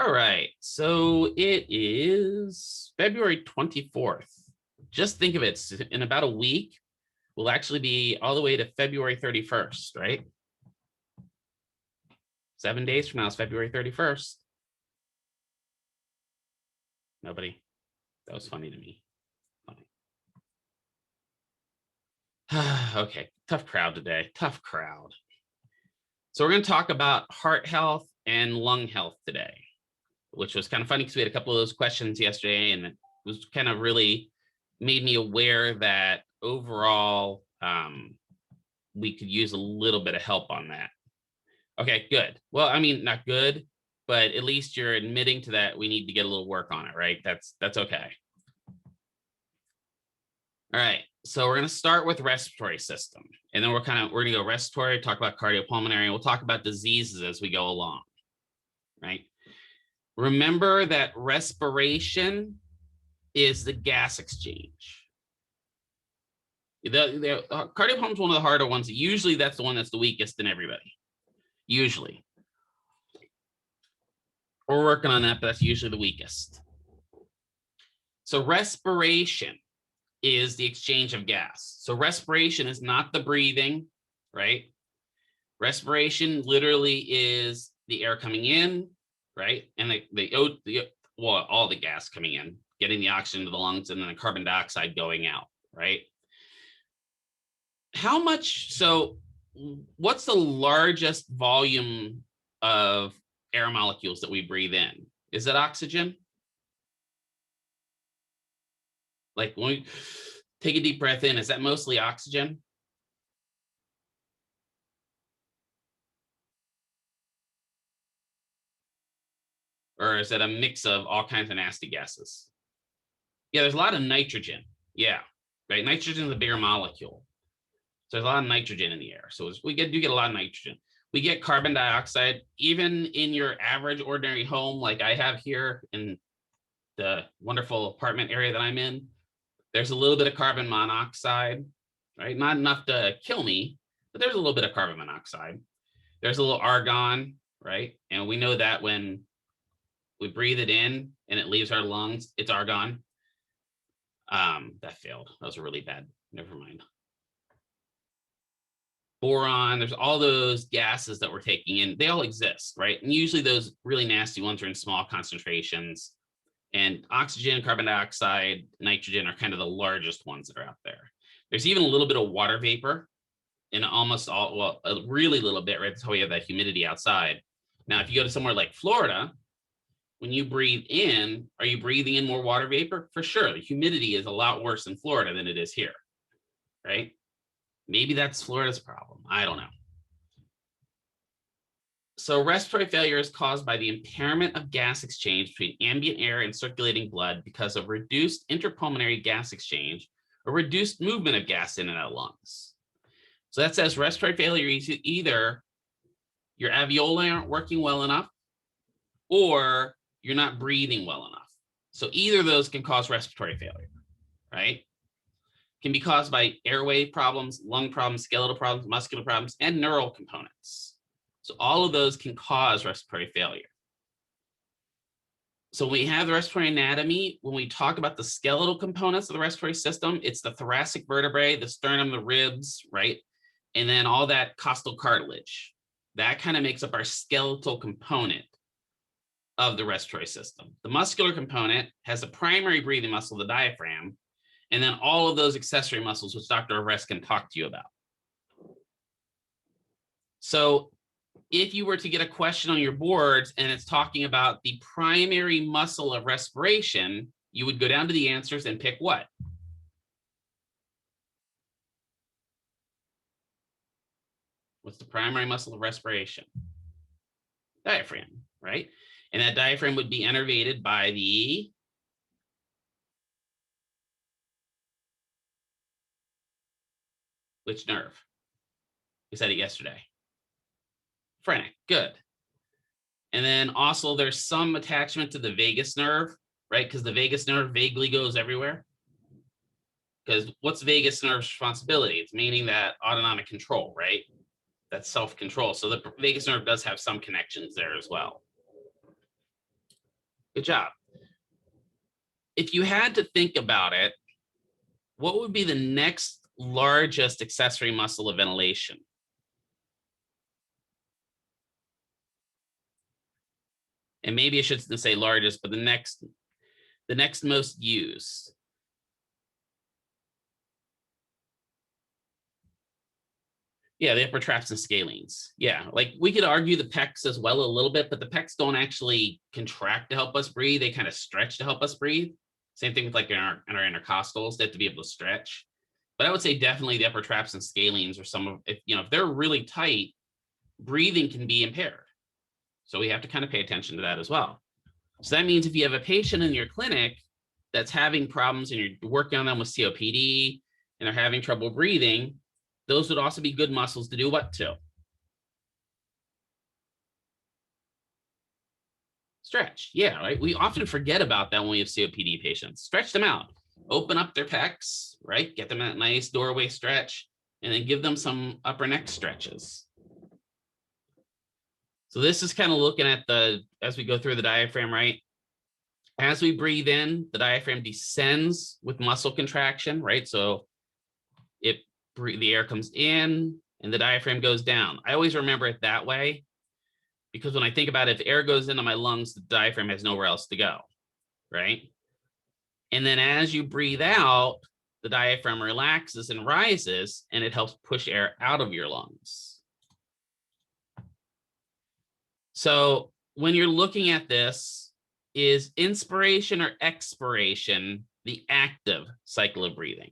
All right, so it is February 24th. Just think of it, in about a week, we'll actually be all the way to February 31st, right? 7 days from now is February 31st. Nobody? That was funny to me. Funny. Okay, tough crowd today, tough crowd. So we're going to talk about heart health and lung health today, which was kind of funny because we had a couple of those questions yesterday, and it was kind of really made me aware that overall we could use a little bit of help on that. Okay, good. Well, I mean, not good, but at least you're admitting to that we need to get a little work on it, right? That's okay. All right, so we're going to start with respiratory system, and then we're going to go respiratory, talk about cardiopulmonary, and we'll talk about diseases as we go along, right? Remember that respiration is the gas exchange. The cardiopulm is one of the harder ones. Usually that's the one that's the weakest in everybody. Usually. We're working on that, but that's usually the weakest. So respiration is the exchange of gas. So respiration is not the breathing, right? Respiration literally is the air coming in, right? And all the gas coming in, getting the oxygen to the lungs, and then the carbon dioxide going out, right? How much, so what's the largest volume of air molecules that we breathe in? Is it oxygen? Like when we take a deep breath in, is that mostly oxygen? Or is it a mix of all kinds of nasty gases? Yeah, there's a lot of nitrogen. Yeah, right. Nitrogen is a bigger molecule. So there's a lot of nitrogen in the air. So we do get a lot of nitrogen. We get carbon dioxide, even in your average ordinary home, like I have here in the wonderful apartment area that I'm in. There's a little bit of carbon monoxide, right? Not enough to kill me, but there's a little bit of carbon monoxide. There's a little argon, right? And we know that when we breathe it in and it leaves our lungs, it's argon. That failed. That was really bad. Never mind. Boron, there's all those gases that we're taking in. They all exist, right? And usually those really nasty ones are in small concentrations. And oxygen, carbon dioxide, nitrogen are kind of the largest ones that are out there. There's even a little bit of water vapor in almost all, well, a really little bit, right? That's how we have that humidity outside. Now, if you go to somewhere like Florida, when you breathe in, are you breathing in more water vapor? For sure. The humidity is a lot worse in Florida than it is here, right? Maybe that's Florida's problem. I don't know. So respiratory failure is caused by the impairment of gas exchange between ambient air and circulating blood because of reduced interpulmonary gas exchange or reduced movement of gas in and out of lungs. So that says respiratory failure is either your alveoli aren't working well enough or you're not breathing well enough. So either of those can cause respiratory failure, right? Can be caused by airway problems, lung problems, skeletal problems, muscular problems, and neural components. So all of those can cause respiratory failure. So when we have the respiratory anatomy, when we talk about the skeletal components of the respiratory system, it's the thoracic vertebrae, the sternum, the ribs, right? And then all that costal cartilage. That kind of makes up our skeletal component of the respiratory system. The muscular component has the primary breathing muscle, the diaphragm, and then all of those accessory muscles, which Dr. Ovres can talk to you about. So if you were to get a question on your boards and it's talking about the primary muscle of respiration, you would go down to the answers and pick what? What's the primary muscle of respiration? Diaphragm, right? And that diaphragm would be innervated by the which nerve? We said it yesterday. Phrenic, good. And then also there's some attachment to the vagus nerve, right? Because the vagus nerve vaguely goes everywhere. Because what's vagus nerve's responsibility? It's meaning that autonomic control, right? That's self-control. So the vagus nerve does have some connections there as well. Good job. If you had to think about it, what would be the next largest accessory muscle of ventilation? And maybe I shouldn't say largest, but the next most used. Yeah, the upper traps and scalenes. Yeah, like we could argue the pecs as well a little bit, but the pecs don't actually contract to help us breathe. They kind of stretch to help us breathe. Same thing with like in our intercostals, they have to be able to stretch. But I would say definitely the upper traps and scalenes are some of, if they're really tight, breathing can be impaired. So we have to kind of pay attention to that as well. So that means if you have a patient in your clinic that's having problems and you're working on them with COPD and they're having trouble breathing, those would also be good muscles to do what to? Stretch. Yeah, right. We often forget about that when we have COPD patients. Stretch them out. Open up their pecs, right? Get them that nice doorway stretch, and then give them some upper neck stretches. So this is kind of looking at as we go through the diaphragm, right? As we breathe in, the diaphragm descends with muscle contraction, right? So the air comes in and the diaphragm goes down. I always remember it that way because when I think about it, if air goes into my lungs, the diaphragm has nowhere else to go, right? And then as you breathe out, the diaphragm relaxes and rises, and it helps push air out of your lungs. So when you're looking at this, is inspiration or expiration the active cycle of breathing?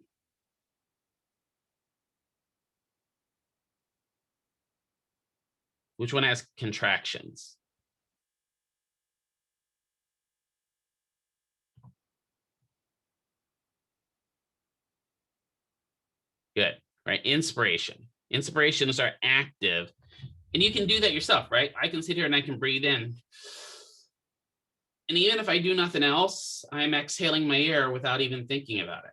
Which one has contractions? Good, right? Inspiration. Inspirations are active. And you can do that yourself, right? I can sit here and I can breathe in. And even if I do nothing else, I'm exhaling my air without even thinking about it,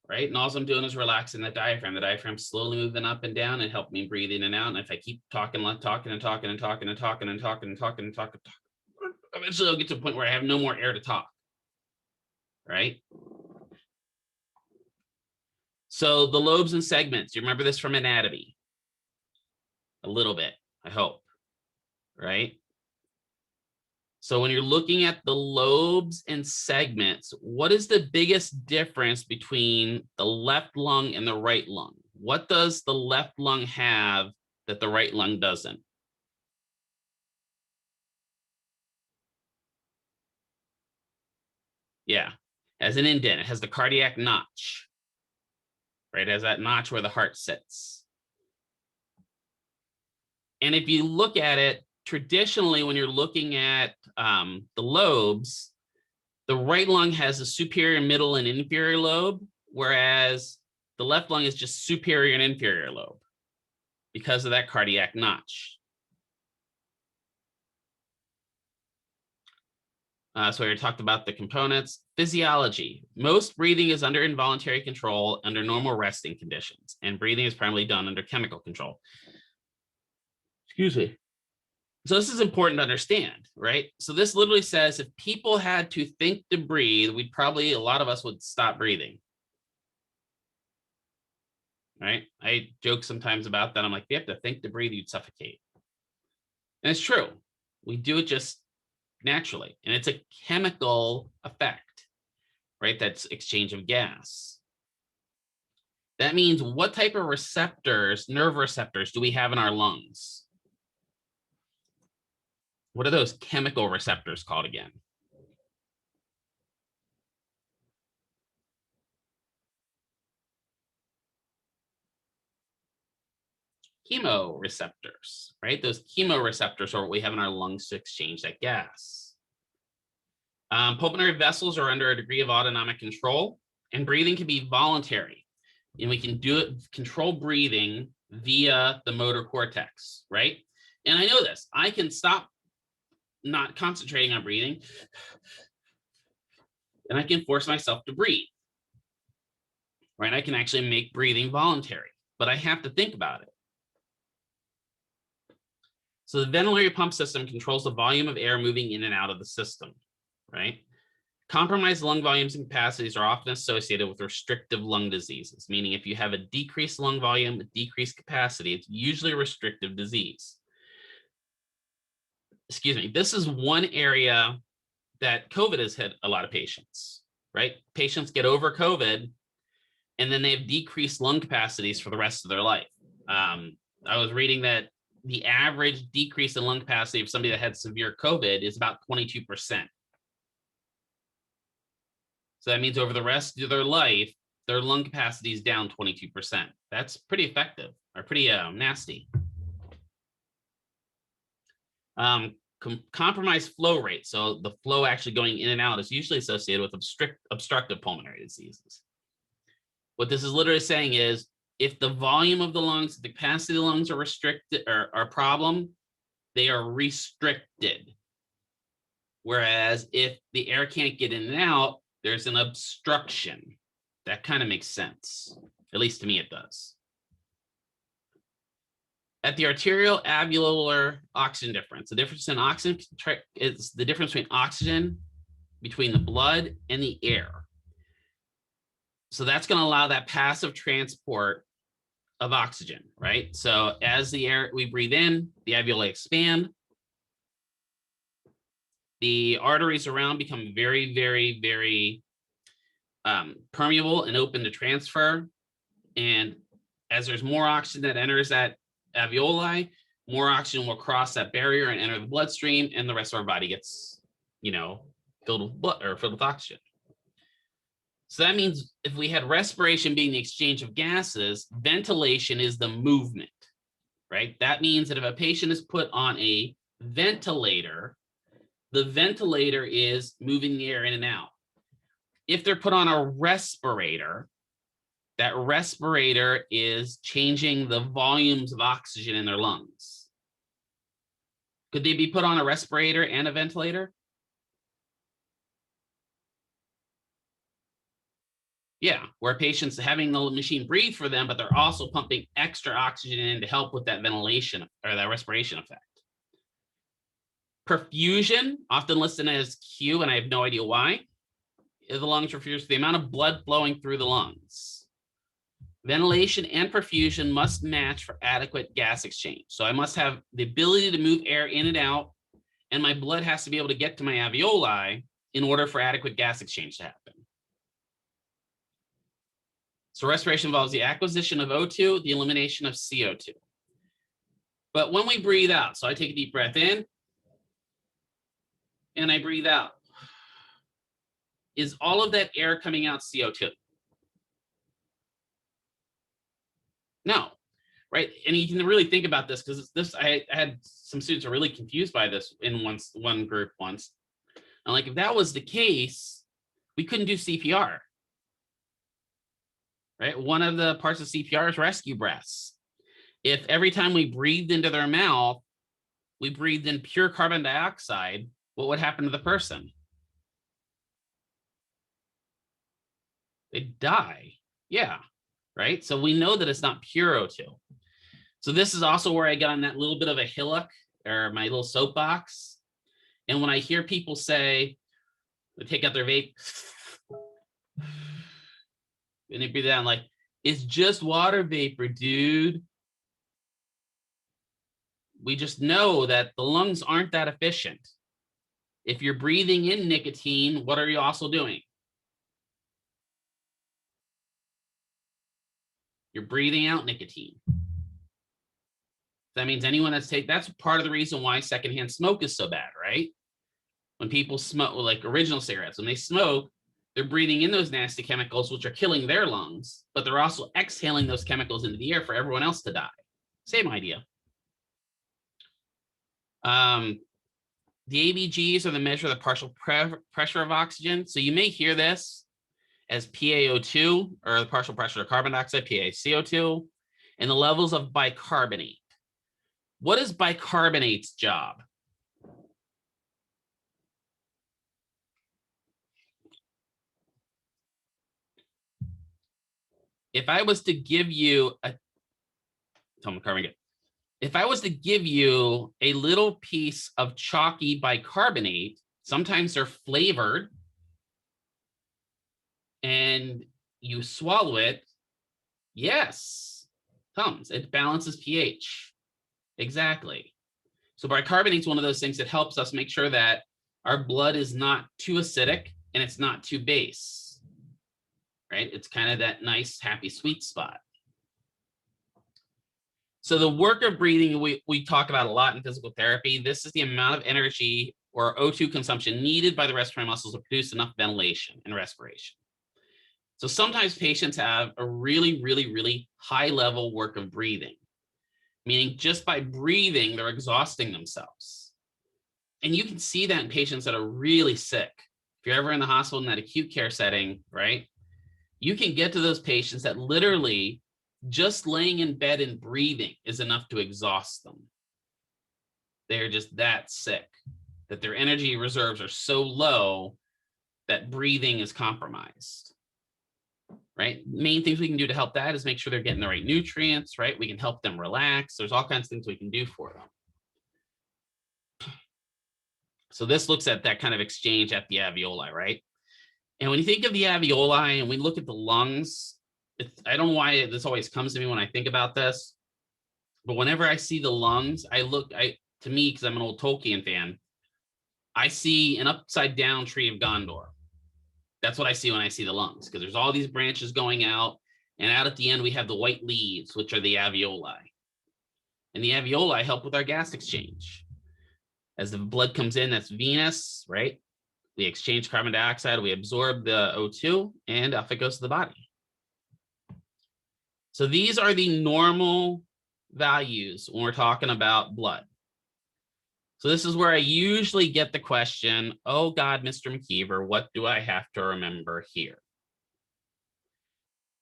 right? And all I'm doing is relaxing the diaphragm's slowly moving up and down and help me breathe in and out. And if I keep talking, eventually I'll get to a point where I have no more air to talk, right? So the lobes and segments, you remember this from anatomy? A little bit, I hope, right? So when you're looking at the lobes and segments, what is the biggest difference between the left lung and the right lung? What does the left lung have that the right lung doesn't? Yeah, as an indent, it has the cardiac notch, right? It has that notch where the heart sits. And if you look at it, traditionally, when you're looking at the lobes, the right lung has a superior, middle, and inferior lobe, whereas the left lung is just superior and inferior lobe because of that cardiac notch. So we talked about the components. Physiology. Most breathing is under involuntary control under normal resting conditions, and breathing is primarily done under chemical control. Excuse me. So this is important to understand, right? So this literally says if people had to think to breathe, a lot of us would stop breathing. Right? I joke sometimes about that. I'm like, if you have to think to breathe, you'd suffocate. And it's true. We do it just naturally. And it's a chemical effect, right? That's exchange of gas. That means what type of receptors, nerve receptors, do we have in our lungs? What are those chemical receptors called again? Chemoreceptors, right? Those chemoreceptors are what we have in our lungs to exchange that gas. Pulmonary vessels are under a degree of autonomic control, and breathing can be voluntary. And we can do it, control breathing via the motor cortex, right? And I know this, I can stop not concentrating on breathing, and I can force myself to breathe, right? I can actually make breathing voluntary, but I have to think about it. So the ventilatory pump system controls the volume of air moving in and out of the system. right? Compromised lung volumes and capacities are often associated with restrictive lung diseases, meaning if you have a decreased lung volume, a decreased capacity, it's usually a restrictive disease. Excuse me. This is one area that COVID has hit a lot of patients, right? Patients get over COVID and then they have decreased lung capacities for the rest of their life. I was reading that the average decrease in lung capacity of somebody that had severe COVID is about 22%. So that means over the rest of their life, their lung capacity is down 22%. That's pretty effective or pretty nasty. Compromised flow rate. So the flow actually going in and out is usually associated with obstructive pulmonary diseases. What this is literally saying is if the volume of the lungs, the capacity of the lungs are restricted or are a problem, they are restricted. Whereas if the air can't get in and out, there's an obstruction. That kind of makes sense. At least to me, it does. At the arterial alveolar oxygen difference, the difference in oxygen is the difference between oxygen between the blood and the air. So that's going to allow that passive transport of oxygen, right? So as the air we breathe in, the alveoli expand. The arteries around become very, very, very permeable and open to transfer. And as there's more oxygen that enters that alveoli, more oxygen will cross that barrier and enter the bloodstream, and the rest of our body gets, filled with blood or filled with oxygen. So that means if we had respiration being the exchange of gases, ventilation is the movement, right? That means that if a patient is put on a ventilator, the ventilator is moving the air in and out. If they're put on a respirator, that respirator is changing the volumes of oxygen in their lungs. Could they be put on a respirator and a ventilator? Yeah, where patients having the machine breathe for them, but they're also pumping extra oxygen in to help with that ventilation or that respiration effect. Perfusion, often listed as Q, and I have no idea why. The lungs refers to the amount of blood flowing through the lungs. Ventilation and perfusion must match for adequate gas exchange. So I must have the ability to move air in and out, and my blood has to be able to get to my alveoli in order for adequate gas exchange to happen. So respiration involves the acquisition of O2, the elimination of CO2. But when we breathe out, so I take a deep breath in, and I breathe out, is all of that air coming out CO2? No, right? And you can really think about this because this, I had some students are really confused by this in one group once. And like, if that was the case, we couldn't do CPR, right? One of the parts of CPR is rescue breaths. If every time we breathed into their mouth, we breathed in pure carbon dioxide, what would happen to the person? They'd die. Yeah, right? So we know that it's not pure O2. So this is also where I got on that little bit of a hillock or my little soapbox. And when I hear people say, they take out their vape, and they breathe down like, it's just water vapor, dude. We just know that the lungs aren't that efficient. If you're breathing in nicotine, what are you also doing? You're breathing out nicotine. That means anyone that's part of the reason why secondhand smoke is so bad, right? When people smoke, like original cigarettes, when they smoke, they're breathing in those nasty chemicals, which are killing their lungs, but they're also exhaling those chemicals into the air for everyone else to die. Same idea. The ABGs are the measure of the partial pressure of oxygen. So you may hear this as PaO2, or the partial pressure of carbon dioxide, PaCO2, and the levels of bicarbonate. What is bicarbonate's job? If I was to give you if I was to give you a little piece of chalky bicarbonate, Sometimes they're flavored and you swallow it. Yes, Tums, it balances pH. Exactly. So bicarbonate is one of those things that helps us make sure that our blood is not too acidic and it's not too base, right? It's kind of that nice, happy, sweet spot. So the work of breathing, we talk about a lot in physical therapy. This is the amount of energy or O2 consumption needed by the respiratory muscles to produce enough ventilation and respiration. So sometimes patients have a really, really, really high level work of breathing, meaning just by breathing, they're exhausting themselves. And you can see that in patients that are really sick. If you're ever in the hospital in that acute care setting, right? You can get to those patients that literally just laying in bed and breathing is enough to exhaust them. They're just that sick, that their energy reserves are so low that breathing is compromised, right? Main things we can do to help that is make sure they're getting the right nutrients, right? We can help them relax. There's all kinds of things we can do for them. So this looks at that kind of exchange at the alveoli, right? And when you think of the alveoli and we look at the lungs, I don't know why this always comes to me when I think about this, but whenever I see the lungs, to me, because I'm an old Tolkien fan, I see an upside down tree of Gondor. That's what I see when I see the lungs, because there's all these branches going out, and out at the end, we have the white leaves, which are the alveoli. And the alveoli help with our gas exchange. As the blood comes in, that's venous, right? We exchange carbon dioxide, we absorb the O2, and off it goes to the body. So these are the normal values when we're talking about blood. So this is where I usually get the question, oh God, Mr. McKeever, what do I have to remember here?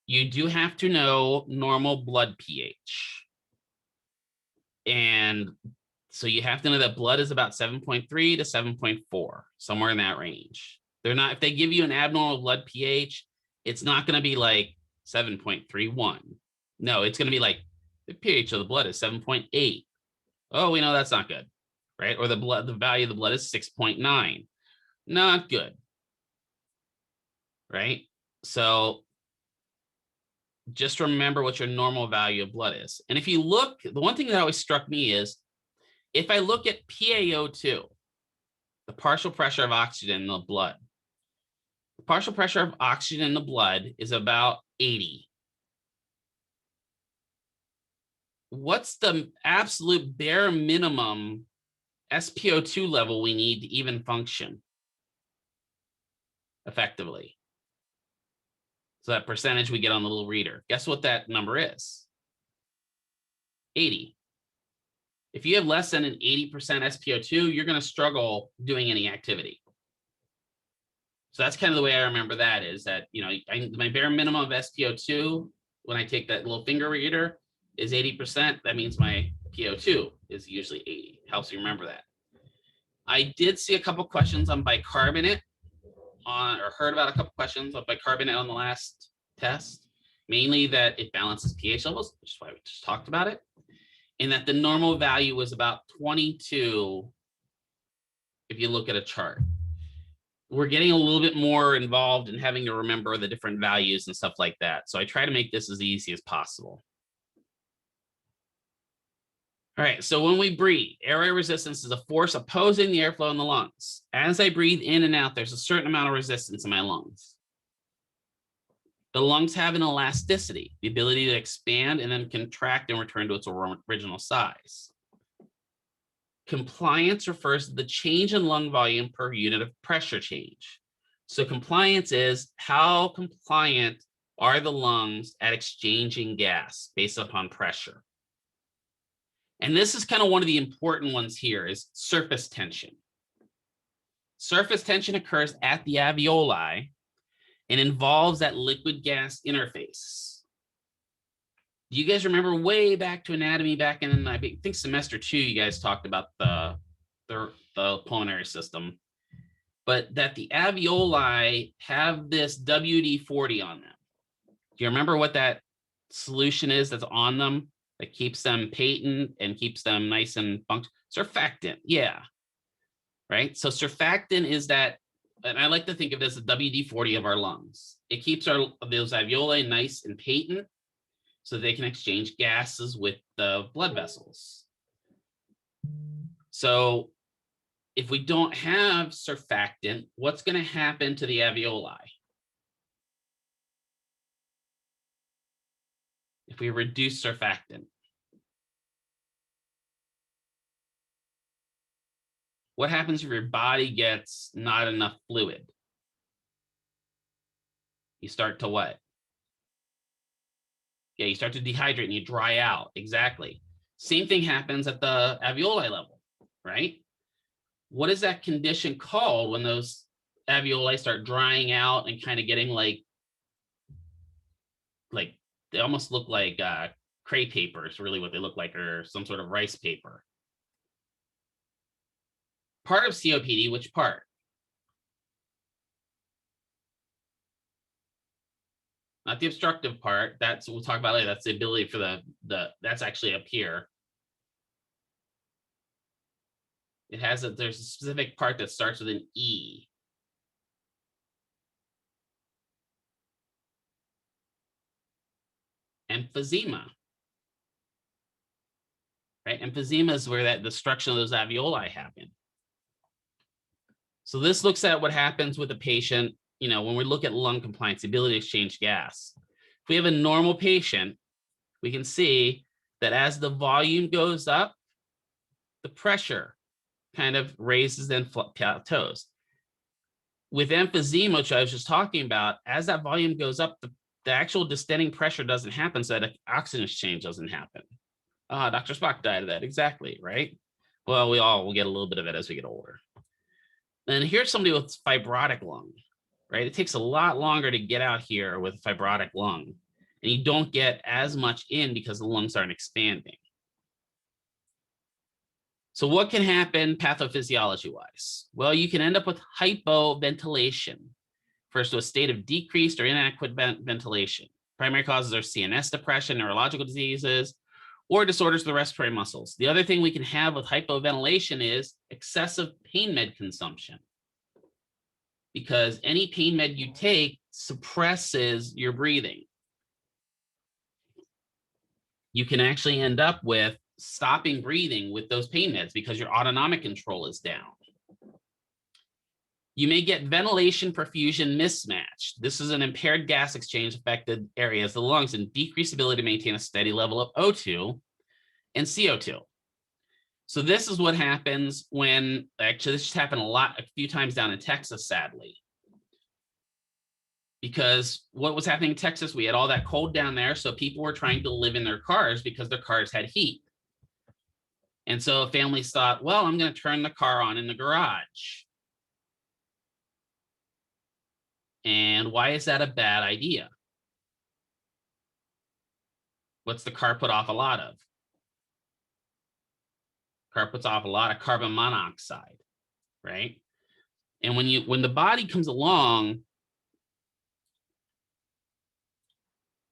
You do have to know normal blood pH. And so you have to know that blood is about 7.3 to 7.4, somewhere in that range. If they give you an abnormal blood pH, it's not going to be like 7.31. No, it's going to be like the pH of the blood is 7.8. Oh, we know that's not good, right? Or the value of the blood is 6.9. Not good, right? So just remember what your normal value of blood is. And if you look, the one thing that always struck me is if I look at PaO2, the partial pressure of oxygen in the blood, the partial pressure of oxygen in the blood is about 80. What's the absolute bare minimum SpO2 level we need to even function effectively? So that percentage we get on the little reader. Guess what that number is? 80. If you have less than an 80% SpO2, you're going to struggle doing any activity. So that's kind of the way I remember that is that, my bare minimum of SpO2 when I take that little finger reader is 80%. That means my PO2 is usually 80. Helps you remember that. I did see a couple questions on bicarbonate or heard about a couple questions on bicarbonate on the last test, mainly that it balances pH levels, which is why we just talked about it, and that the normal value was about 22 if you look at a chart. We're getting a little bit more involved in having to remember the different values and stuff like that. So I try to make this as easy as possible. All right, so when we breathe, airway resistance is a force opposing the airflow in the lungs. As I breathe in and out, there's a certain amount of resistance in my lungs. The lungs have an elasticity, the ability to expand and then contract and return to its original size. Compliance refers to the change in lung volume per unit of pressure change. So compliance is how compliant are the lungs at exchanging gas based upon pressure. And this is kind of one of the important ones here is surface tension. Surface tension occurs at the alveoli and involves that liquid gas interface. Do you guys remember way back to anatomy back in, I think semester 2, you guys talked about the pulmonary system, but that the alveoli have this WD-40 on them. Do you remember what that solution is that's on them that keeps them patent and keeps them nice and functional? Surfactant, yeah. right? So surfactant is that, and I like to think of it as the WD-40 of our lungs. It keeps those alveoli nice and patent so they can exchange gases with the blood vessels. So if we don't have surfactant, what's going to happen to the alveoli? If we reduce surfactant, what happens if your body gets not enough fluid? You start to what? Yeah, you start to dehydrate and you dry out. Exactly. Same thing happens at the alveoli level, right? What is that condition called when those alveoli start drying out and kind of getting like they almost look like crepe paper is really what they look like, or some sort of rice paper. Part of COPD, which part? Not the obstructive part. That's we'll talk about later. That's the ability for the that's actually up here. It has there's a specific part that starts with an E. Emphysema. Right? Emphysema is where that destruction of those alveoli happen. So this looks at what happens with a patient, when we look at lung compliance, the ability to exchange gas. If we have a normal patient, we can see that as the volume goes up, the pressure kind of raises and plateaus. With emphysema, which I was just talking about, as that volume goes up, the actual distending pressure doesn't happen, so that oxygen exchange doesn't happen. Dr. Spock died of that, exactly, right? Well, we all will get a little bit of it as we get older. And here's somebody with fibrotic lung, right? It takes a lot longer to get out here with fibrotic lung, and you don't get as much in because the lungs aren't expanding. So what can happen pathophysiology-wise? Well, you can end up with hypoventilation, refers to a state of decreased or inadequate ventilation. Primary causes are CNS depression, neurological diseases, or disorders of the respiratory muscles. The other thing we can have with hypoventilation is excessive pain med consumption, because any pain med you take suppresses your breathing. You can actually end up with stopping breathing with those pain meds because your autonomic control is down. You may get ventilation perfusion mismatch. This is an impaired gas exchange affected areas of the lungs and decreased ability to maintain a steady level of O2 and CO2. So this is what happens when, actually this just happened a few times down in Texas, sadly. Because what was happening in Texas, we had all that cold down there, so people were trying to live in their cars because their cars had heat. And so families thought, well, I'm going to turn the car on in the garage. And why is that a bad idea? What's the car put off a lot of? Car puts off a lot of carbon monoxide, right? And when the body comes along,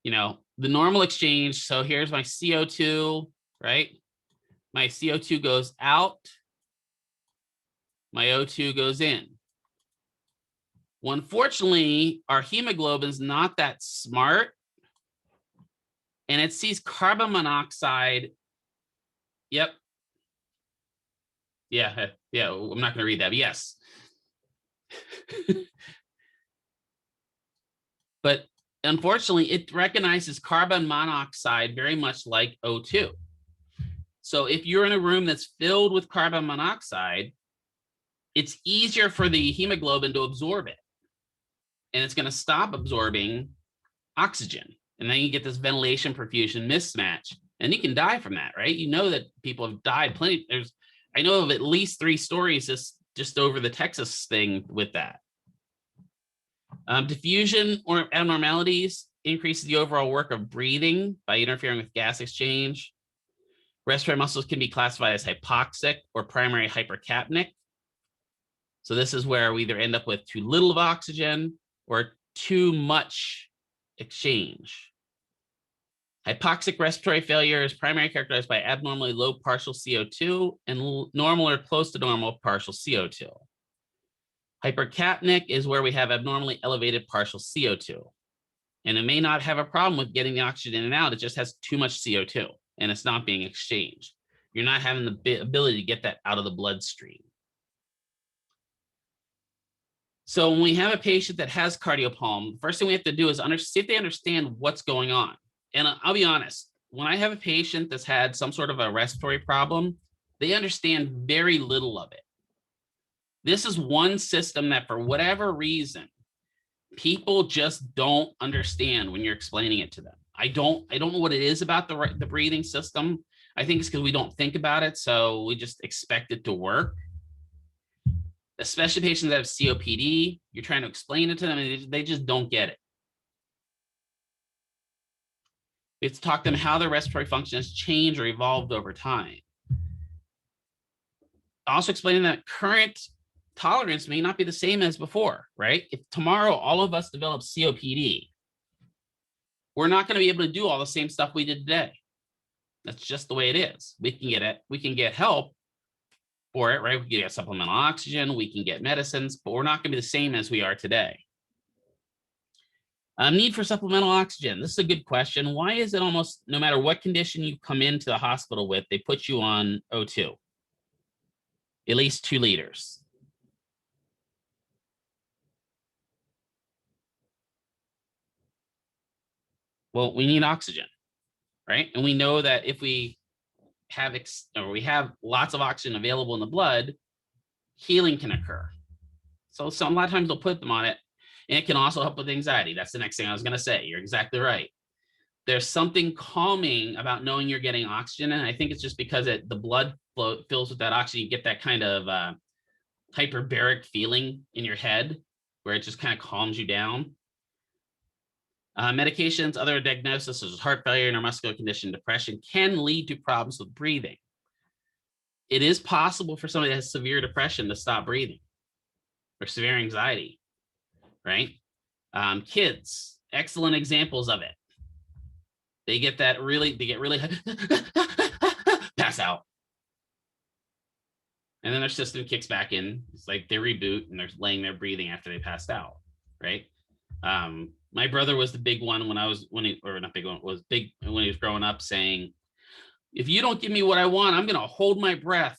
the normal exchange, so here's my CO2, right? My CO2 goes out, my O2 goes in. Well, unfortunately, our hemoglobin's not that smart, and it sees carbon monoxide. Yep. Yeah, I'm not going to read that, but yes. But unfortunately, it recognizes carbon monoxide very much like O2. So if you're in a room that's filled with carbon monoxide, it's easier for the hemoglobin to absorb it. And it's going to stop absorbing oxygen. And then you get this ventilation perfusion mismatch. And you can die from that, right? You know that people have died plenty. I know of at least 3 stories just over the Texas thing with that. Diffusion or abnormalities increases the overall work of breathing by interfering with gas exchange. Respiratory muscles can be classified as hypoxic or primary hypercapnic. So this is where we either end up with too little of oxygen or too much exchange. Hypoxic respiratory failure is primarily characterized by abnormally low partial CO2 and normal or close to normal partial CO2. Hypercapnic is where we have abnormally elevated partial CO2. And it may not have a problem with getting the oxygen in and out. It just has too much CO2 and it's not being exchanged. You're not having the ability to get that out of the bloodstream. So when we have a patient that has cardiopulm, the first thing we have to do is see if they understand what's going on. And I'll be honest, when I have a patient that's had some sort of a respiratory problem, they understand very little of it. This is one system that for whatever reason, people just don't understand when you're explaining it to them. I don't know what it is about the breathing system. I think it's because we don't think about it, so we just expect it to work. Especially patients that have COPD, you're trying to explain it to them and they just don't get it. We have to talk to them how their respiratory function has changed or evolved over time. Also explaining that current tolerance may not be the same as before, right? If tomorrow all of us develop COPD, we're not going to be able to do all the same stuff we did today. That's just the way it is. We can get it. We can get help for it, right? We can get supplemental oxygen, we can get medicines, but we're not going to be the same as we are today. Need for supplemental oxygen. This is a good question. Why is it almost no matter what condition you come into the hospital with, they put you on O2? At least 2 liters. Well, we need oxygen, right? And we know that if we have lots of oxygen available in the blood, healing can occur. So a lot of times they'll put them on it, and it can also help with anxiety. That's the next thing I was going to say. You're exactly right. There's something calming about knowing you're getting oxygen, and I think it's just because the blood flow fills with that oxygen. You get that kind of hyperbaric feeling in your head where it just kind of calms you down. Medications, other diagnoses such as heart failure, neuromuscular condition, depression can lead to problems with breathing. It is possible for somebody that has severe depression to stop breathing or severe anxiety, right? Kids, excellent examples of it. They get really pass out. And then their system kicks back in. It's like they reboot and they're laying there breathing after they passed out, right? My brother was the big one was big when he was growing up, saying, if you don't give me what I want, I'm going to hold my breath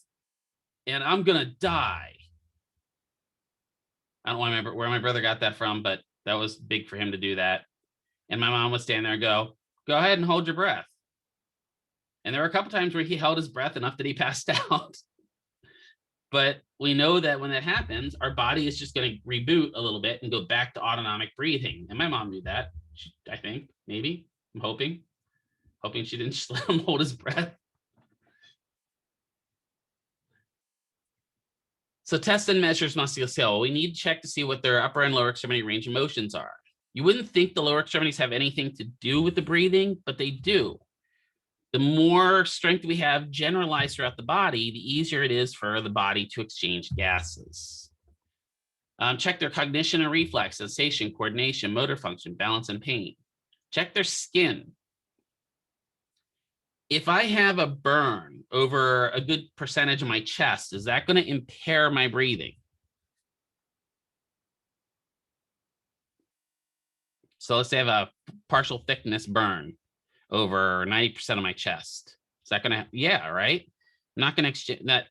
and I'm going to die. I don't remember where my brother got that from, but that was big for him to do that. And my mom would stand there and go ahead and hold your breath. And there were a couple times where he held his breath enough that he passed out. But we know that when that happens, our body is just going to reboot a little bit and go back to autonomic breathing. And my mom knew that, I think, maybe. I'm hoping she didn't just let him hold his breath. So test and measures musculoskeletal. We need to check to see what their upper and lower extremity range of motions are. You wouldn't think the lower extremities have anything to do with the breathing, but they do. The more strength we have generalized throughout the body, the easier it is for the body to exchange gases. Check their cognition and reflex, sensation, coordination, motor function, balance, and pain. Check their skin. If I have a burn over a good percentage of my chest, is that going to impair my breathing? So let's say I have a partial thickness burn over 90% of my chest. Is that going to, yeah, right? I'm not going to exchange that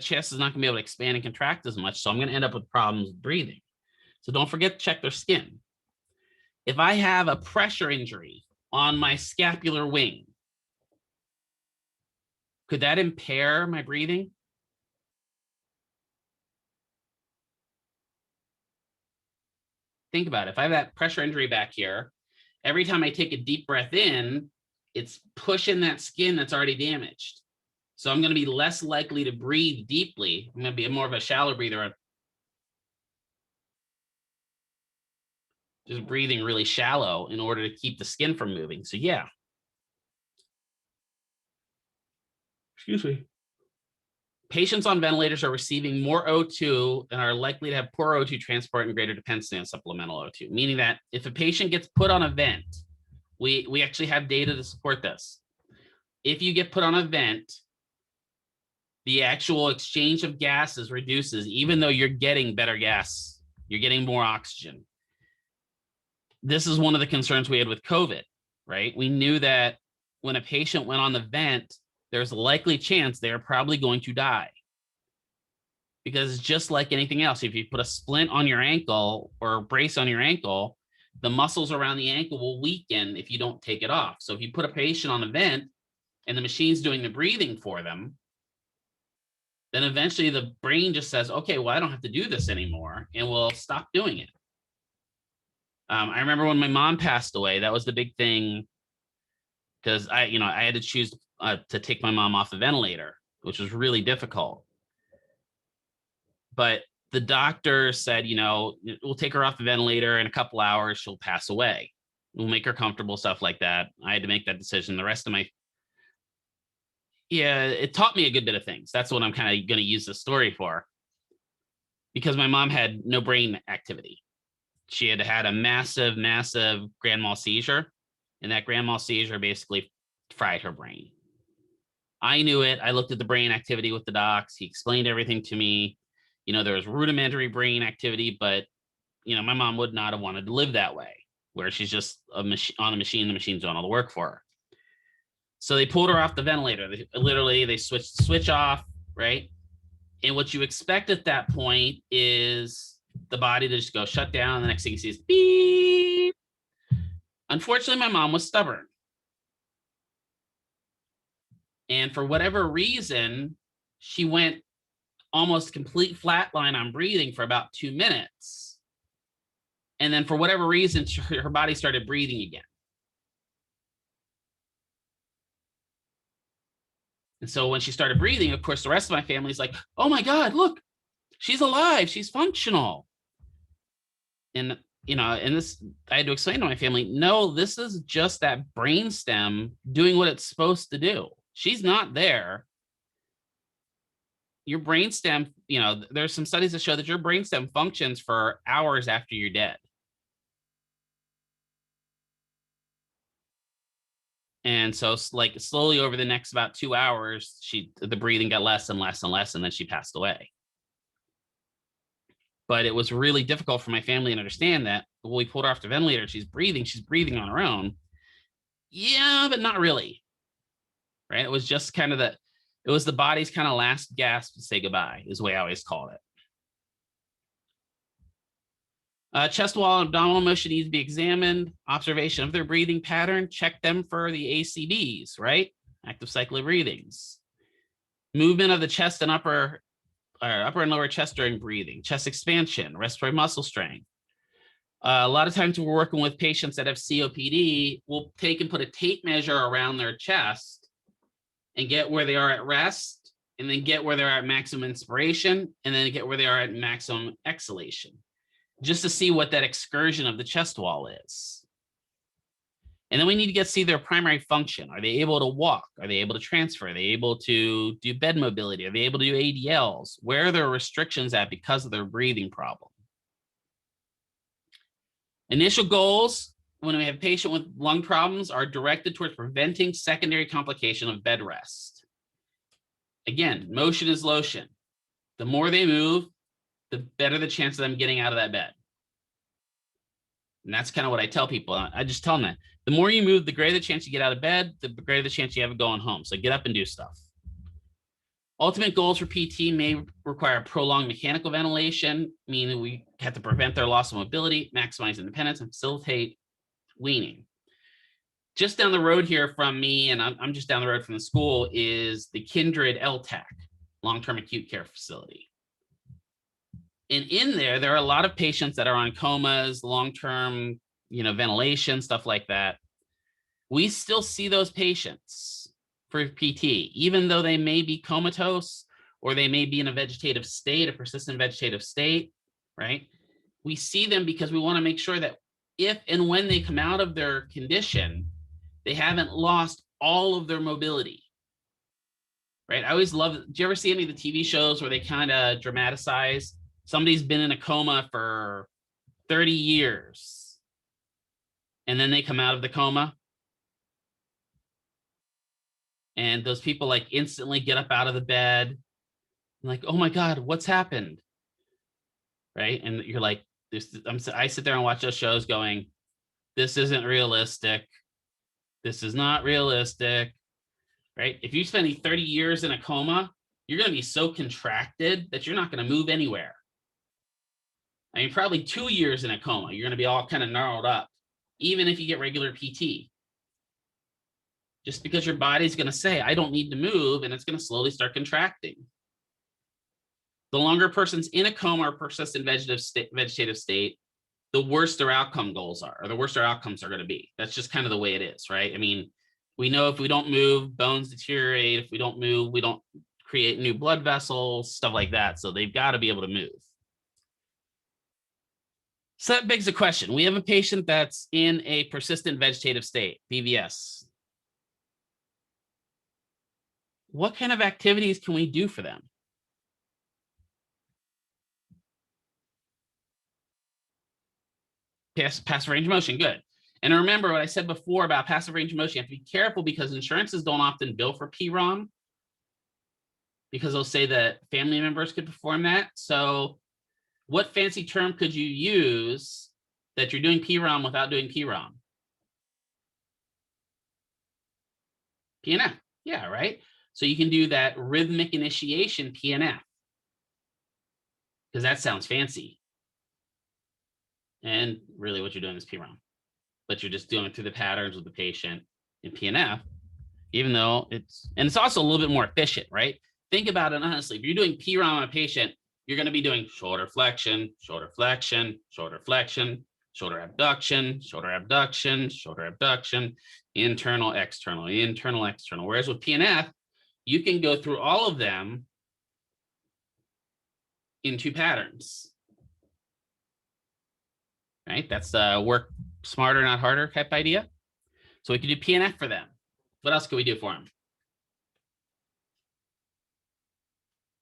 chest is not going to be able to expand and contract as much. So I'm going to end up with problems with breathing. So don't forget to check their skin. If I have a pressure injury on my scapular wing, could that impair my breathing? Think about it. If I have that pressure injury back here, every time I take a deep breath in, it's pushing that skin that's already damaged. So I'm going to be less likely to breathe deeply. I'm going to be more of a shallow breather. Just breathing really shallow in order to keep the skin from moving. So yeah. Excuse me. Patients on ventilators are receiving more O2 and are likely to have poor O2 transport and greater dependency on supplemental O2, meaning that if a patient gets put on a vent, We actually have data to support this. If you get put on a vent, the actual exchange of gases reduces, even though you're getting better gas, you're getting more oxygen. This is one of the concerns we had with COVID, right? We knew that when a patient went on the vent, there's a likely chance they're probably going to die. Because it's just like anything else. If you put a splint on your ankle or a brace on your ankle, the muscles around the ankle will weaken if you don't take it off. So if you put a patient on a vent and the machine's doing the breathing for them, then eventually the brain just says, okay, well, I don't have to do this anymore, and we'll stop doing it. I remember when my mom passed away, that was the big thing, because I had to choose to take my mom off the ventilator, which was really difficult. But the doctor said, we'll take her off the ventilator in a couple hours, she'll pass away. We'll make her comfortable, stuff like that. I had to make that decision. The rest of it taught me a good bit of things. That's what I'm kind of going to use this story for. Because my mom had no brain activity. She had a massive, massive grand mal seizure. And that grand mal seizure basically fried her brain. I knew it. I looked at the brain activity with the docs. He explained everything to me. There was rudimentary brain activity, but, my mom would not have wanted to live that way, where she's just on a machine, the machine's doing all the work for her. So they pulled her off the ventilator. They switched the switch off, right? And what you expect at that point is the body to just go shut down. The next thing you see is beep. Unfortunately, my mom was stubborn. And for whatever reason, she went almost complete flatline on breathing for about 2 minutes. And then for whatever reason, her body started breathing again. And so when she started breathing, of course, the rest of my family's like, oh my God, look, she's alive, she's functional. And, and this, I had to explain to my family, no, this is just that brainstem doing what it's supposed to do. She's not there. Your brainstem, there's some studies that show that your brainstem functions for hours after you're dead. And so like slowly over the next about 2 hours, the breathing got less and less and less, and then she passed away. But it was really difficult for my family to understand that when we pulled her off the ventilator, she's breathing on her own. Yeah, but not really. Right? It was just kind of it was the body's kind of last gasp to say goodbye, is the way I always call it. Chest wall and abdominal motion needs to be examined. Observation of their breathing pattern. Check them for the ACBs, right? Active cyclic breathings. Movement of the chest and upper and lower chest during breathing. Chest expansion, respiratory muscle strength. A lot of times we're working with patients that have COPD. We'll take and put a tape measure around their chest and get where they are at rest, and then get where they're at maximum inspiration, and then get where they are at maximum exhalation, just to see what that excursion of the chest wall is. And then we need to see their primary function. Are they able to walk? Are they able to transfer? Are they able to do bed mobility? Are they able to do ADLs? Where are their restrictions at because of their breathing problem? Initial goals when we have a patient with lung problems are directed towards preventing secondary complication of bed rest. Again, motion is lotion. The more they move, the better the chance of them getting out of that bed. And that's kind of what I tell people. I just tell them that the more you move, the greater the chance you get out of bed, the greater the chance you have of going home. So get up and do stuff. Ultimate goals for PT may require prolonged mechanical ventilation, meaning we have to prevent their loss of mobility, maximize independence, and facilitate weaning. Just down the road here from me, and I'm just down the road from the school, is the Kindred LTAC, long-term acute care facility. And in there are a lot of patients that are on comas, long-term, ventilation, stuff like that. We still see those patients for PT, even though they may be comatose or they may be in a vegetative state, a persistent vegetative state, right? We see them because we want to make sure that if and when they come out of their condition, they haven't lost all of their mobility, right? I always love, do you ever see any of the TV shows where they kind of dramatize? Somebody's been in a coma for 30 years and then they come out of the coma, And those people like instantly get up out of the bed, like, oh my God, what's happened? Right. And you're like, I sit there and watch those shows going, this isn't realistic. This is not realistic. Right. If you spend 30 years in a coma, you're going to be so contracted that you're not going to move anywhere. I mean, probably 2 years in a coma, you're going to be all kind of gnarled up, even if you get regular PT. Just because your body's going to say, I don't need to move, and it's going to slowly start contracting. The longer a person's in a coma or persistent vegetative state, the worse their outcome goals are, or the worse their outcomes are going to be. That's just kind of the way it is, right? I mean, we know if we don't move, bones deteriorate. If we don't move, we don't create new blood vessels, stuff like that. So they've got to be able to move. So that begs the question. We have a patient that's in a persistent vegetative state, PVS. What kind of activities can we do for them? Passive range of motion, good. And remember what I said before about passive range of motion. You have to be careful because insurances don't often bill for PROM because they'll say that family members could perform that. So what fancy term could you use that you're doing PROM without doing PROM? PNF, yeah, right? So you can do that rhythmic initiation PNF because that sounds fancy. And really what you're doing is PROM, but you're just doing it through the patterns with the patient in PNF, even though it's also a little bit more efficient, right? Think about it honestly. If you're doing PROM on a patient, you're going to be doing shoulder flexion, shoulder flexion, shoulder flexion, shoulder abduction, shoulder abduction, shoulder abduction, internal, external, internal, external. Whereas with PNF, you can go through all of them in 2 patterns. Right? That's work smarter, not harder type idea. So we can do PNF for them. What else could we do for them?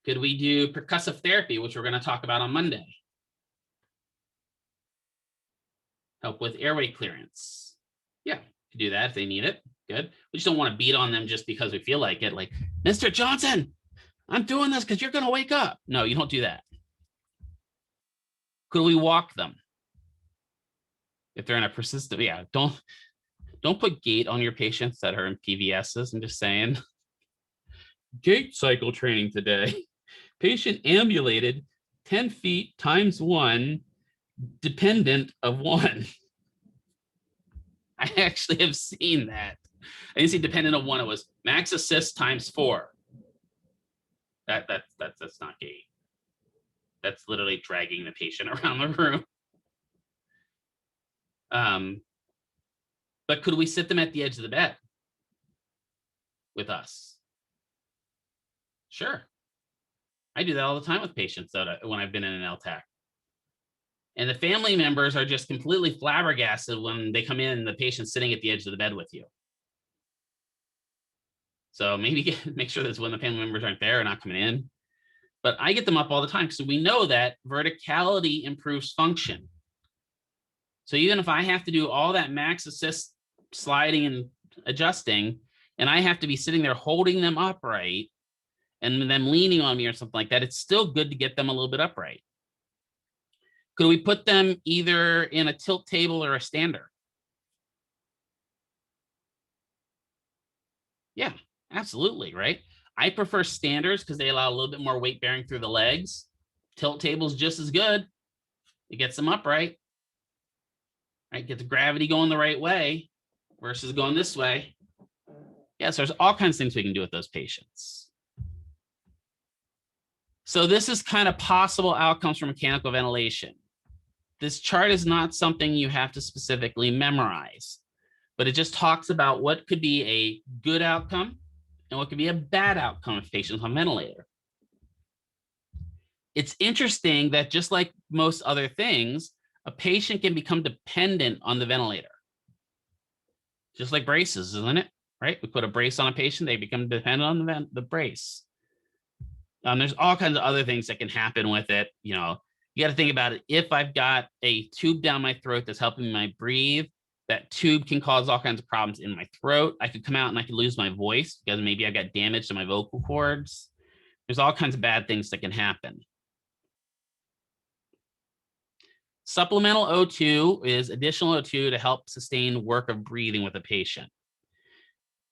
Could we do percussive therapy, which we're going to talk about on Monday? Help with airway clearance. Yeah, could do that if they need it. Good. We just don't want to beat on them just because we feel like it. Like, Mr. Johnson, I'm doing this because you're going to wake up. No, you don't do that. Could we walk them? If they're in a persistent, yeah, don't put gait on your patients that are in PVSs. I'm just saying. Gait cycle training today. Patient ambulated 10 feet times 1, dependent of 1. I actually have seen that. I didn't see dependent of 1. It was max assist times 4. That's not gait. That's literally dragging the patient around the room. But could we sit them at the edge of the bed with us? Sure. I do that all the time with patients when I've been in an LTAC. And the family members are just completely flabbergasted when they come in and the patient's sitting at the edge of the bed with you. So maybe make sure that's when the family members aren't there or not coming in. But I get them up all the time. So we know that verticality improves function. So even if I have to do all that max assist sliding and adjusting, and I have to be sitting there holding them upright and them leaning on me or something like that, it's still good to get them a little bit upright. Could we put them either in a tilt table or a stander? Yeah, absolutely, right? I prefer standers because they allow a little bit more weight bearing through the legs. Tilt tables just as good. It gets them upright. Right, get the gravity going the right way versus going this way. Yeah, so there's all kinds of things we can do with those patients. So this is kind of possible outcomes for mechanical ventilation. This chart is not something you have to specifically memorize, but it just talks about what could be a good outcome and what could be a bad outcome if patients on ventilator. It's interesting that just like most other things, a patient can become dependent on the ventilator. Just like braces, isn't it? Right? We put a brace on a patient, they become dependent on the brace. There's all kinds of other things that can happen with it. You got to think about it. If I've got a tube down my throat that's helping me breathe, That tube can cause all kinds of problems in my throat. I could come out and I could lose my voice because maybe I got damage to my vocal cords. There's all kinds of bad things that can happen. Supplemental O2 is additional O2 to help sustain work of breathing with a patient.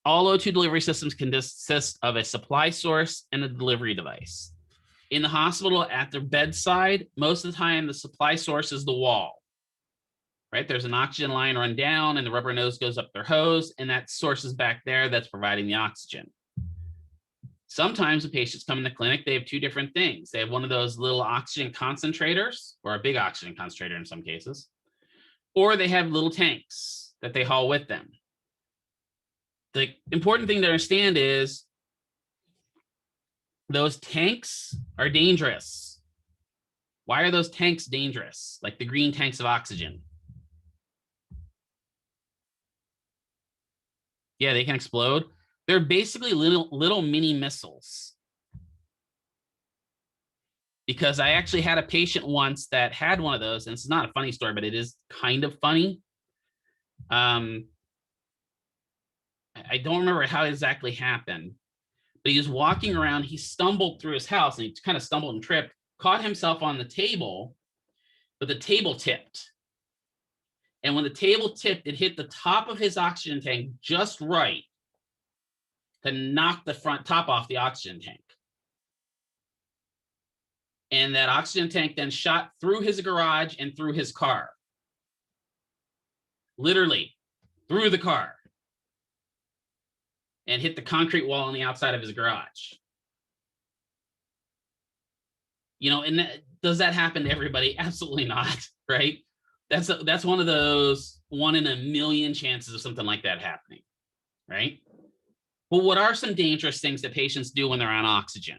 All O2 delivery systems can consist of a supply source and a delivery device. In the hospital at their bedside, most of the time the supply source is the wall, right? There's an oxygen line run down and the rubber nose goes up their hose, and that source is back there that's providing the oxygen. Sometimes when patients come in the clinic, they have two different things. They have one of those little oxygen concentrators, or a big oxygen concentrator in some cases, or they have little tanks that they haul with them. The important thing to understand is those tanks are dangerous. Why are those tanks dangerous? Like the green tanks of oxygen. Yeah, they can explode. They're basically little mini missiles. Because I actually had a patient once that had one of those, and it's not a funny story, but it is kind of funny. I don't remember how it exactly happened, but he was walking around, he stumbled through his house, and he kind of stumbled and tripped, caught himself on the table, but the table tipped. And when the table tipped, it hit the top of his oxygen tank just right to knock the front top off the oxygen tank. And that oxygen tank then shot through his garage and through his car. Literally through the car. And hit the concrete wall on the outside of his garage. You know, and does that happen to everybody? Absolutely not, right? That's one of those 1 in a million chances of something like that happening, right? Well, what are some dangerous things that patients do when they're on oxygen?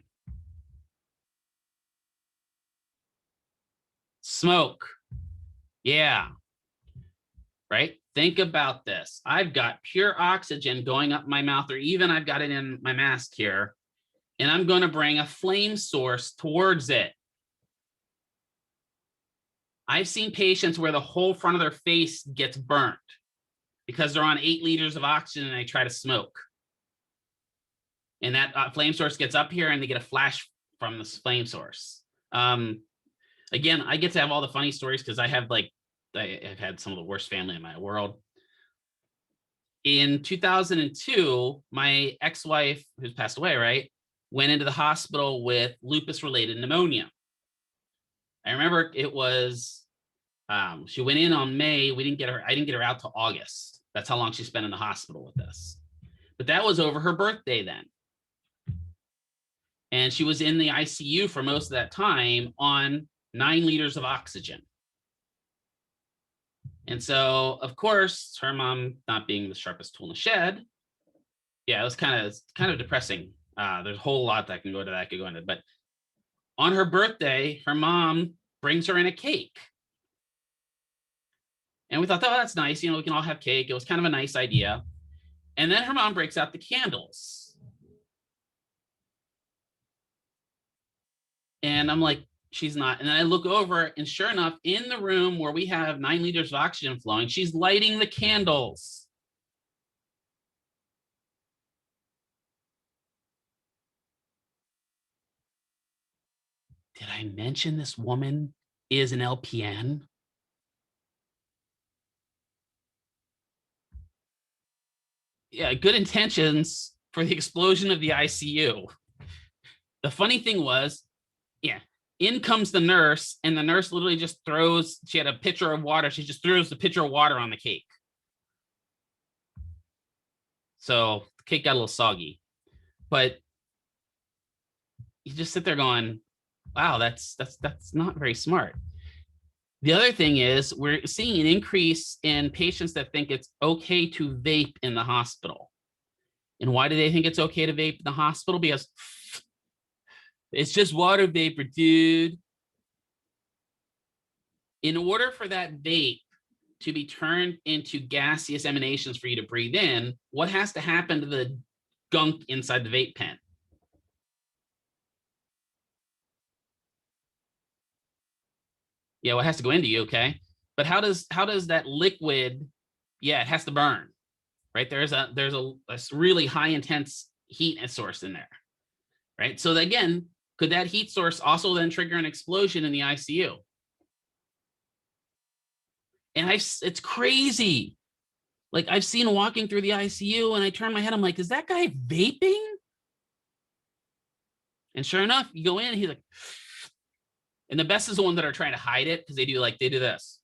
Smoke. Yeah. Right? Think about this. I've got pure oxygen going up my mouth, or even I've got it in my mask here, and I'm going to bring a flame source towards it. I've seen patients where the whole front of their face gets burnt because they're on 8 liters of oxygen and they try to smoke. And that flame source gets up here and they get a flash from this flame source. Again, I get to have all the funny stories because I've had some of the worst family in my world. In 2002, my ex-wife, who's passed away, right, went into the hospital with lupus-related pneumonia. I remember it was, she went in on May. I didn't get her out till August. That's how long she spent in the hospital with this. But that was over her birthday then. And she was in the ICU for most of that time on 9 liters of oxygen. And so, of course, her mom not being the sharpest tool in the shed, yeah, it was kind of depressing. There's a whole lot that can go into that, could go into, but on her birthday, her mom brings her in a cake. And we thought, oh, that's nice. You know, we can all have cake. It was kind of a nice idea. And then her mom breaks out the candles. And I'm like, she's not. And then I look over, and sure enough, in the room where we have 9 liters of oxygen flowing, she's lighting the candles. Did I mention this woman is an LPN? Yeah, good intentions for the explosion of the ICU. The funny thing was, yeah, in comes the nurse, and the nurse literally just throws, she had a pitcher of water, she just throws the pitcher of water on the cake. So the cake got a little soggy. But you just sit there going, wow, that's not very smart. The other thing is we're seeing an increase in patients that think it's okay to vape in the hospital. And why do they think it's okay to vape in the hospital? Because it's just water vapor, dude. In order for that vape to be turned into gaseous emanations for you to breathe in, what has to happen to the gunk inside the vape pen? Yeah, what has to go into you, okay? But how does that liquid Yeah, it has to burn, right? There's a really high intense heat source in there, right? So again, could that heat source also then trigger an explosion in the ICU? And it's crazy. Like I've seen walking through the ICU and I turn my head, I'm like, is that guy vaping? And sure enough, you go in and he's like, and the best is the ones that are trying to hide it because they do this.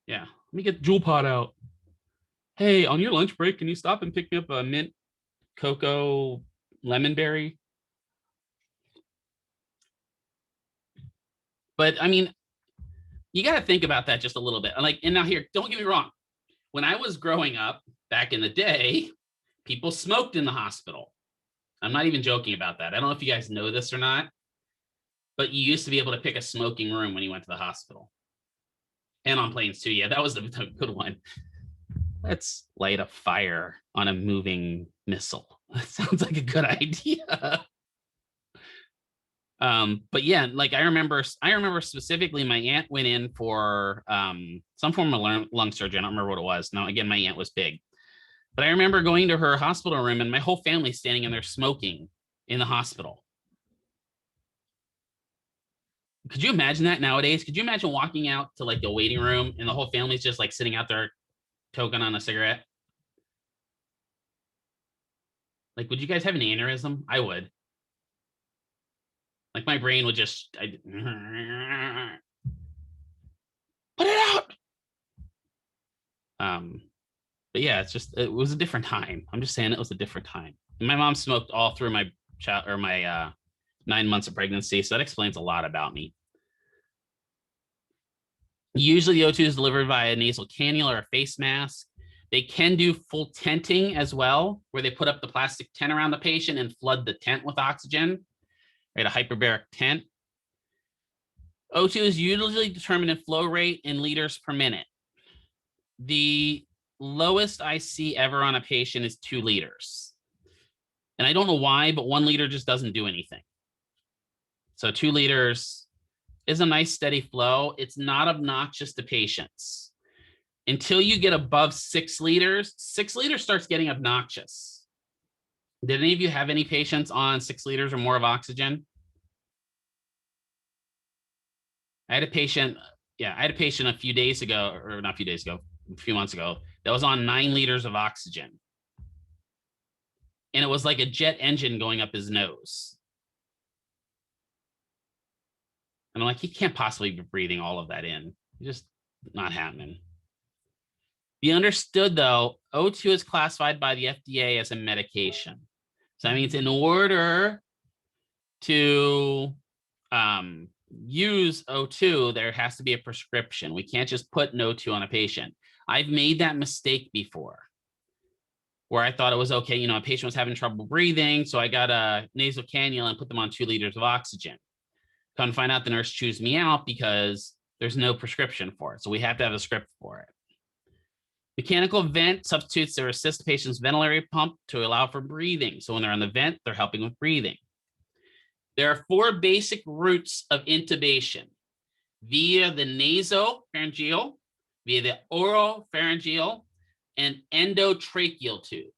Yeah, let me get Jewel Pod out. Hey, on your lunch break, can you stop and pick me up a mint cocoa lemon berry? But I mean, you got to think about that just a little bit. Like, and now here, don't get me wrong. When I was growing up back in the day, people smoked in the hospital. I'm not even joking about that. I don't know if you guys know this or not, but you used to be able to pick a smoking room when you went to the hospital. And on planes too. Yeah, that was the good one. Let's light a fire on a moving missile. That sounds like a good idea. But yeah, like I remember specifically my aunt went in for some form of lung surgery. I don't remember what it was. Now, again, my aunt was big. But I remember going to her hospital room and my whole family standing in there smoking in the hospital. Could you imagine that nowadays? Could you imagine walking out to like the waiting room and the whole family's just like sitting out there toking on a cigarette? Like, would you guys have an aneurysm? I would. Like my brain would just put it out. But yeah, it was a different time. I'm just saying it was a different time. And my mom smoked all through my 9 months of pregnancy, so that explains a lot about me. Usually the O2 is delivered via nasal cannula or a face mask. They can do full tenting as well, where they put up the plastic tent around the patient and flood the tent with oxygen, right? A hyperbaric tent. O2 is usually determined in flow rate in liters per minute. The lowest I see ever on a patient is 2 liters. And I don't know why, but 1 liter just doesn't do anything. So 2 liters is a nice steady flow. It's not obnoxious to patients. Until you get above 6 liters, 6 liters starts getting obnoxious. Did any of you have any patients on 6 liters or more of oxygen? I had a patient a few days ago, or not a few days ago, a few months ago, that was on 9 liters of oxygen. And it was like a jet engine going up his nose. And I'm like, he can't possibly be breathing all of that in. It's just not happening. Be understood, though, O2 is classified by the FDA as a medication. So that means in order to use O2, there has to be a prescription. We can't just put an O2 on a patient. I've made that mistake before where I thought it was okay. A patient was having trouble breathing, so I got a nasal cannula and put them on 2 liters of oxygen. Come to find out the nurse chews me out because there's no prescription for it. So we have to have a script for it. Mechanical vent substitutes to assist the patient's ventilatory pump to allow for breathing. So when they're on the vent, they're helping with breathing. There are 4 basic routes of intubation: via the nasopharyngeal, via the oropharyngeal, and endotracheal tube.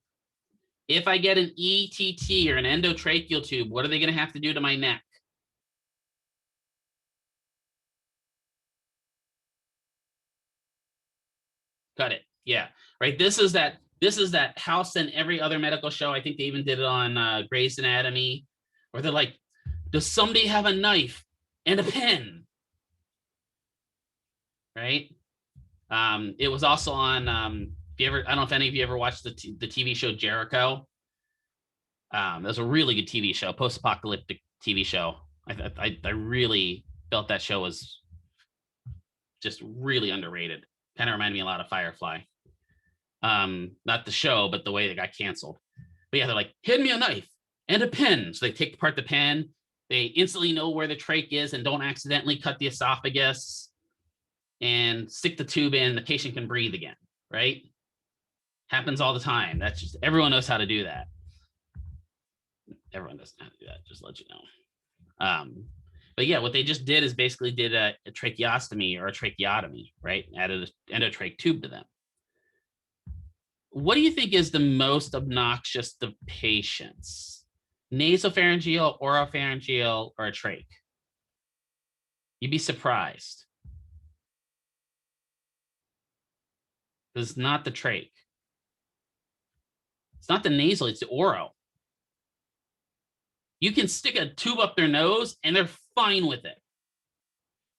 If I get an ETT or an endotracheal tube, what are they going to have to do to my neck? Cut it. Yeah, right. This is that house and every other medical show. I think they even did it on Grey's Anatomy, where they're like, does somebody have a knife and a pen? Right. It was also on if you ever, I don't know if any of you ever watched the TV show Jericho. That was a really good TV show, post-apocalyptic TV show. I really felt that show was just really underrated. Kind of reminded me a lot of Firefly. Not the show, but the way it got canceled. But yeah, they're like, hand me a knife and a pen. So they take apart the pen. They instantly know where the trach is and don't accidentally cut the esophagus and stick the tube in. The patient can breathe again, right? Happens all the time. That's just, everyone knows how to do that. Everyone doesn't know how to do that, just to let you know. But yeah, what they just did is basically did a tracheostomy or a tracheotomy, right? Added an endotrache tube to them. What do you think is the most obnoxious to patients? Nasopharyngeal, oropharyngeal, or a trach? You'd be surprised. It's not the trach. It's not the nasal, it's the oro. You can stick a tube up their nose and they're fine with it.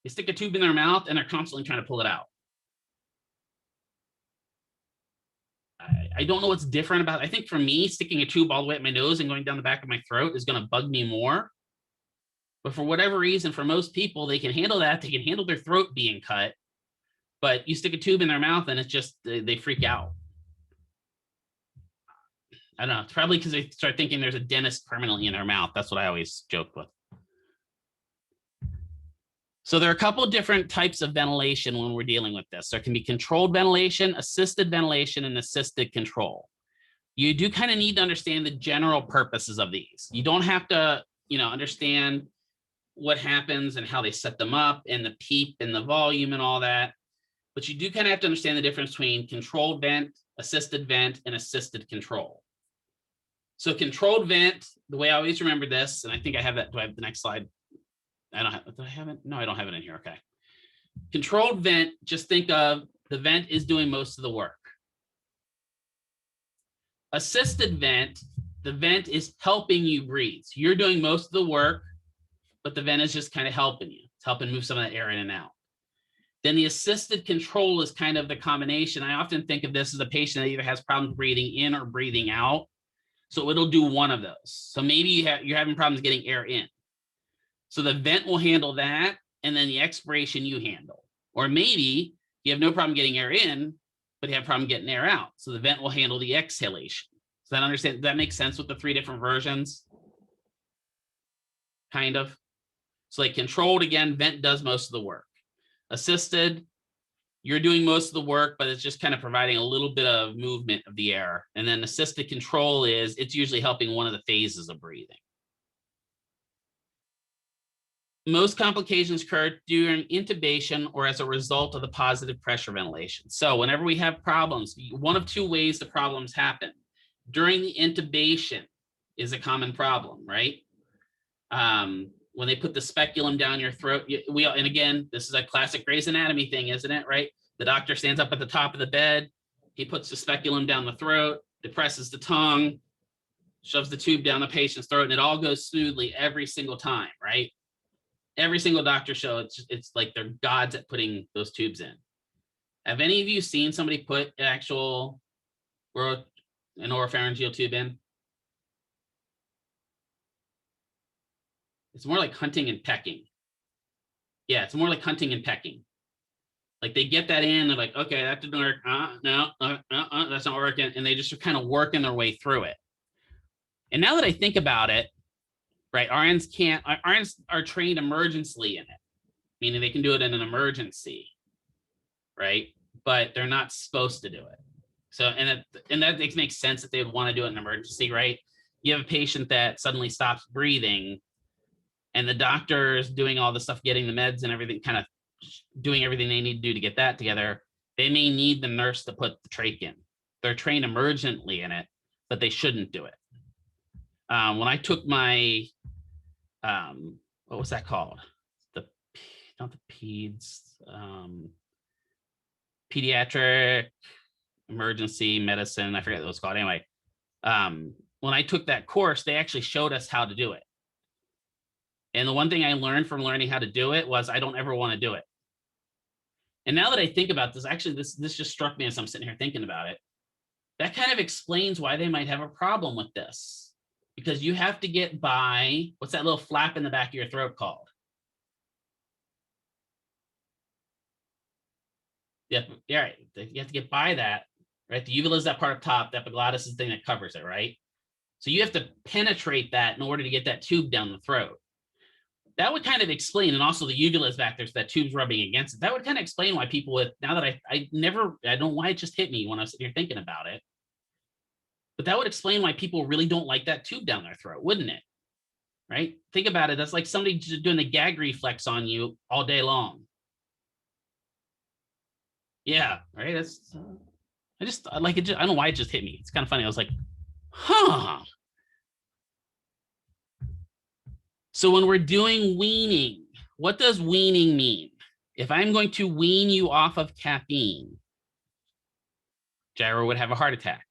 You stick a tube in their mouth and they're constantly trying to pull it out. I don't know what's different about it. I think for me, sticking a tube all the way up my nose and going down the back of my throat is going to bug me more. But for whatever reason, for most people, they can handle that. They can handle their throat being cut. But you stick a tube in their mouth and it's just, they freak out. I don't know. It's probably because they start thinking there's a dentist permanently in their mouth. That's what I always joke with. So there are a couple of different types of ventilation when we're dealing with this. There can be controlled ventilation, assisted ventilation, and assisted control. You do kind of need to understand the general purposes of these. You don't have to, understand what happens and how they set them up and the PEEP and the volume and all that. But you do kind of have to understand the difference between controlled vent, and assisted control. So controlled vent, the way I always remember this, and I think I have that. Do I have the next slide? I don't have, do I have it? No, I don't have it in here. Okay. Controlled vent, just think of the vent is doing most of the work. Assisted vent, the vent is helping you breathe. So you're doing most of the work, but the vent is just kind of helping you. It's helping move some of that air in and out. Then the assisted control is kind of the combination. I often think of this as a patient that either has problems breathing in or breathing out. So it'll do one of those. So maybe you're having problems getting air in. So the vent will handle that, and then the expiration you handle. Or maybe you have no problem getting air in, but you have a problem getting air out. So the vent will handle the exhalation. So that makes sense with the three different versions? Kind of. So like controlled, again, vent does most of the work. Assisted, you're doing most of the work, but it's just kind of providing a little bit of movement of the air. And then assisted control it's usually helping one of the phases of breathing. Most complications occur during intubation or as a result of the positive pressure ventilation. So whenever we have problems, one of two ways the problems happen. During the intubation is a common problem, right? When they put the speculum down your throat, and again, this is a classic Grey's Anatomy thing, isn't it, right? The doctor stands up at the top of the bed, he puts the speculum down the throat, depresses the tongue, shoves the tube down the patient's throat, and it all goes smoothly every single time, right? Every single doctor show, it's like they're gods at putting those tubes in. Have any of you seen somebody put an actual an oropharyngeal tube in? It's more like hunting and pecking. Yeah, it's more like hunting and pecking. Like they get that in, they're like, okay, that didn't work. No, that's not working. And they just are kind of working their way through it. And now that I think about it, right, RNs are trained emergently in it, meaning they can do it in an emergency, right? But they're not supposed to do it. So, and that makes sense that they would want to do it in an emergency, right? You have a patient that suddenly stops breathing and the doctor's doing all the stuff, getting the meds and everything, kind of doing everything they need to do to get that together. They may need the nurse to put the trach in. They're trained emergently in it, but they shouldn't do it. When I took my, what was that called? Not the peds, pediatric emergency medicine. I forget what it was called. Anyway, when I took that course, they actually showed us how to do it. And the one thing I learned from learning how to do it was I don't ever want to do it. And now that I think about this, actually, this just struck me as I'm sitting here thinking about it. That kind of explains why they might have a problem with this. Because you have to get by, what's that little flap in the back of your throat called? Yeah, right. You have to get by that, right? The uvula is that part up top, the epiglottis is the thing that covers it, right? So you have to penetrate that in order to get that tube down the throat. That would kind of explain, and also the uvula is back there, so that tube's rubbing against it. That would kind of explain why people with, now that I don't know why it just hit me when I was sitting here thinking about it. But that would explain why people really don't like that tube down their throat, wouldn't it? right? Think about it. That's like somebody just doing the gag reflex on you all day long. Yeah, right. That's I like it. I don't know why it just hit me. It's kind of funny. I was like, huh. So when we're doing weaning, what does weaning mean? If I'm going to wean you off of caffeine, Gyro would have a heart attack.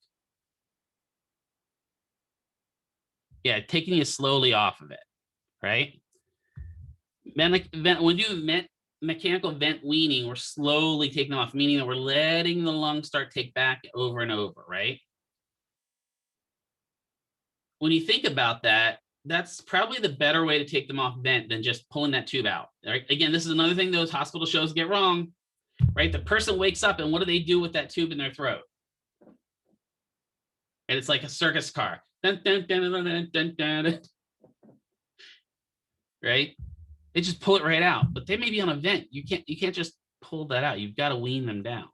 Yeah, taking you slowly off of it, right? When you do mechanical vent weaning, we're slowly taking them off, meaning that we're letting the lungs start take back over and over, right? When you think about that, that's probably the better way to take them off vent than just pulling that tube out. Right? Again, this is another thing those hospital shows get wrong, right? The person wakes up and what do they do with that tube in their throat? And it's like a circus car. Dun, dun, dun, dun, dun, dun, dun, right? They just pull it right out, but they may be on a vent. You can't just pull that out. You've got to wean them down.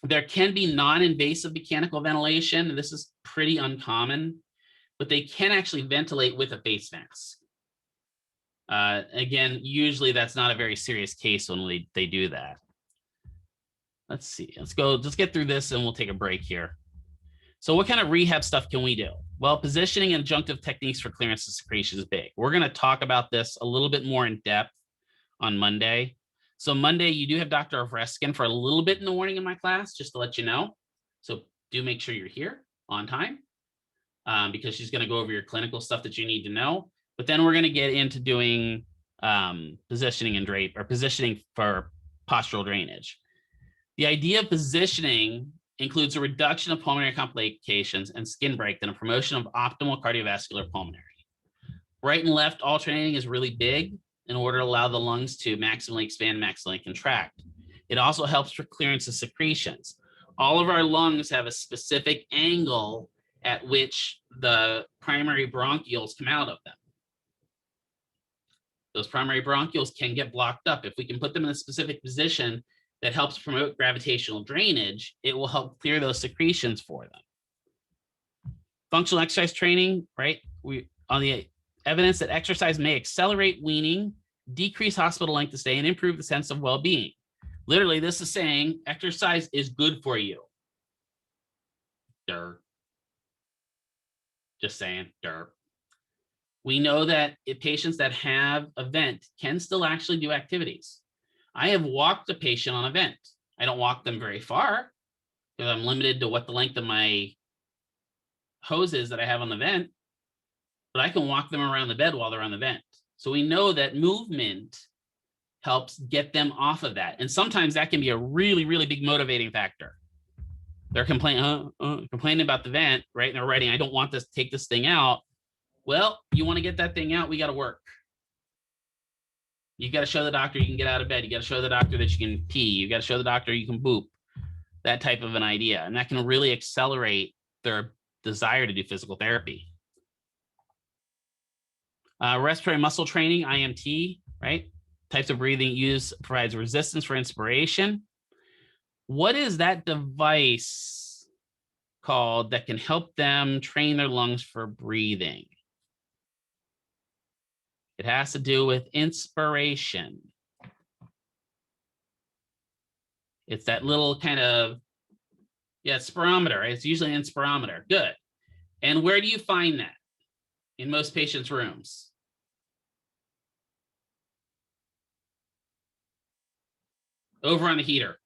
There can be non-invasive mechanical ventilation, and this is pretty uncommon, but they can actually ventilate with a face mask. Again, usually that's not a very serious case when they do that. Let's see. Let's get through this and we'll take a break here. So what kind of rehab stuff can we do? Well, positioning and adjunctive techniques for clearance of secretion is big. We're going to talk about this a little bit more in depth on Monday. So Monday, you do have Dr. Reskin for a little bit in the morning in my class, just to let you know. So do make sure you're here on time because she's going to go over your clinical stuff that you need to know. But then we're going to get into doing positioning and drape or positioning for postural drainage. The idea of positioning includes a reduction of pulmonary complications and skin break and a promotion of optimal cardiovascular pulmonary. Right and left alternating is really big in order to allow the lungs to maximally expand, maximally contract. It also helps for clearance of secretions. All of our lungs have a specific angle at which the primary bronchioles come out of them. Those primary bronchioles can get blocked up. If we can put them in a specific position that helps promote gravitational drainage, it will help clear those secretions for them. Functional exercise training, right? On the evidence that exercise may accelerate weaning, decrease hospital length of stay, and improve the sense of well-being. Literally, this is saying exercise is good for you. Durr. Just saying, durr. We know that patients that have a vent can still actually do activities. I have walked a patient on a vent. I don't walk them very far because I'm limited to what the length of my hose is that I have on the vent, but I can walk them around the bed while they're on the vent. So we know that movement helps get them off of that. And sometimes that can be a really, really big motivating factor. They're complaining about the vent, right? And they're writing, I don't want to take this thing out. Well, you want to get that thing out, we got to work. You got to show the doctor you can get out of bed. You got to show the doctor that you can pee. You got to show the doctor you can boop, that type of an idea. And that can really accelerate their desire to do physical therapy. Respiratory muscle training, IMT, right? Types of breathing use provides resistance for inspiration. What is that device called that can help them train their lungs for breathing? It has to do with inspiration. It's that little kind of, spirometer. It's usually an inspirometer. Good. And where do you find that? In most patients' rooms. Over on the heater.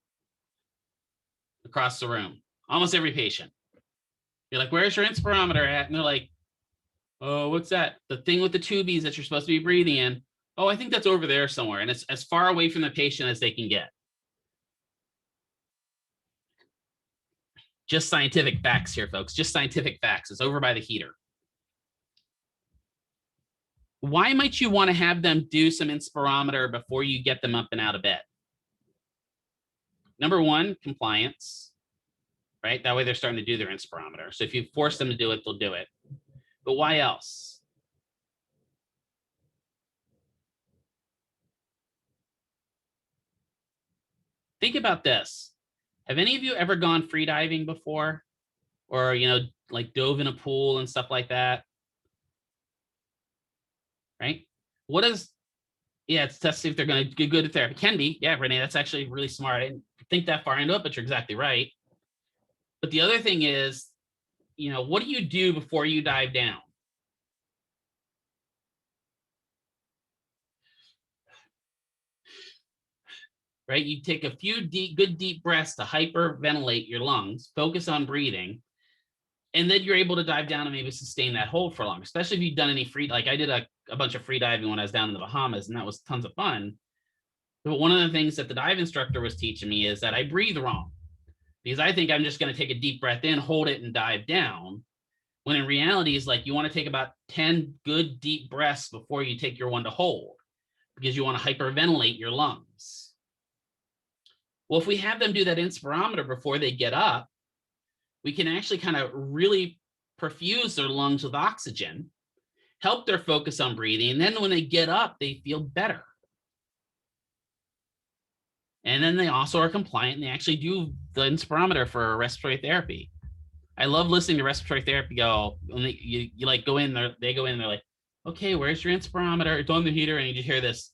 Across the room. Almost every patient. You're like, where's your inspirometer at? And they're like, oh, what's that? The thing with the tubies that you're supposed to be breathing in. Oh, I think that's over there somewhere. And it's as far away from the patient as they can get. Just scientific facts here, folks. Just scientific facts. It's over by the heater. Why might you want to have them do some inspirometer before you get them up and out of bed? Number one, compliance, right? That way they're starting to do their inspirometer. So if you force them to do it, they'll do it. But why else? Think about this. Have any of you ever gone free diving before? Or, like dove in a pool and stuff like that? right? What is, yeah, it's to see if they're going to get good at therapy. Can be. Yeah, Renee, that's actually really smart. I didn't think that far into it, but you're exactly right. But the other thing is, what do you do before you dive down? Right? You take a few good deep breaths to hyperventilate your lungs, focus on breathing, and then you're able to dive down and maybe sustain that hold for long, especially if you've done any free, like I did a bunch of free diving when I was down in the Bahamas, and that was tons of fun. But one of the things that the dive instructor was teaching me is that I breathe wrong, because I think I'm just going to take a deep breath in, hold it, and dive down. When in reality, is like you want to take about 10 good deep breaths before you take your one to hold, because you want to hyperventilate your lungs. Well, if we have them do that inspirometer before they get up, we can actually kind of really perfuse their lungs with oxygen, help their focus on breathing, and then when they get up, they feel better. And then they also are compliant, and they actually do the inspirometer for respiratory therapy. I love listening to respiratory therapy go, when you like go in there, they go in, they're like, okay, where's your inspirometer? It's on the heater, and you just hear this.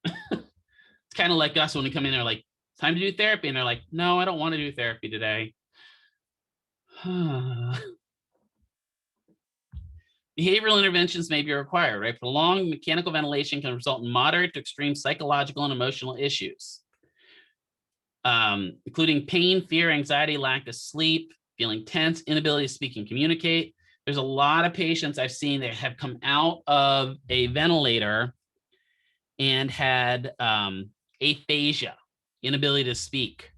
It's kind of like us when we come in there, like, it's time to do therapy. And they're like, no, I don't want to do therapy today. Behavioral interventions may be required, right? Prolonged mechanical ventilation can result in moderate to extreme psychological and emotional issues, including pain, fear, anxiety, lack of sleep, feeling tense, inability to speak and communicate. There's a lot of patients I've seen that have come out of a ventilator and had aphasia, inability to speak,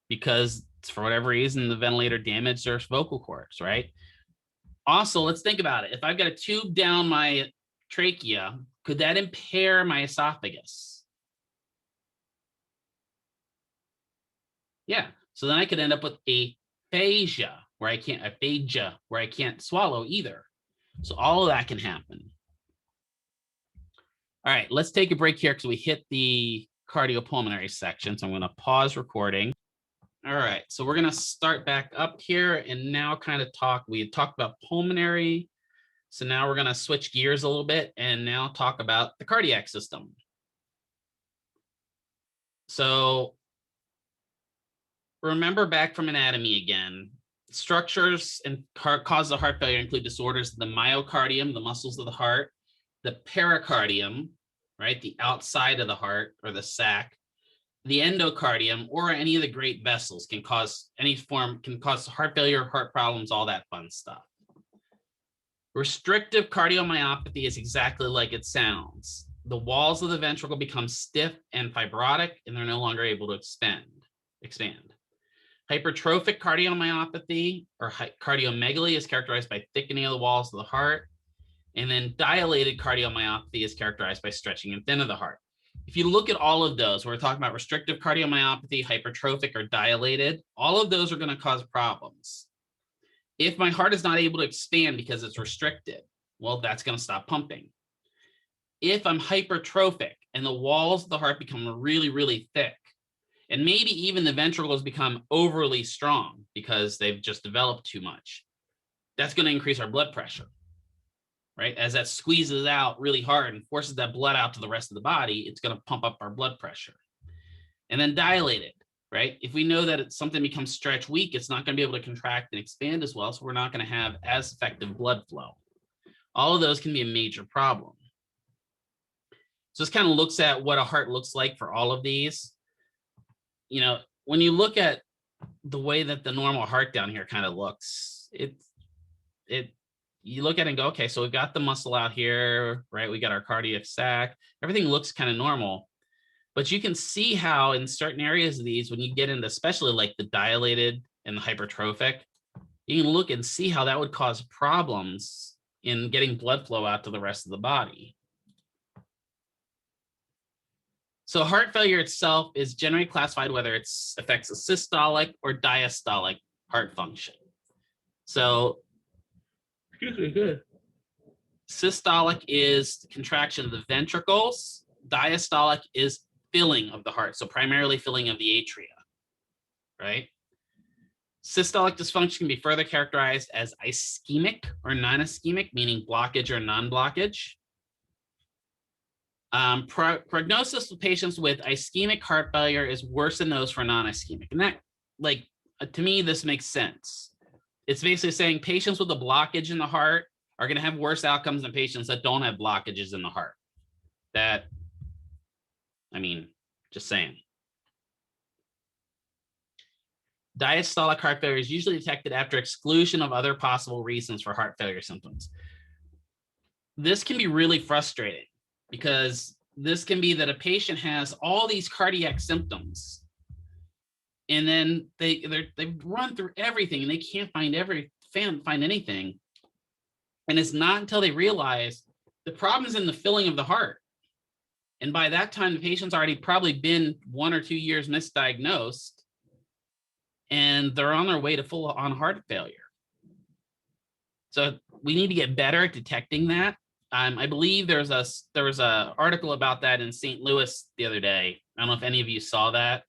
because for whatever reason, the ventilator damaged their vocal cords, right? Also, let's think about it. If I've got a tube down my trachea, could that impair my esophagus? Yeah. So then I could end up with aphasia, where I can't swallow either. So all of that can happen. All right, let's take a break here because we hit the cardiopulmonary section. So I'm going to pause recording. All right, so we're going to start back up here and now kind of we had talked about pulmonary. So now we're going to switch gears a little bit and now talk about the cardiac system. So remember back from anatomy again, structures and causes of heart failure include disorders of the myocardium, the muscles of the heart, the pericardium, right, the outside of the heart or the sac, the endocardium, or any of the great vessels can cause heart failure, heart problems, all that fun stuff. Restrictive cardiomyopathy is exactly like it sounds. The walls of the ventricle become stiff and fibrotic, and they're no longer able to expand. Hypertrophic cardiomyopathy or cardiomegaly is characterized by thickening of the walls of the heart. And then dilated cardiomyopathy is characterized by stretching and thin of the heart. If you look at all of those, we're talking about restrictive cardiomyopathy, hypertrophic, or dilated, all of those are going to cause problems. If my heart is not able to expand because it's restricted, well, that's going to stop pumping. If I'm hypertrophic and the walls of the heart become really, really thick, and maybe even the ventricles become overly strong because they've just developed too much, that's going to increase our blood pressure, right? As that squeezes out really hard and forces that blood out to the rest of the body, it's going to pump up our blood pressure. And then dilated, right? If we know that something becomes stretch weak, it's not going to be able to contract and expand as well, so we're not going to have as effective blood flow. All of those can be a major problem. So this kind of looks at what a heart looks like for all of these. When you look at the way that the normal heart down here kind of looks, you look at it and go, okay, so we've got the muscle out here, right? We got our cardiac sac. Everything looks kind of normal. But you can see how in certain areas of these, when you get into especially like the dilated and the hypertrophic, you can look and see how that would cause problems in getting blood flow out to the rest of the body. So heart failure itself is generally classified whether it affects a systolic or diastolic heart function. So systolic is contraction of the ventricles. Diastolic is filling of the heart. So primarily filling of the atria, right? Systolic dysfunction can be further characterized as ischemic or non-ischemic, meaning blockage or non-blockage. Prognosis of patients with ischemic heart failure is worse than those for non-ischemic. And that, like, to me, this makes sense. It's basically saying patients with a blockage in the heart are going to have worse outcomes than patients that don't have blockages in the heart. That, I mean, just saying. Diastolic heart failure is usually detected after exclusion of other possible reasons for heart failure symptoms. This can be really frustrating because this can be that a patient has all these cardiac symptoms and then they run through everything and they can't find anything. And it's not until they realize the problem is in the filling of the heart. And by that time, the patient's already probably been 1 or 2 years misdiagnosed, and they're on their way to full-on heart failure. So we need to get better at detecting that. I believe there was a article about that in St. Louis the other day. I don't know if any of you saw that,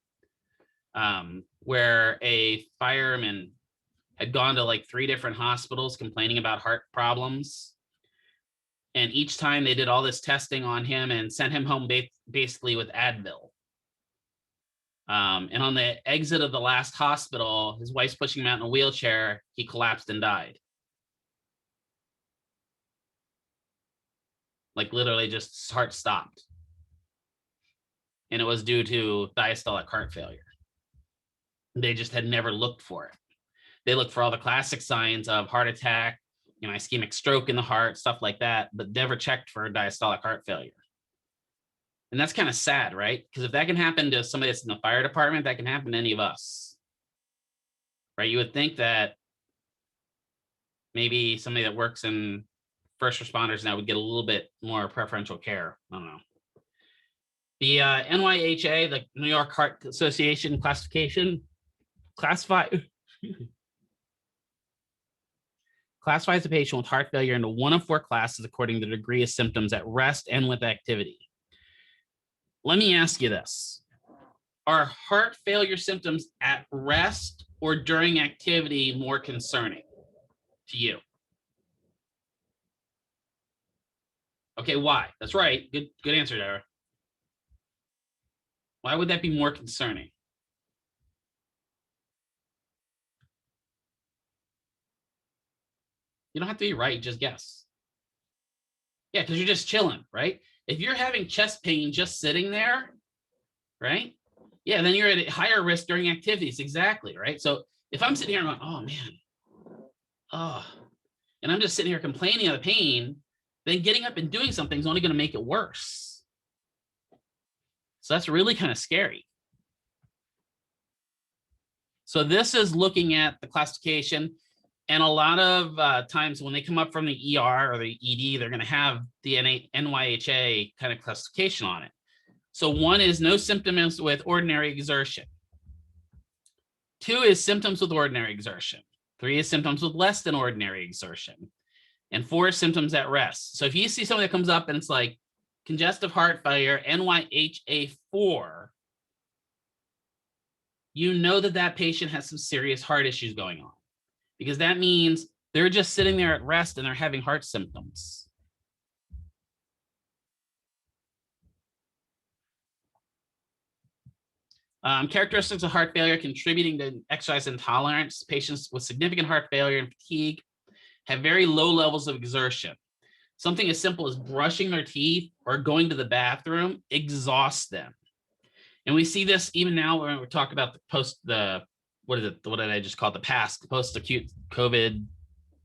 where a fireman had gone to like 3 different hospitals complaining about heart problems. And each time they did all this testing on him and sent him home basically with Advil. And on the exit of the last hospital, his wife's pushing him out in a wheelchair. He collapsed and died. Like literally just his heart stopped. And it was due to diastolic heart failure. They just had never looked for it. They looked for all the classic signs of heart attack, ischemic stroke in the heart, stuff like that, but never checked for diastolic heart failure. And that's kind of sad, right? Because if that can happen to somebody that's in the fire department, that can happen to any of us, right? You would think that maybe somebody that works in first responders now would get a little bit more preferential care. I don't know. The NYHA, the New York Heart Association classifies a patient with heart failure into one of 4 classes according to the degree of symptoms at rest and with activity. Let me ask you this. Are heart failure symptoms at rest or during activity more concerning to you? Okay, why? That's right. Good answer, Dara. Why would that be more concerning? You don't have to be right, just guess. Yeah, because you're just chilling, right? If you're having chest pain just sitting there, right? Yeah, then you're at a higher risk during activities. Exactly, right? So if I'm sitting here going, oh man, and I'm just sitting here complaining of the pain, then getting up and doing something is only going to make it worse. So that's really kind of scary. So this is looking at the classification. And a lot of times when they come up from the ER or the ED, they're going to have the NYHA kind of classification on it. So 1 is no symptoms with ordinary exertion. 2 is symptoms with ordinary exertion. 3 is symptoms with less than ordinary exertion. And 4 is symptoms at rest. So if you see something that comes up and it's like congestive heart failure, NYHA4, you know that patient has some serious heart issues going on, because that means they're just sitting there at rest and they're having heart symptoms. Characteristics of heart failure contributing to exercise intolerance. Patients with significant heart failure and fatigue have very low levels of exertion. Something as simple as brushing their teeth or going to the bathroom exhausts them. And we see this even now when we're talking about what did I just call it? The PASC, post-acute COVID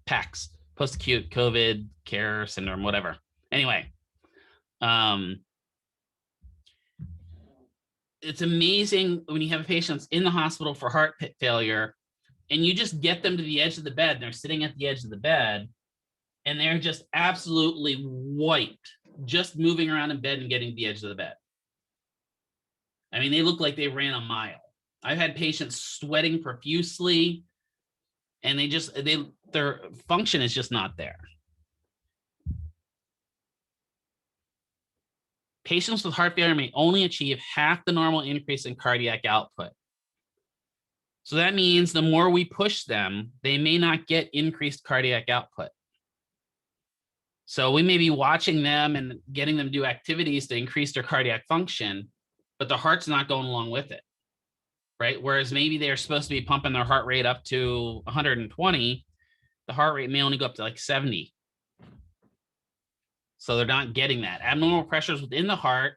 PACS, post-acute COVID care syndrome, whatever. Anyway, it's amazing when you have patients in the hospital for heart failure and you just get them to the edge of the bed and they're sitting at the edge of the bed and they're just absolutely wiped, just moving around in bed and getting to the edge of the bed. I mean, they look like they ran a mile. I've had patients sweating profusely and their function is just not there. Patients with heart failure may only achieve half the normal increase in cardiac output. So that means the more we push them, they may not get increased cardiac output. So we may be watching them and getting them to do activities to increase their cardiac function, but the heart's not going along with it, right? Whereas maybe they're supposed to be pumping their heart rate up to 120, the heart rate may only go up to like 70. So they're not getting that. Abnormal pressures within the heart,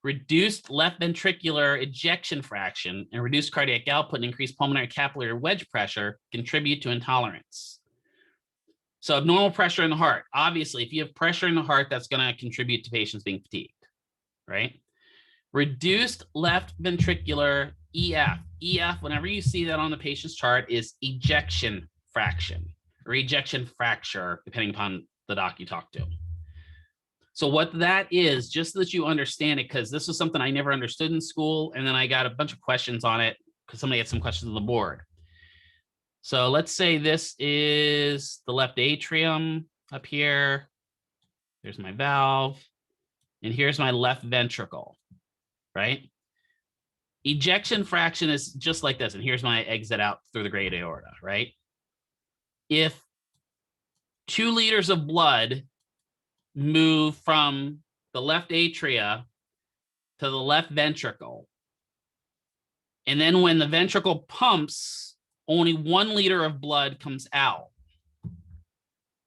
reduced left ventricular ejection fraction, and reduced cardiac output and increased pulmonary capillary wedge pressure contribute to intolerance. So abnormal pressure in the heart. Obviously, if you have pressure in the heart, that's going to contribute to patients being fatigued, right? Reduced left ventricular EF. EF, whenever you see that on the patient's chart, is ejection fraction or ejection fracture, depending upon the doc you talk to. So what that is, just so that you understand it, because this was something I never understood in school, and then I got a bunch of questions on it because somebody had some questions on the board. So let's say this is the left atrium up here. There's my valve, and here's my left ventricle, right? Ejection fraction is just like this, and here's my exit out through the great aorta, right? If 2 liters of blood move from the left atria to the left ventricle, and then when the ventricle pumps, only 1 liter of blood comes out,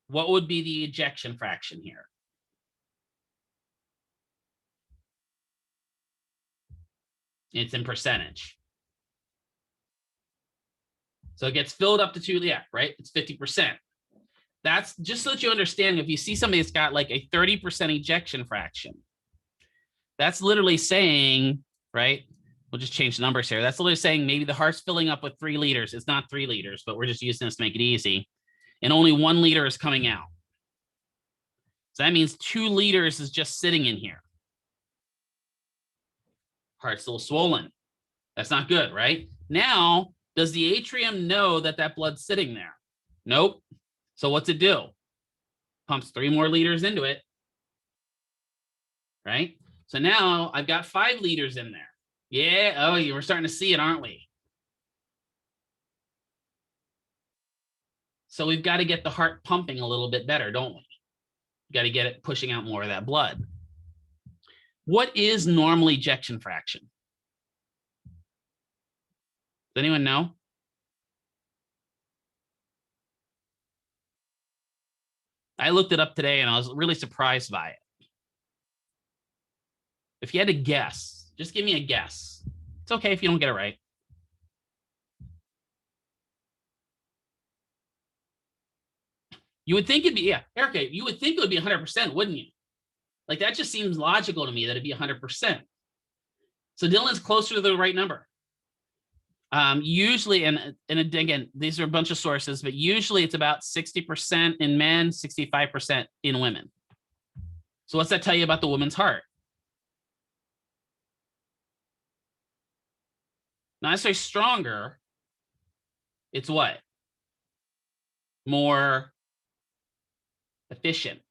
what would be the ejection fraction here? It's in percentage. So it gets filled up to 2, yeah, right? It's 50%. That's just so that you understand, if you see somebody that's got like a 30% ejection fraction, that's literally saying, right? We'll just change the numbers here. That's literally saying maybe the heart's filling up with 3 liters. It's not 3 liters, but we're just using this to make it easy. And only 1 liter is coming out. So that means 2 liters is just sitting in here. Heart's still swollen. That's not good, right? Now, does the atrium know that that blood's sitting there? Nope. So what's it do? Pumps 3 more liters into it, right? So now I've got 5 liters in there. Yeah, oh, we're starting to see it, aren't we? So we've got to get the heart pumping a little bit better, don't we? Got to get it pushing out more of that blood. What is normal ejection fraction? Does anyone know? I looked it up today and I was really surprised by it. If you had to guess, just give me a guess. It's okay if you don't get it right. You would think it'd be, yeah, Erica, you would think it would be 100%, wouldn't you? Like that just seems logical to me that it'd be 100%. So Dylan's closer to the right number. Usually, and again, these are a bunch of sources, but usually it's about 60% in men, 65% in women. So what's that tell you about the woman's heart? Not necessarily stronger. It's what? More efficient,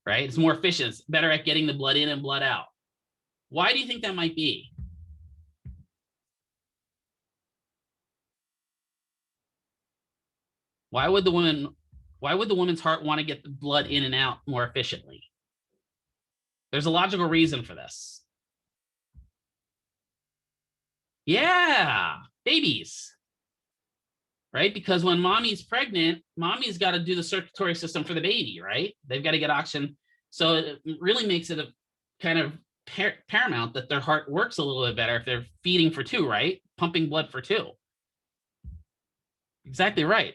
right? It's more efficient. It's better at getting the blood in and blood out. Why do you think that might be? Why would the woman's heart want to get the blood in and out more efficiently? There's a logical reason for this. Yeah, babies, right? Because when mommy's pregnant, mommy's got to do the circulatory system for the baby, right? They've got to get oxygen. So it really makes it a kind of paramount that their heart works a little bit better if they're feeding for 2, right? Pumping blood for 2. Exactly right.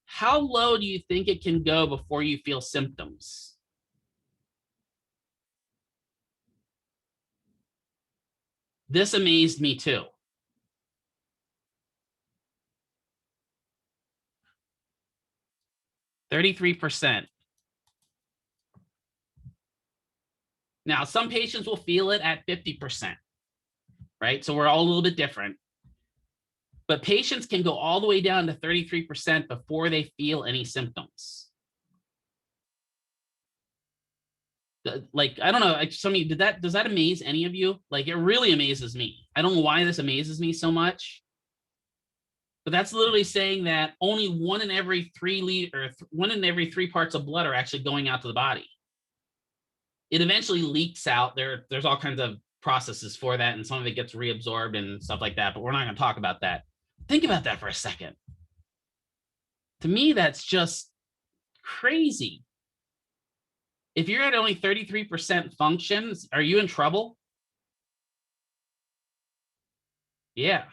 How low do you think it can go before you feel symptoms? This amazed me too. 33%. Now, some patients will feel it at 50%, right? So we're all a little bit different. But patients can go all the way down to 33% before they feel any symptoms. Like, I don't know, like some of you, does that amaze any of you? Like, it really amazes me. I don't know why this amazes me so much, but that's literally saying that only 1 in every 3 parts of blood are actually going out to the body. It eventually leaks out. There's all kinds of processes for that, and some of it gets reabsorbed and stuff like that, but we're not going to talk about that. Think about that for a second. To me, that's just crazy. If you're at only 33% functions, are you in trouble? Yeah.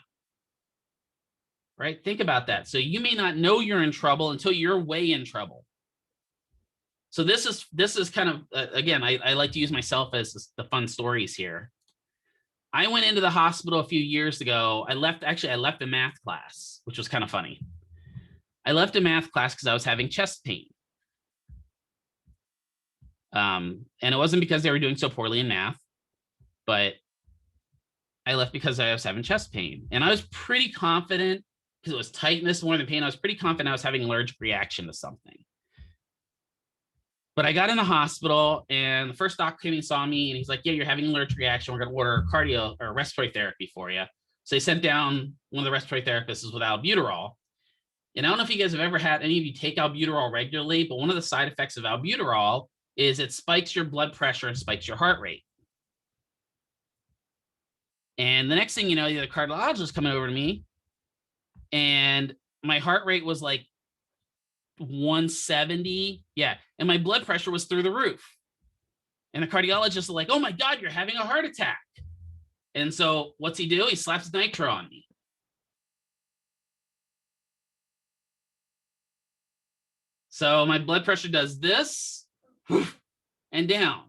Right? Think about that. So you may not know you're in trouble until you're way in trouble. So this is kind of, again, I like to use myself as the fun stories here. I went into the hospital a few years ago. I left a math class, which was kind of funny. I left a math class because I was having chest pain. And it wasn't because they were doing so poorly in math, but I left because I was having chest pain. And I was pretty confident, because it was tightness more than pain, I was pretty confident I was having an allergic reaction to something. But I got in the hospital, and the first doc came and saw me, and he's like, yeah, you're having an allergic reaction. We're going to order cardio or respiratory therapy for you. So they sent down one of the respiratory therapists with albuterol. And I don't know if you guys have ever had any of you take albuterol regularly, but one of the side effects of albuterol is it spikes your blood pressure and spikes your heart rate. And the next thing you know, the cardiologist is coming over to me, and my heart rate was like 170. Yeah. And my blood pressure was through the roof. And the cardiologist is like, oh my God, you're having a heart attack. And so what's he do? He slaps nitro on me. So my blood pressure does this and down.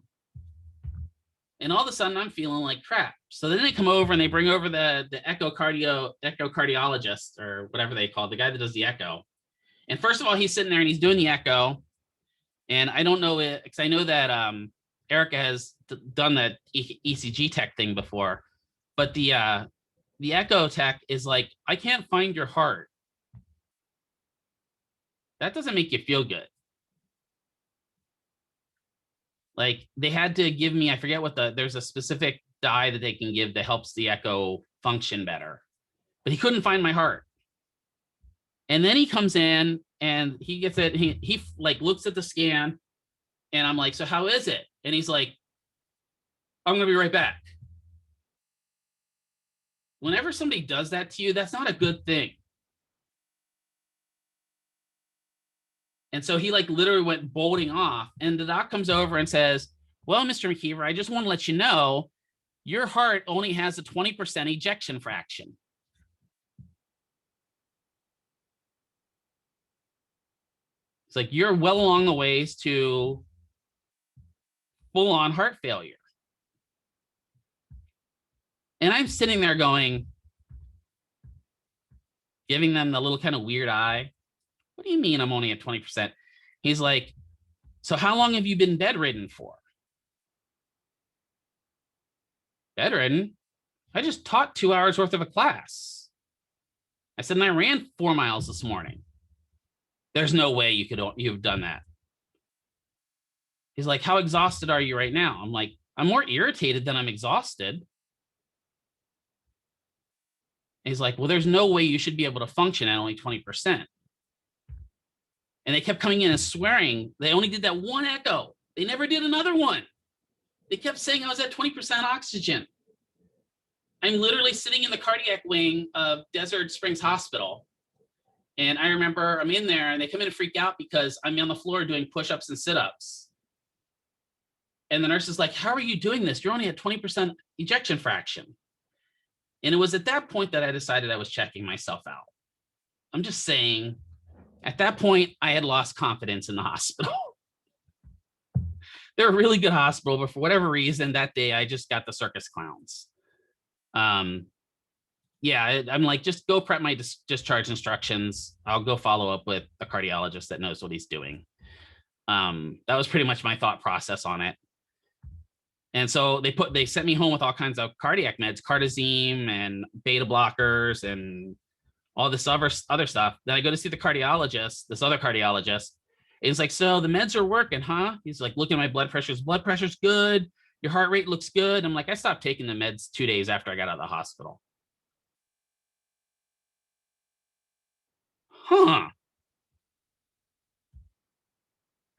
And all of a sudden I'm feeling like crap. So then they come over and they bring over the echocardiologist, or whatever they call it, the guy that does the echo. And first of all, he's sitting there and he's doing the echo. And I don't know it, because I know that Erica has done that ECG tech thing before. But the echo tech is like, I can't find your heart. That doesn't make you feel good. Like, they had to give me, I forget what there's a specific dye that they can give that helps the echo function better. But he couldn't find my heart. And then he comes in and he gets it. He like looks at the scan, and I'm like, so how is it? And he's like, I'm going to be right back. Whenever somebody does that to you, that's not a good thing. And so he like literally went bolting off, and the doc comes over and says, well, Mr. McKeever, I just want to let you know your heart only has a 20% ejection fraction. It's like, you're well along the ways to full-on heart failure. And I'm sitting there going, giving them the little kind of weird eye. What do you mean I'm only at 20%? He's like, so how long have you been bedridden for? Bedridden? I just taught 2 hours worth of a class. I said, and I ran 4 miles this morning. There's no way you've done that. He's like, how exhausted are you right now? I'm like, I'm more irritated than I'm exhausted. And he's like, well, there's no way you should be able to function at only 20%. And they kept coming in and swearing. They only did that one echo. They never did another one. They kept saying I was at 20% oxygen. I'm literally sitting in the cardiac wing of Desert Springs Hospital. And I remember I'm in there, and they come in and freak out because I'm on the floor doing push-ups and sit-ups. And the nurse is like, how are you doing this? You're only at 20% ejection fraction. And it was at that point that I decided I was checking myself out. I'm just saying, at that point, I had lost confidence in the hospital. They're a really good hospital, but for whatever reason, that day I just got the circus clowns. Yeah, I'm like, just go prep my discharge instructions. I'll go follow up with a cardiologist that knows what he's doing. That was pretty much my thought process on it. And so they sent me home with all kinds of cardiac meds, cardizeme and beta blockers and all this other stuff. Then I go to see the cardiologist, this other cardiologist, And he's like, so the meds are working, huh? He's like, looking at my blood pressure. His blood pressure's good. Your heart rate looks good. I'm like, I stopped taking the meds 2 days after I got out of the hospital. Huh.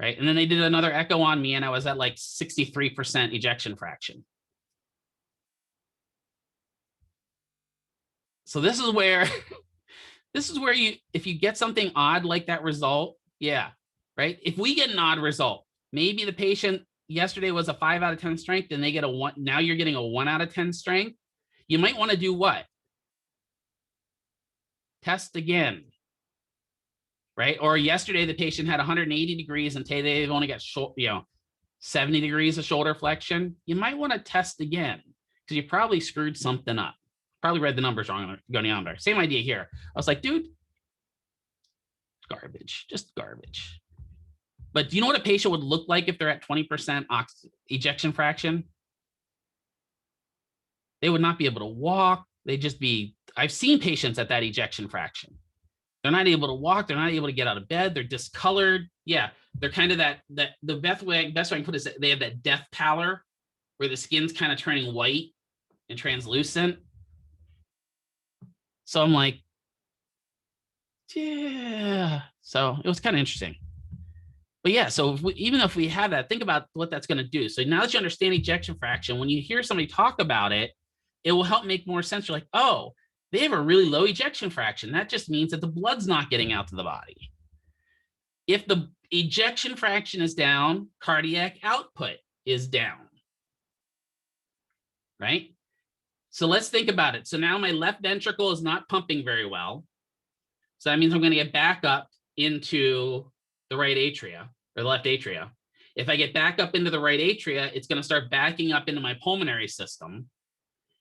Right. And then they did another echo on me, and I was at like 63% ejection fraction. So this is where you, if you get something odd like that result, yeah, right. If we get an odd result, maybe the patient yesterday was a 5 out of 10 strength and they get a 1. Now you're getting a 1 out of 10 strength. You might want to do what? Test again. Right. Or yesterday the patient had 180 degrees and today they've only got 70 degrees of shoulder flexion. You might want to test again because you probably screwed something up. Probably read the numbers wrong going on there. Same idea here. I was like, dude, garbage, just garbage. But do you know what a patient would look like if they're at 20% ejection fraction? They would not be able to walk. They'd just be, I've seen patients at that ejection fraction. They're not able to walk. They're not able to get out of bed. They're discolored. Yeah, they're kind of the best way I can put it is that they have that death pallor where the skin's kind of turning white and translucent. So I'm like, yeah. So it was kind of interesting. But yeah, so even if we have that, think about what that's going to do. So now that you understand ejection fraction, when you hear somebody talk about it, it will help make more sense. You're like, oh, they have a really low ejection fraction. That just means that the blood's not getting out to the body. If the ejection fraction is down, cardiac output is down. Right? So let's think about it. So now my left ventricle is not pumping very well. So that means I'm going to get back up into the right atria or the left atria. If I get back up into the right atria, it's going to start backing up into my pulmonary system.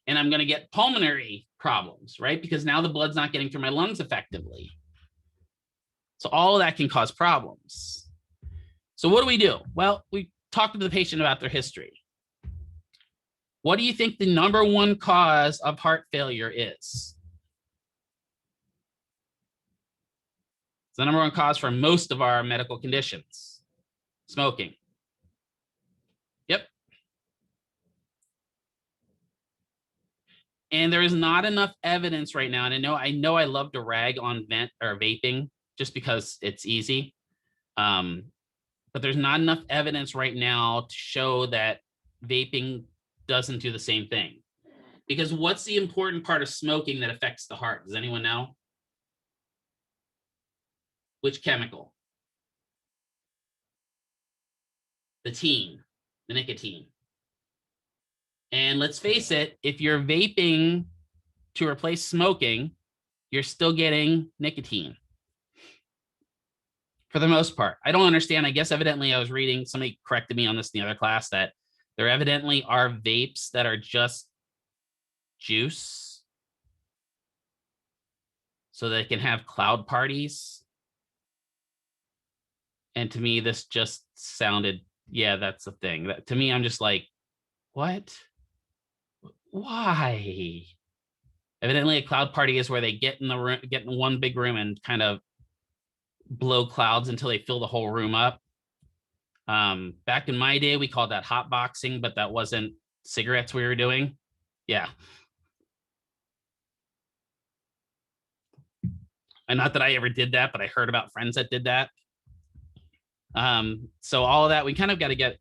And I'm going to get pulmonary problems, right? Because now the blood's not getting through my lungs effectively. So all of that can cause problems. So what do? Well, we talked to the patient about their history. What do you think the number one cause of heart failure is? It's the number one cause for most of our medical conditions. Smoking. Yep. And there is not enough evidence right now. And I know I love to rag on vaping just because it's easy. But there's not enough evidence right now to show that vaping doesn't do the same thing. Because what's the important part of smoking that affects the heart? Does anyone know? Which chemical? The nicotine. And let's face it, if you're vaping to replace smoking, you're still getting nicotine. For the most part. I don't understand. I guess evidently I was reading, somebody corrected me on this in the other class, that there evidently are vapes that are just juice so they can have cloud parties. And to me, this just sounded, yeah, that's the thing. That, to me, I'm just like, what? Why? Evidently a cloud party is where they get in the room, get in one big room and kind of blow clouds until they fill the whole room up. Back in my day, we called that hot boxing, but that wasn't cigarettes we were doing. Yeah. And not that I ever did that, but I heard about friends that did that. So all of that, we kind of got to get,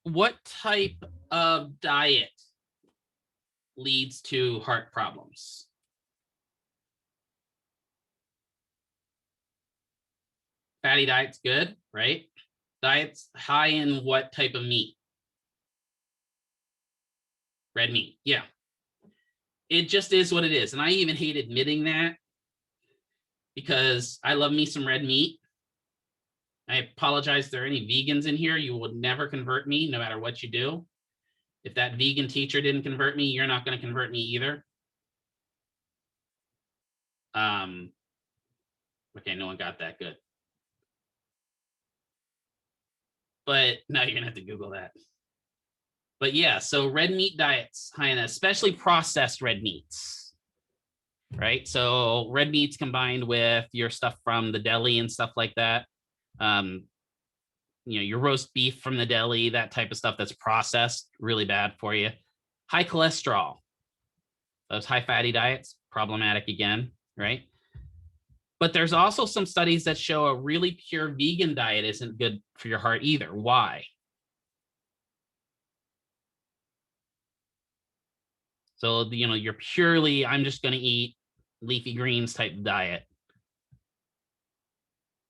what type of diet leads to heart problems? Fatty diet's good, right? Diet's high in what type of meat? Red meat, yeah. It just is what it is. And I even hate admitting that because I love me some red meat. I apologize if there are any vegans in here. You would never convert me no matter what you do. If that vegan teacher didn't convert me, you're not going to convert me either. Okay, no one got that good. But now you're gonna have to Google that. But yeah, so red meat diets, high in, especially processed red meats, right? So red meats combined with your stuff from the deli and stuff like that. Your roast beef from the deli, that type of stuff that's processed, really bad for you. High cholesterol, those high fatty diets, problematic again, right? But there's also some studies that show a really pure vegan diet isn't good for your heart either. Why? So, you're purely, I'm just going to eat leafy greens type diet.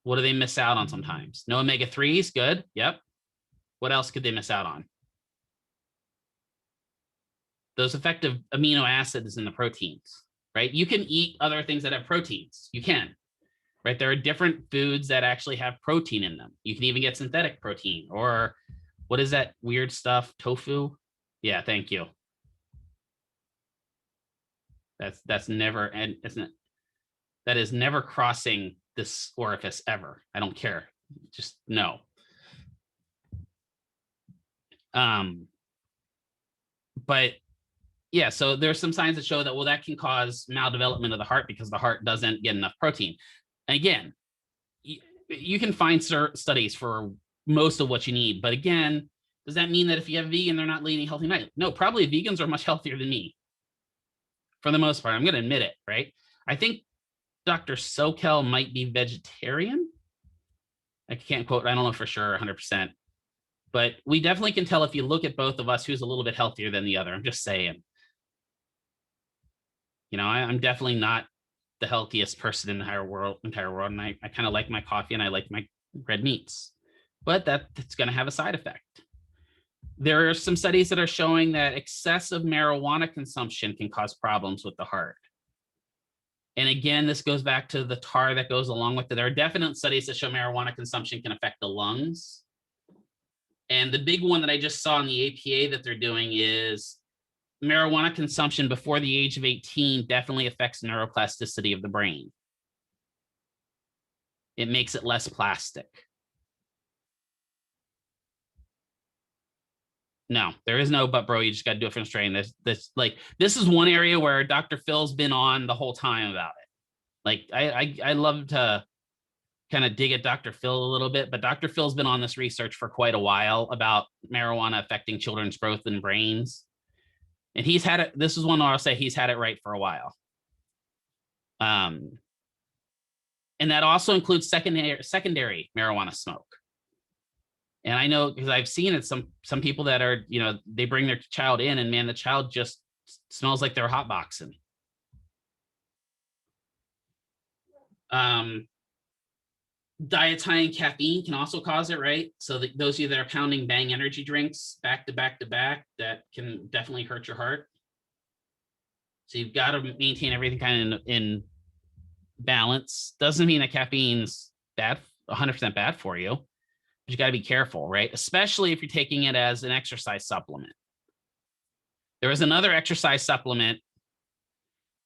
What do they miss out on sometimes? No omega-3s, good. Yep. What else could they miss out on? Those effective amino acids in the proteins, right? You can eat other things that have proteins. You can, right? There are different foods that actually have protein in them. You can even get synthetic protein, or what is that weird stuff? Tofu? Yeah, thank you. That's never, and that is never crossing this orifice ever. I don't care. Just no. But yeah, so there's some signs that show that, well, that can cause maldevelopment of the heart because the heart doesn't get enough protein. And again, you can find studies for most of what you need. But again, does that mean that if you have a vegan, they're not leading a healthy life? No, probably vegans are much healthier than me for the most part. I'm going to admit it, right? I think Dr. Sokel might be vegetarian. I can't quote, I don't know for sure 100%. But we definitely can tell if you look at both of us who's a little bit healthier than the other. I'm just saying. I'm definitely not the healthiest person in the entire world. And I kind of like my coffee and I like my red meats, but that's going to have a side effect. There are some studies that are showing that excessive marijuana consumption can cause problems with the heart. And again, this goes back to the tar that goes along with it. There are definite studies that show marijuana consumption can affect the lungs. And the big one that I just saw in the APA that they're doing is marijuana consumption before the age of 18 definitely affects neuroplasticity of the brain. It makes it less plastic. No, there is no but bro, you just got to do it from strain. This is one area where Dr. Phil's been on the whole time about it. Like I love to kind of dig at Dr. Phil a little bit, but Dr. Phil's been on this research for quite a while about marijuana affecting children's growth and brains. And he's had it. This is one where I'll say he's had it right for a while. And that also includes secondary marijuana smoke. And I know because I've seen it, some people that are, they bring their child in and man, the child just smells like they're hotboxing. Diets high in caffeine can also cause it, right? So those of you that are pounding Bang energy drinks back to back to back, that can definitely hurt your heart. So you've got to maintain everything kind of in balance. Doesn't mean that caffeine's bad, 100% bad for you, but you got to be careful, right? Especially if you're taking it as an exercise supplement. There is another exercise supplement.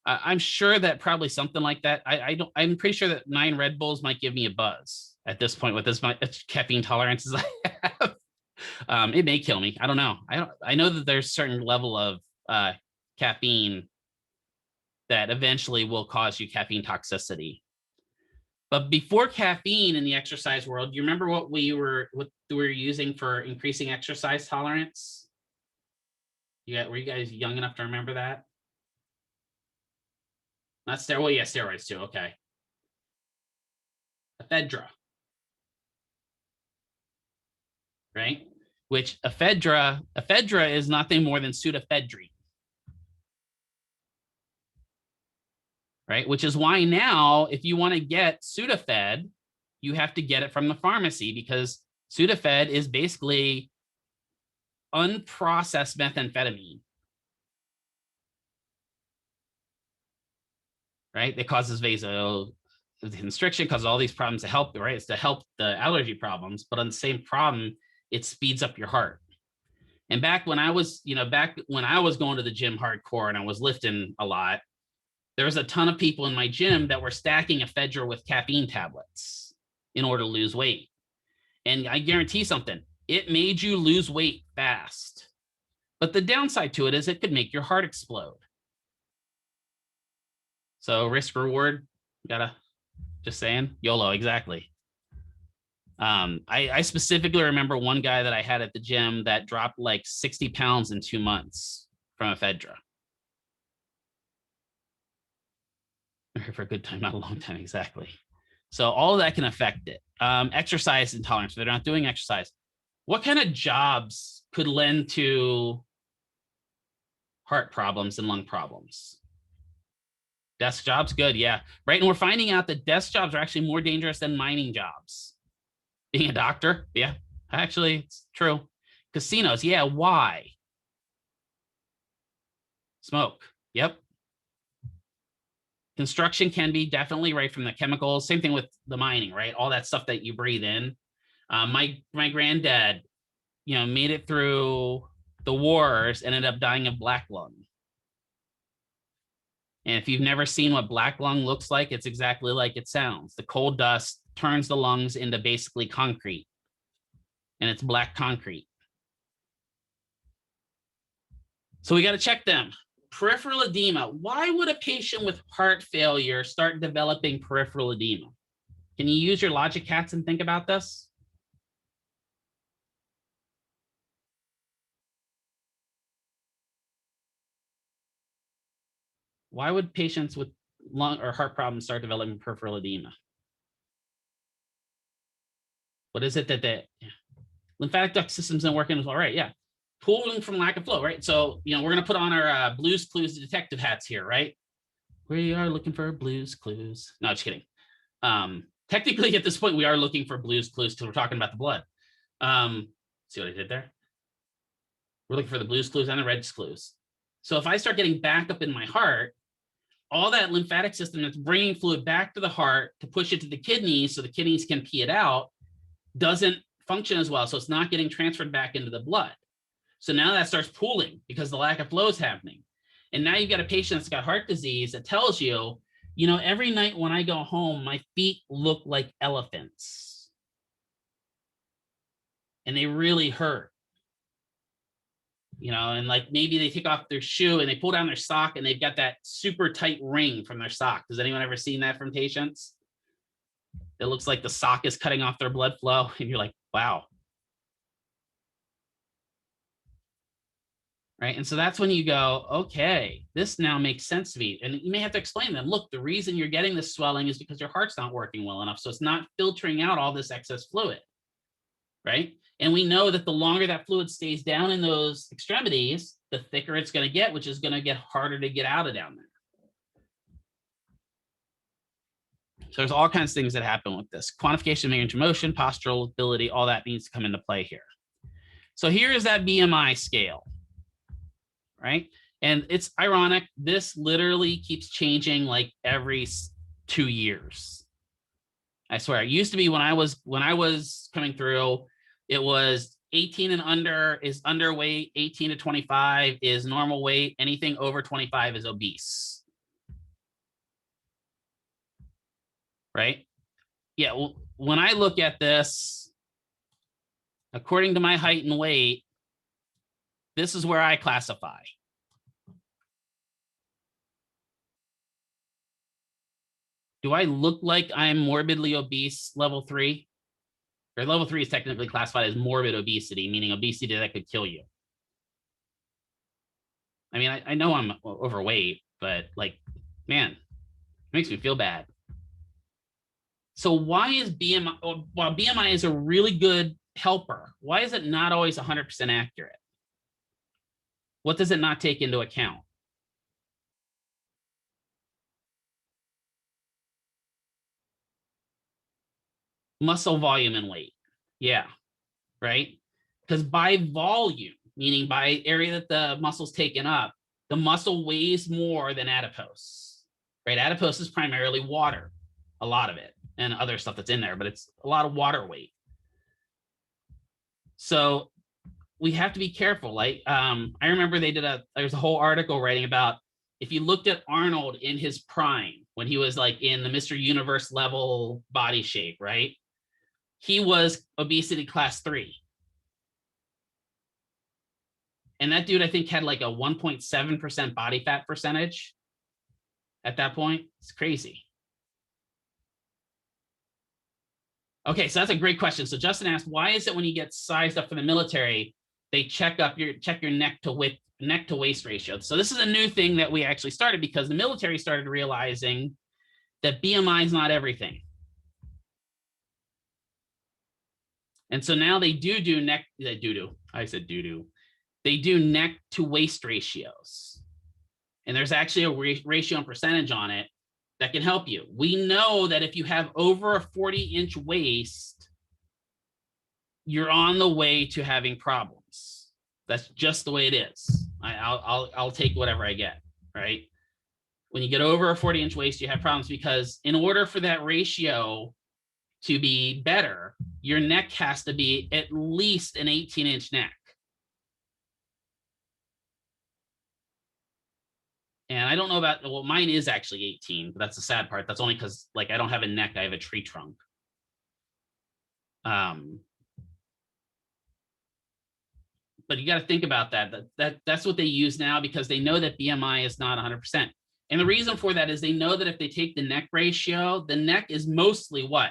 I'm sure that probably something like that. I'm pretty sure that 9 Red Bulls might give me a buzz at this point with as much caffeine tolerance as I have. It may kill me. I don't know. I know that there's a certain level of caffeine that eventually will cause you caffeine toxicity. But before caffeine in the exercise world, you remember what we were using for increasing exercise tolerance? Were you guys young enough to remember that? Not steroids. Well, yeah, steroids too. Okay. Ephedra. Right? Which ephedra is nothing more than pseudoephedrine. Right? Which is why now, if you want to get Sudafed, you have to get it from the pharmacy because Sudafed is basically unprocessed methamphetamine. Right? It causes vasoconstriction, causes all these problems to help, right? It's to help the allergy problems, but on the same problem, it speeds up your heart. And back when I was going to the gym hardcore and I was lifting a lot, there was a ton of people in my gym that were stacking ephedra with caffeine tablets in order to lose weight. And I guarantee something, it made you lose weight fast. But the downside to it is it could make your heart explode. So risk reward, just saying, YOLO, exactly. I specifically remember one guy that I had at the gym that dropped like 60 pounds in 2 months from ephedra. For a good time, not a long time, exactly. So all of that can affect it. Exercise intolerance, if they're not doing exercise. What kind of jobs could lend to heart problems and lung problems? Desk jobs, good, yeah. Right, and we're finding out that desk jobs are actually more dangerous than mining jobs. Being a doctor, yeah, actually, it's true. Casinos, yeah, why? Smoke, yep. Construction can be definitely right from the chemicals. Same thing with the mining, right? All that stuff that you breathe in. My granddad, made it through the wars and ended up dying of black lung. And if you've never seen what black lung looks like, it's exactly like it sounds. The coal dust turns the lungs into basically concrete, and it's black concrete. So we got to check them. Peripheral edema. Why would a patient with heart failure start developing peripheral edema? Can you use your logic hats and think about this? Why would patients with lung or heart problems start developing peripheral edema? What is it that the lymphatic duct system's not working as well? Right, yeah. Pooling from lack of flow, right? So, we're going to put on our Blues Clues detective hats here, right? We are looking for Blues Clues. No, just kidding. Technically, at this point, we are looking for Blues Clues because we're talking about the blood. See what I did there? We're looking for the Blues Clues and the Reds Clues. So if I start getting back up in my heart, all that lymphatic system that's bringing fluid back to the heart to push it to the kidneys so the kidneys can pee it out doesn't function as well. So it's not getting transferred back into the blood. So now that starts pooling because the lack of flow is happening. And now you've got a patient that's got heart disease that tells you, every night when I go home, my feet look like elephants. And they really hurt. And like maybe they take off their shoe and they pull down their sock and they've got that super tight ring from their sock. Has anyone ever seen that from patients? It looks like the sock is cutting off their blood flow. And you're like, wow. Right. And so that's when you go, okay, this now makes sense to me. And you may have to explain to them, look, the reason you're getting this swelling is because your heart's not working well enough. So it's not filtering out all this excess fluid. Right. And we know that the longer that fluid stays down in those extremities, the thicker it's going to get, which is going to get harder to get out of down there. So there's all kinds of things that happen with this. Quantification of range of motion, postural ability, all that needs to come into play here. So here is that BMI scale, right? And it's ironic. This literally keeps changing like every 2 years. I swear, it used to be when I was coming through, it was 18 and under is underweight, 18 to 25 is normal weight, anything over 25 is obese. Right? Yeah, well, when I look at this, according to my height and weight, this is where I classify. Do I look like I'm morbidly obese level 3? Or level 3 is technically classified as morbid obesity, meaning obesity that could kill you. I mean, I know I'm overweight, but like, man, it makes me feel bad. So why is BMI, while BMI is a really good helper, why is it not always 100% accurate? What does it not take into account? Muscle volume and weight. Yeah, right? Because by volume, meaning by area that the muscle's taken up, the muscle weighs more than adipose, right? Adipose is primarily water, a lot of it, and other stuff that's in there, but it's a lot of water weight. So we have to be careful. Like, I remember there's a whole article writing about if you looked at Arnold in his prime, when he was like in the Mr. Universe level body shape, right? He was obesity class 3. And that dude, I think, had like a 1.7% body fat percentage at that point. It's crazy. Okay, so that's a great question. So Justin asked, why is it when you get sized up for the military, they check your neck to waist ratio? So this is a new thing that we actually started because the military started realizing that BMI is not everything. And so now they do neck to waist ratios. And there's actually a ratio and percentage on it that can help you. We know that if you have over a 40-inch waist, you're on the way to having problems. That's just the way it is. I'll take whatever I get, right? When you get over a 40-inch waist, you have problems because in order for that ratio to be better, your neck has to be at least an 18-inch neck. And I don't know about, well, mine is actually 18, but that's the sad part. That's only because like I don't have a neck, I have a tree trunk. But you got to think about that's what they use now because they know that BMI is not 100%. And the reason for that is they know that if they take the neck ratio, the neck is mostly what?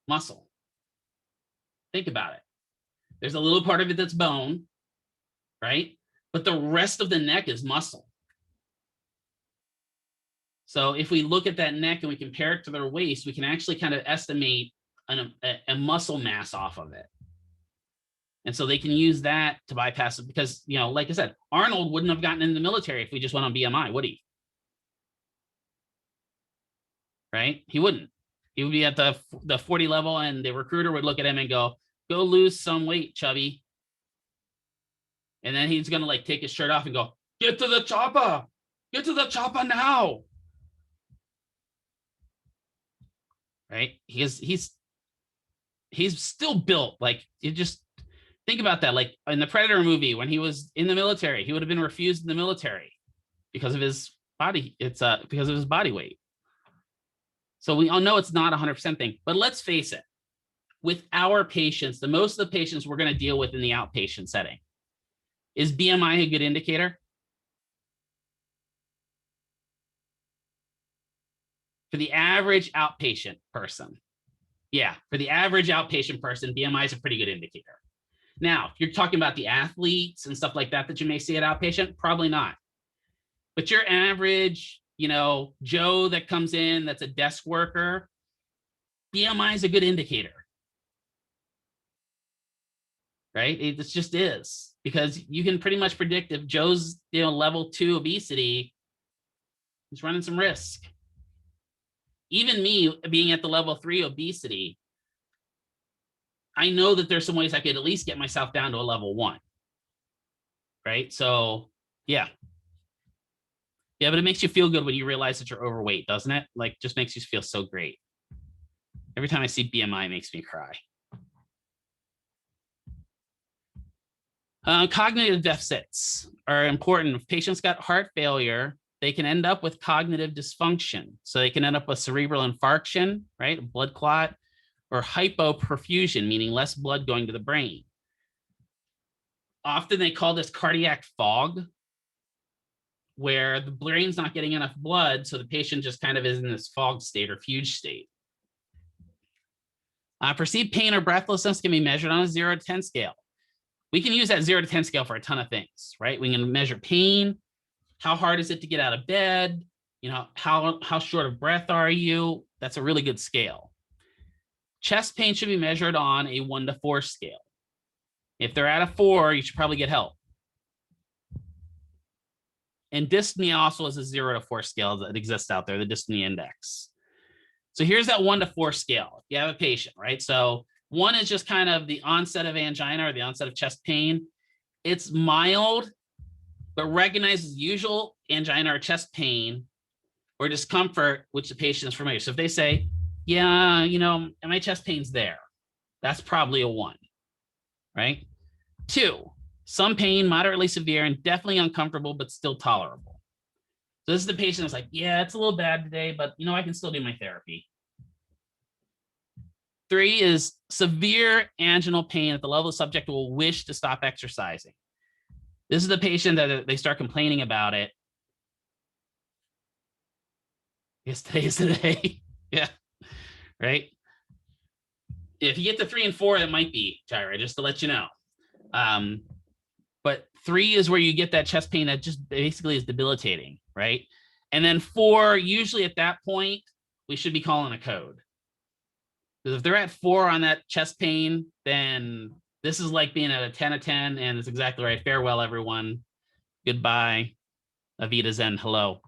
Muscle. Think about it. There's a little part of it that's bone, right? But the rest of the neck is muscle. So if we look at that neck and we compare it to their waist, we can actually kind of estimate a muscle mass off of it. And so they can use that to bypass it because, you know, like I said, Arnold wouldn't have gotten in the military if we just went on BMI, would he? Right? He wouldn't. He would be at the 40 level and the recruiter would look at him and go lose some weight, chubby. And then he's going to like take his shirt off and go, get to the chopper. Get to the chopper now. Right? He's still built. Like, you just think about that. Like in the Predator movie, when he was in the military, he would have been refused in the military because of his body. It's because of his body weight. So we all know it's not a 100% thing, but let's face it. With our patients, the most of the patients we're going to deal with in the outpatient setting, is BMI a good indicator? For the average outpatient person, yeah, for the average outpatient person, BMI is a pretty good indicator. Now, if you're talking about the athletes and stuff like that that you may see at outpatient, probably not. But your average, you know, Joe that comes in that's a desk worker, BMI is a good indicator. Right? It just is, because you can pretty much predict if Joe's, you know, level 2 obesity, he's running some risk. Even me being at the level 3 obesity, I know that there's some ways I could at least get myself down to a level 1. Right? So yeah. Yeah, but it makes you feel good when you realize that you're overweight, doesn't it? Like, just makes you feel so great. Every time I see BMI, it makes me cry. Cognitive deficits are important. If patients got heart failure, they can end up with cognitive dysfunction. So they can end up with cerebral infarction, right? A blood clot, or hypoperfusion, meaning less blood going to the brain. Often they call this cardiac fog, where the brain's not getting enough blood, so the patient just kind of is in this fog state or fugue state. Perceived pain or breathlessness can be measured on a 0 to 10 scale. We can use that 0 to 10 scale for a ton of things, right? We can measure pain. How hard is it to get out of bed? You know, how short of breath are you? That's a really good scale. Chest pain should be measured on a 1 to 4 scale. If they're at a 4, you should probably get help. And dyspnea also is a 0 to 4 scale that exists out there, the dyspnea index. So here's that 1 to 4 scale. You have a patient, right? So 1 is just kind of the onset of angina or the onset of chest pain. It's mild, but recognizes usual angina or chest pain or discomfort, which the patient is familiar. So if they say, yeah, you know, my chest pain's there, that's probably a 1, right? 2, some pain, moderately severe, and definitely uncomfortable, but still tolerable. So this is the patient that's like, yeah, it's a little bad today, but you know, I can still do my therapy. 3 is severe anginal pain at the level the subject will wish to stop exercising. This is the patient that they start complaining about it. Yes, today is the day. Yeah, right. If you get to 3 and 4, it might be gyra, just to let you know. But 3 is where you get that chest pain that just basically is debilitating, right? And then 4, usually at that point, we should be calling a code. Because if they're at 4 on that chest pain, then this is like being at a 10 of 10, and it's exactly right. Farewell, everyone. Goodbye. Avita Zen, hello.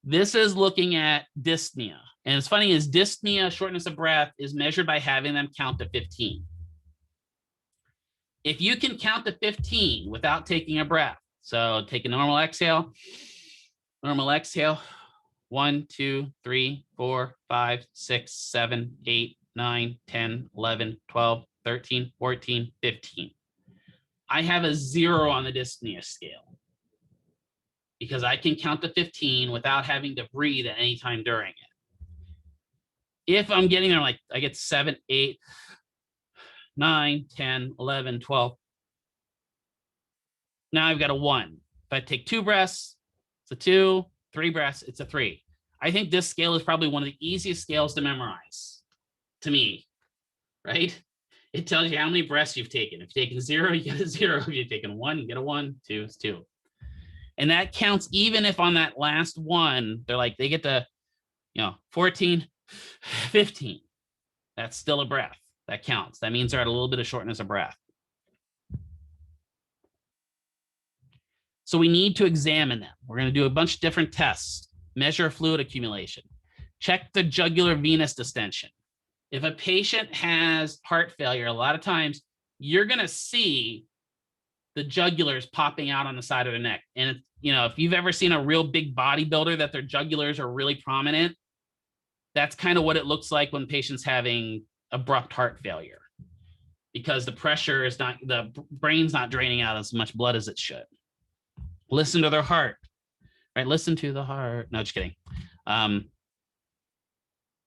This is looking at dyspnea. And it's funny is dyspnea, shortness of breath, is measured by having them count to 15. If you can count to 15 without taking a breath, so take a normal exhale, 1, 2, 3, 4, 5, 6, 7, 8, 9, 10, 11, 12, 13, 14, 15. I have a 0 on the dyspnea scale because I can count to 15 without having to breathe at any time during it. If I'm getting there, like I get 7, 8, 9, 10, 11, 12. Now I've got a 1. If I take 2 breaths, it's a 2, 3 breaths, it's a 3. I think this scale is probably one of the easiest scales to memorize to me, right? It tells you how many breaths you've taken. If you've taken 0, you get a 0. If you've taken 1, you get a 1, 2, it's 2. And that counts even if on that last one, they're like, they get to, 14, 15. That's still a breath. That counts. That means they're at a little bit of shortness of breath. So we need to examine them. We're going to do a bunch of different tests, measure fluid accumulation, check the jugular venous distension. If a patient has heart failure, a lot of times you're going to see the jugulars popping out on the side of their neck. And, if you've ever seen a real big bodybuilder that their jugulars are really prominent, that's kind of what it looks like when patient's having abrupt heart failure, because the pressure is not, the brain's not draining out as much blood as it should. Listen to their heart, right? Listen to the heart. No, just kidding.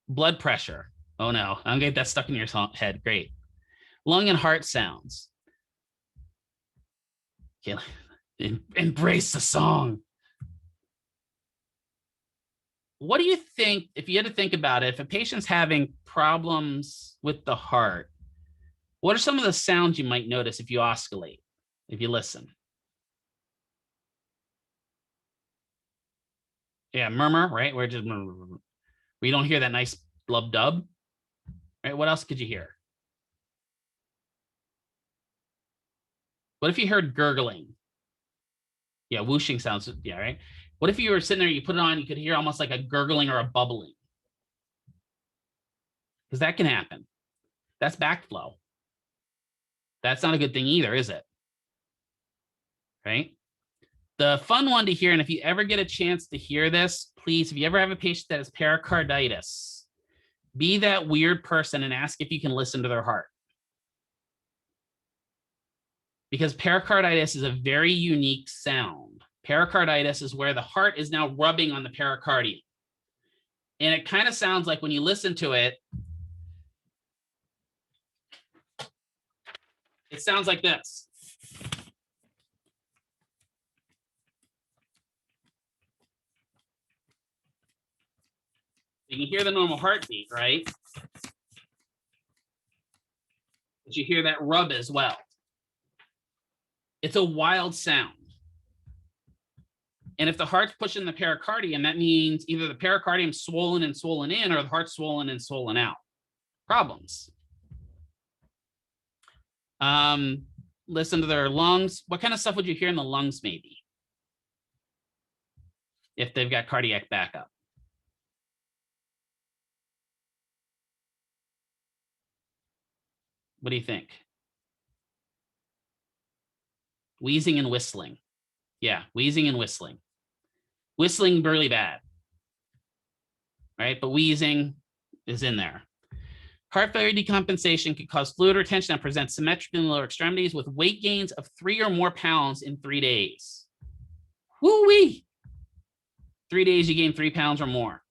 Blood pressure. Oh no, I'm gonna get that stuck in your head. Great. Lung and heart sounds. Okay, embrace the song. What do you think, if you had to think about it, if a patient's having problems with the heart, what are some of the sounds you might notice if you oscillate, if you listen? Yeah, murmur, right? Where just we don't hear that nice blub dub, right? What else could you hear? What if you heard gurgling? Yeah, whooshing sounds. Yeah, right. What if you were sitting there, you put it on, you could hear almost like a gurgling or a bubbling? Because that can happen. That's backflow. That's not a good thing either, is it? Right? The fun one to hear, and if you ever get a chance to hear this, please, if you ever have a patient that has pericarditis, be that weird person and ask if you can listen to their heart. Because pericarditis is a very unique sound. Pericarditis is where the heart is now rubbing on the pericardium. And it kind of sounds like when you listen to it, it sounds like this. You can hear the normal heartbeat, right? But you hear that rub as well. It's a wild sound. And if the heart's pushing the pericardium, that means either the pericardium's swollen and swollen in, or the heart's swollen and swollen out. Problems. Listen to their lungs. What kind of stuff would you hear in the lungs, maybe? If they've got cardiac backup. What do you think? Wheezing and whistling. Yeah, wheezing and whistling. Whistling really bad, right? But wheezing is in there. Heart failure decompensation could cause fluid retention that presents symmetrically in the lower extremities with weight gains of 3 or more pounds in 3 days. Woo-wee! 3 days, you gain 3 pounds or more.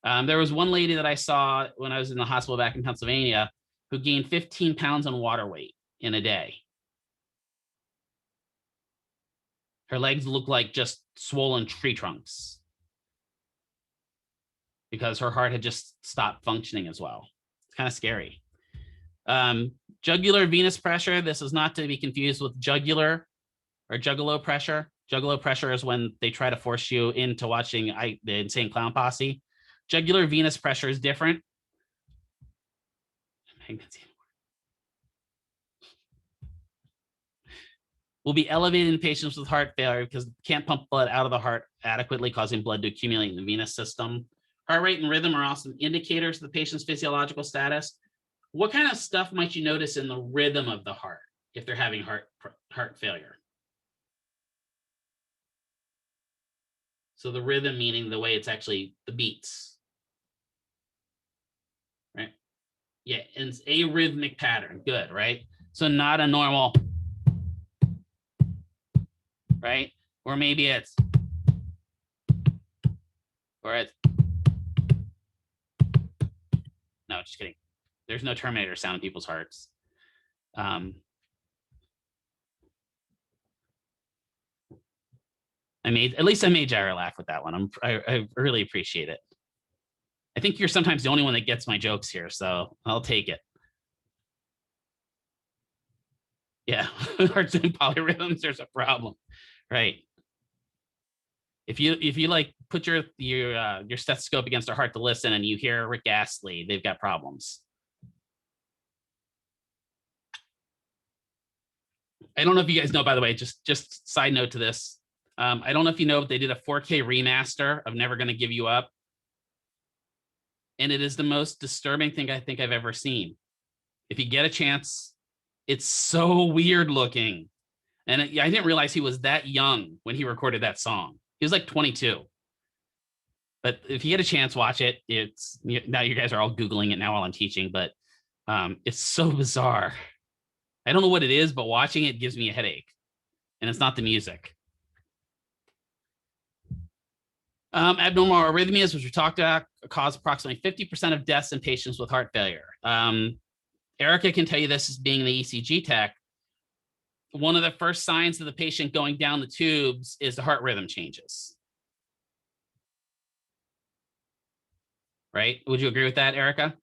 There was one lady that I saw when I was in the hospital back in Pennsylvania who gained 15 pounds on water weight in a day. Her legs look like just swollen tree trunks. because her heart had just stopped functioning as well. It's kind of scary. Jugular venous pressure. This is not to be confused with jugular or juggalo pressure. Juggalo pressure is when they try to force you into watching the Insane Clown Posse. Jugular venous pressure is different. Will be elevated in patients with heart failure because can't pump blood out of the heart adequately, causing blood to accumulate in the venous system. Heart rate and rhythm are also indicators of the patient's physiological status. What kind of stuff might you notice in the rhythm of the heart if they're having heart failure? So the rhythm meaning the way it's actually the beats, right? Yeah, and it's arrhythmic pattern. Good, right? So not a normal, right? Or maybe it's, or it's, no, just kidding. There's no Terminator sound in people's hearts. At least I made Jaira laugh with that one. I really appreciate it. I think you're sometimes the only one that gets my jokes here, so I'll take it. Yeah, hearts and polyrhythms, there's a problem, right? If you like put your stethoscope against their heart to listen and you hear Rick Astley, they've got problems. I don't know if you guys know, by the way, just side note to this. I don't know if you know, but they did a 4K remaster of Never Gonna Give You Up. And it is the most disturbing thing I think I've ever seen. If you get a chance, it's so weird looking. And I didn't realize he was that young when he recorded that song. He was like 22. But if you get a chance, watch it. Now you guys are all Googling it now while I'm teaching, but it's so bizarre. I don't know what it is, but watching it gives me a headache. And it's not the music. Abnormal arrhythmias, which we talked about, cause approximately 50% of deaths in patients with heart failure. Erica can tell you this as being the ECG tech. One of the first signs of the patient going down the tubes is the heart rhythm changes. Right? Would you agree with that, Erica?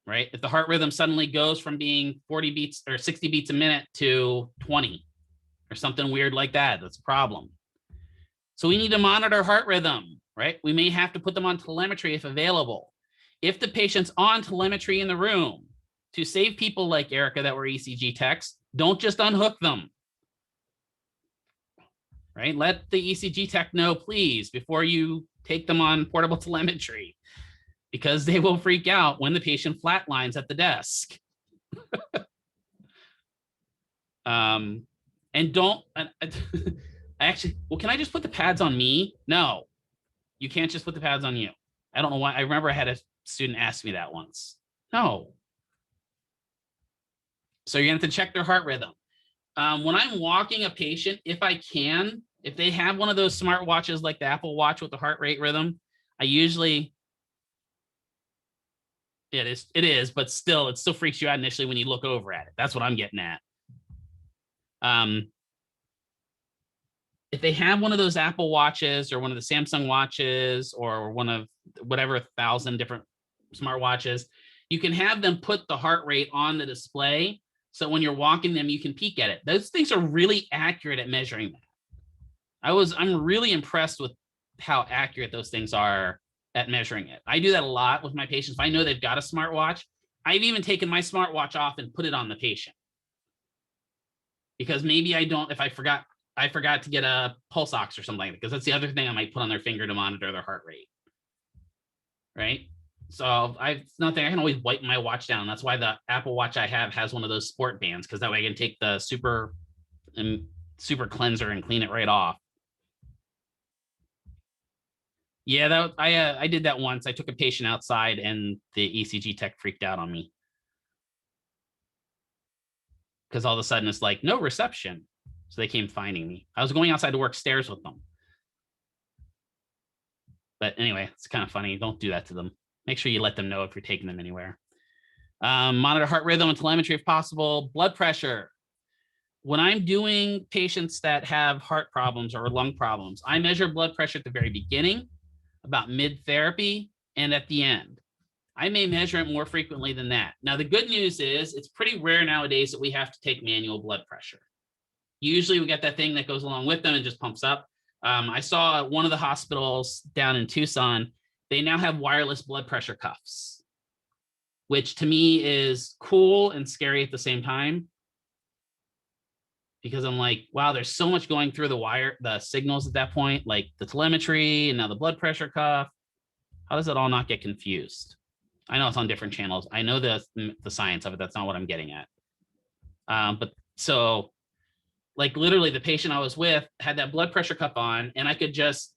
Right? If the heart rhythm suddenly goes from being 40 beats or 60 beats a minute to 20 or something weird like that, that's a problem. So we need to monitor heart rhythm, right? We may have to put them on telemetry if available. If the patient's on telemetry in the room, to save people like Erica that were ECG techs, don't just unhook them, right? Let the ECG tech know, please, before you take them on portable telemetry, because they will freak out when the patient flatlines at the desk. And don't, can I just put the pads on me? No, you can't just put the pads on you. I don't know why. I remember I had a student ask me that once. No. So you're going to have to check their heart rhythm. When I'm walking a patient, if they have one of those smart watches like the Apple Watch with the heart rate rhythm, I usually, it is, but still, it still freaks you out initially when you look over at it. That's what I'm getting at. If they have one of those Apple Watches or one of the Samsung watches or one of whatever 1,000 different smart watches, you can have them put the heart rate on the display. So when you're walking them, you can peek at it. Those things are really accurate at measuring that. I'm really impressed with how accurate those things are at measuring it. I do that a lot with my patients. If I know they've got a smartwatch, I've even taken my smartwatch off and put it on the patient. Because maybe if I forgot to get a pulse ox or something, because that's the other thing I might put on their finger to monitor their heart rate. Right? So it's nothing. I can always wipe my watch down. That's why the Apple Watch I have has one of those sport bands, because that way I can take the super cleanser and clean it right off. Yeah, I did that once. I took a patient outside and the ECG tech freaked out on me. Because all of a sudden it's like, no reception. So they came finding me. I was going outside to work stairs with them. But anyway, it's kind of funny. Don't do that to them. Make sure you let them know if you're taking them anywhere. Monitor heart rhythm and telemetry if possible. Blood pressure. When I'm doing patients that have heart problems or lung problems, I measure blood pressure at the very beginning about mid-therapy, and at the end. I may measure it more frequently than that. Now, the good news is it's pretty rare nowadays that we have to take manual blood pressure. Usually we get that thing that goes along with them and just pumps up. I saw at one of the hospitals down in Tucson, they now have wireless blood pressure cuffs, which to me is cool and scary at the same time. Because I'm like, wow, there's so much going through the signals at that point, like the telemetry and now the blood pressure cuff. How does it all not get confused? I know it's on different channels. I know the science of it. That's not what I'm getting at. But so like literally the patient I was with had that blood pressure cuff on, and I could just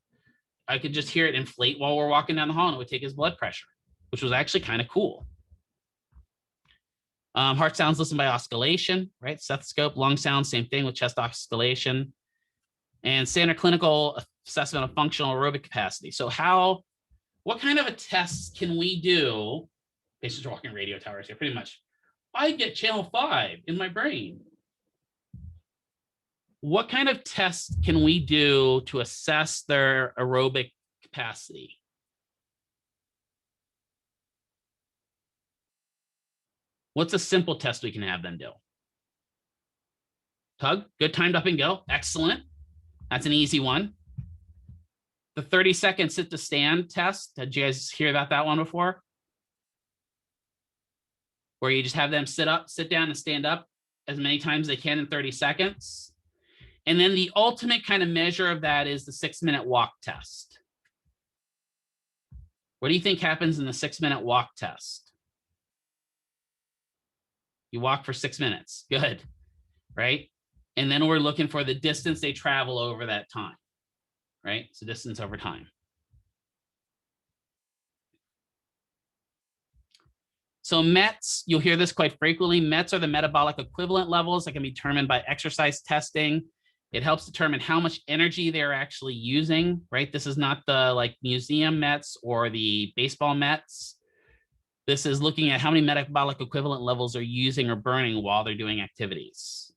hear it inflate while we're walking down the hall, and it would take his blood pressure, which was actually kind of cool. Heart sounds listened by oscillation, right? Stethoscope. Lung sounds, same thing with chest oscillation. And standard clinical assessment of functional aerobic capacity. So what kind of a test can we do? Patients are walking radio towers here, pretty much. I get channel 5 in my brain. What kind of tests can we do to assess their aerobic capacity? What's a simple test we can have them do? Tug, good, timed up and go. Excellent. That's an easy one. The 30-second sit to stand test. Did you guys hear about that one before? Where you just have them sit up, sit down, and stand up as many times as they can in 30 seconds. And then the ultimate kind of measure of that is the 6-minute walk test. What do you think happens in the 6-minute walk test? You walk for 6 minutes. Good, right? And then we're looking for the distance they travel over that time, right? So distance over time. So METs, you'll hear this quite frequently. METs are the metabolic equivalent levels that can be determined by exercise testing. It helps determine how much energy they're actually using, right? This is not the like museum METs or the baseball METs. This is looking at how many metabolic equivalent levels they're using or burning while they're doing activities.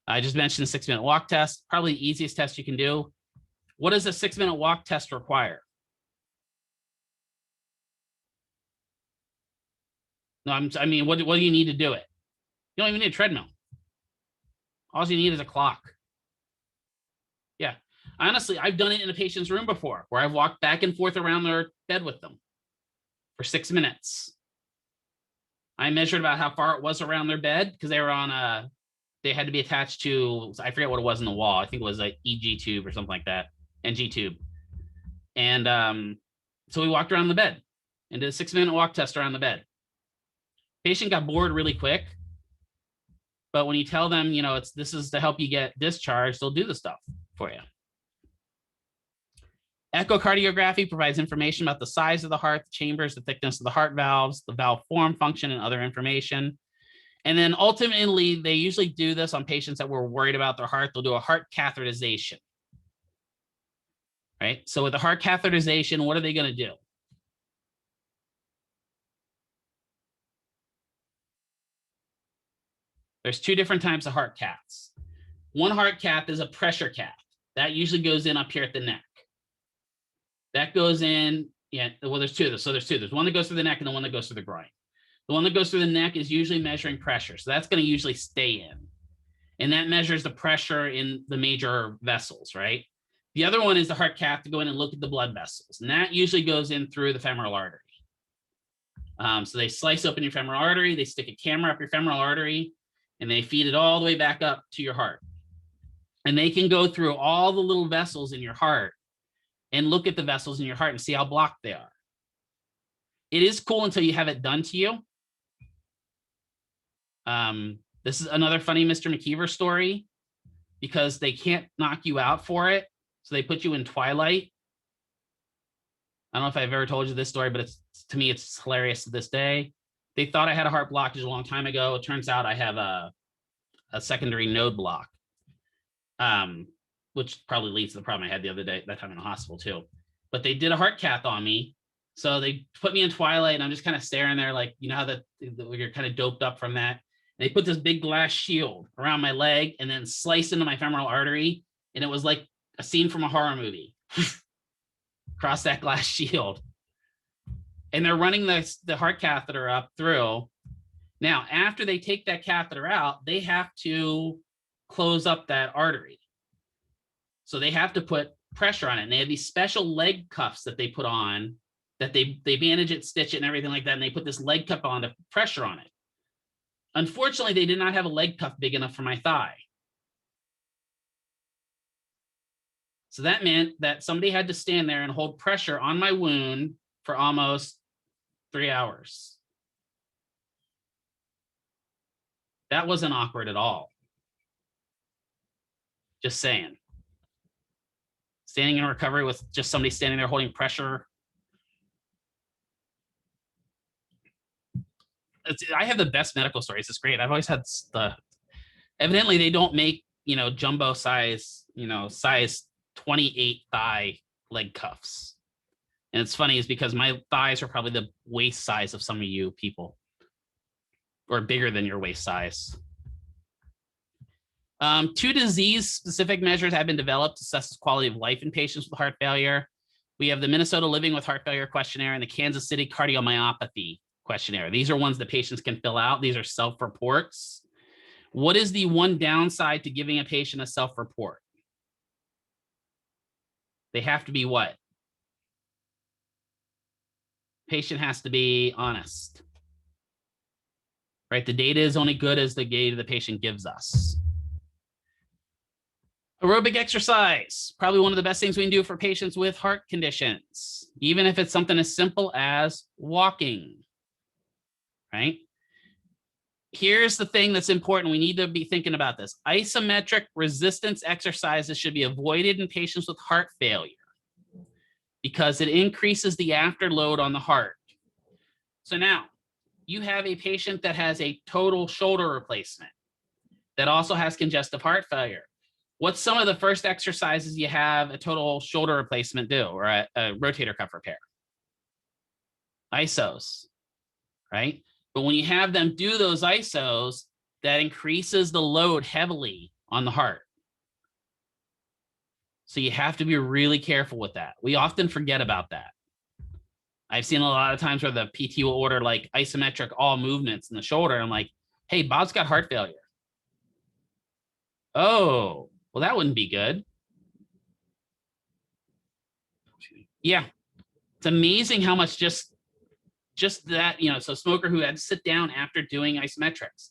I just mentioned the 6-minute walk test, probably the easiest test you can do. What does a 6-minute walk test require? No, I mean, what do you need to do it? You don't even need a treadmill. All you need is a clock. Yeah. Honestly, I've done it in a patient's room before where I've walked back and forth around their bed with them for 6 minutes. I measured about how far it was around their bed because they were on they had to be attached to, I forget what it was in the wall. I think it was an EG tube or something like that, NG tube. And so we walked around the bed and did a 6-minute walk test around the bed. Patient got bored really quick, but when you tell them, you know, this is to help you get discharged, they'll do the stuff for you. Echocardiography provides information about the size of the heart, the chambers, the thickness of the heart valves, the valve form, function, and other information. And then ultimately, they usually do this on patients that were worried about their heart. They'll do a heart catheterization, right? So with the heart catheterization, what are they going to do? There's 2 different types of heart caths. One heart cath is a pressure cath. That usually goes in up here at the neck. That goes in, yeah, well, there's 2 of those. So there's 2. There's one that goes through the neck and the one that goes through the groin. The one that goes through the neck is usually measuring pressure. So that's going to usually stay in. And that measures the pressure in the major vessels, right? The other one is the heart cath to go in and look at the blood vessels. And that usually goes in through the femoral artery. So they slice open your femoral artery, they stick a camera up your femoral artery, and they feed it all the way back up to your heart. And they can go through all the little vessels in your heart and look at the vessels in your heart and see how blocked they are. It is cool until you have it done to you. This is another funny Mr. McKeever story because they can't knock you out for it. So they put you in twilight. I don't know if I've ever told you this story, but to me, it's hilarious to this day. They thought I had a heart blockage a long time ago. It turns out I have a secondary node block, which probably leads to the problem I had the other day, that time in the hospital too. But they did a heart cath on me. So they put me in twilight and I'm just kind of staring there like, you know how you're kind of doped up from that. And they put this big glass shield around my leg and then sliced into my femoral artery. And it was like a scene from a horror movie. across that glass shield. And they're running the heart catheter up through. Now, after they take that catheter out, they have to close up that artery. So they have to put pressure on it. And they have these special leg cuffs that they put on, that they bandage it, stitch it, and everything like that. And they put this leg cuff on to put pressure on it. Unfortunately, they did not have a leg cuff big enough for my thigh. So that meant that somebody had to stand there and hold pressure on my wound for almost 3 hours. That wasn't awkward at all. Just saying. Standing in recovery with just somebody standing there holding pressure. I have the best medical stories. It's great. I've always had evidently they don't make, jumbo size, size 28 thigh leg cuffs. And it's funny is because my thighs are probably the waist size of some of you people, or bigger than your waist size. 2 disease-specific measures have been developed to assess the quality of life in patients with heart failure. We have the Minnesota Living with Heart Failure questionnaire and the Kansas City Cardiomyopathy questionnaire. These are ones that patients can fill out. These are self-reports. What is the one downside to giving a patient a self-report? They have to be what? Patient has to be honest. Right? The data is only good as the data the patient gives us. Aerobic exercise, probably one of the best things we can do for patients with heart conditions, even if it's something as simple as walking, right? Here's the thing that's important. We need to be thinking about this. Isometric resistance exercises should be avoided in patients with heart failure because it increases the afterload on the heart. So now you have a patient that has a total shoulder replacement that also has congestive heart failure. What's some of the first exercises you have a total shoulder replacement do, or a rotator cuff repair? Isos, right? But when you have them do those isos, that increases the load heavily on the heart. So you have to be really careful with that. We often forget about that. I've seen a lot of times where the PT will order like isometric all movements in the shoulder. I'm like, hey, Bob's got heart failure. Oh, well, that wouldn't be good. Yeah, it's amazing how much just that, so smoker who had to sit down after doing isometrics,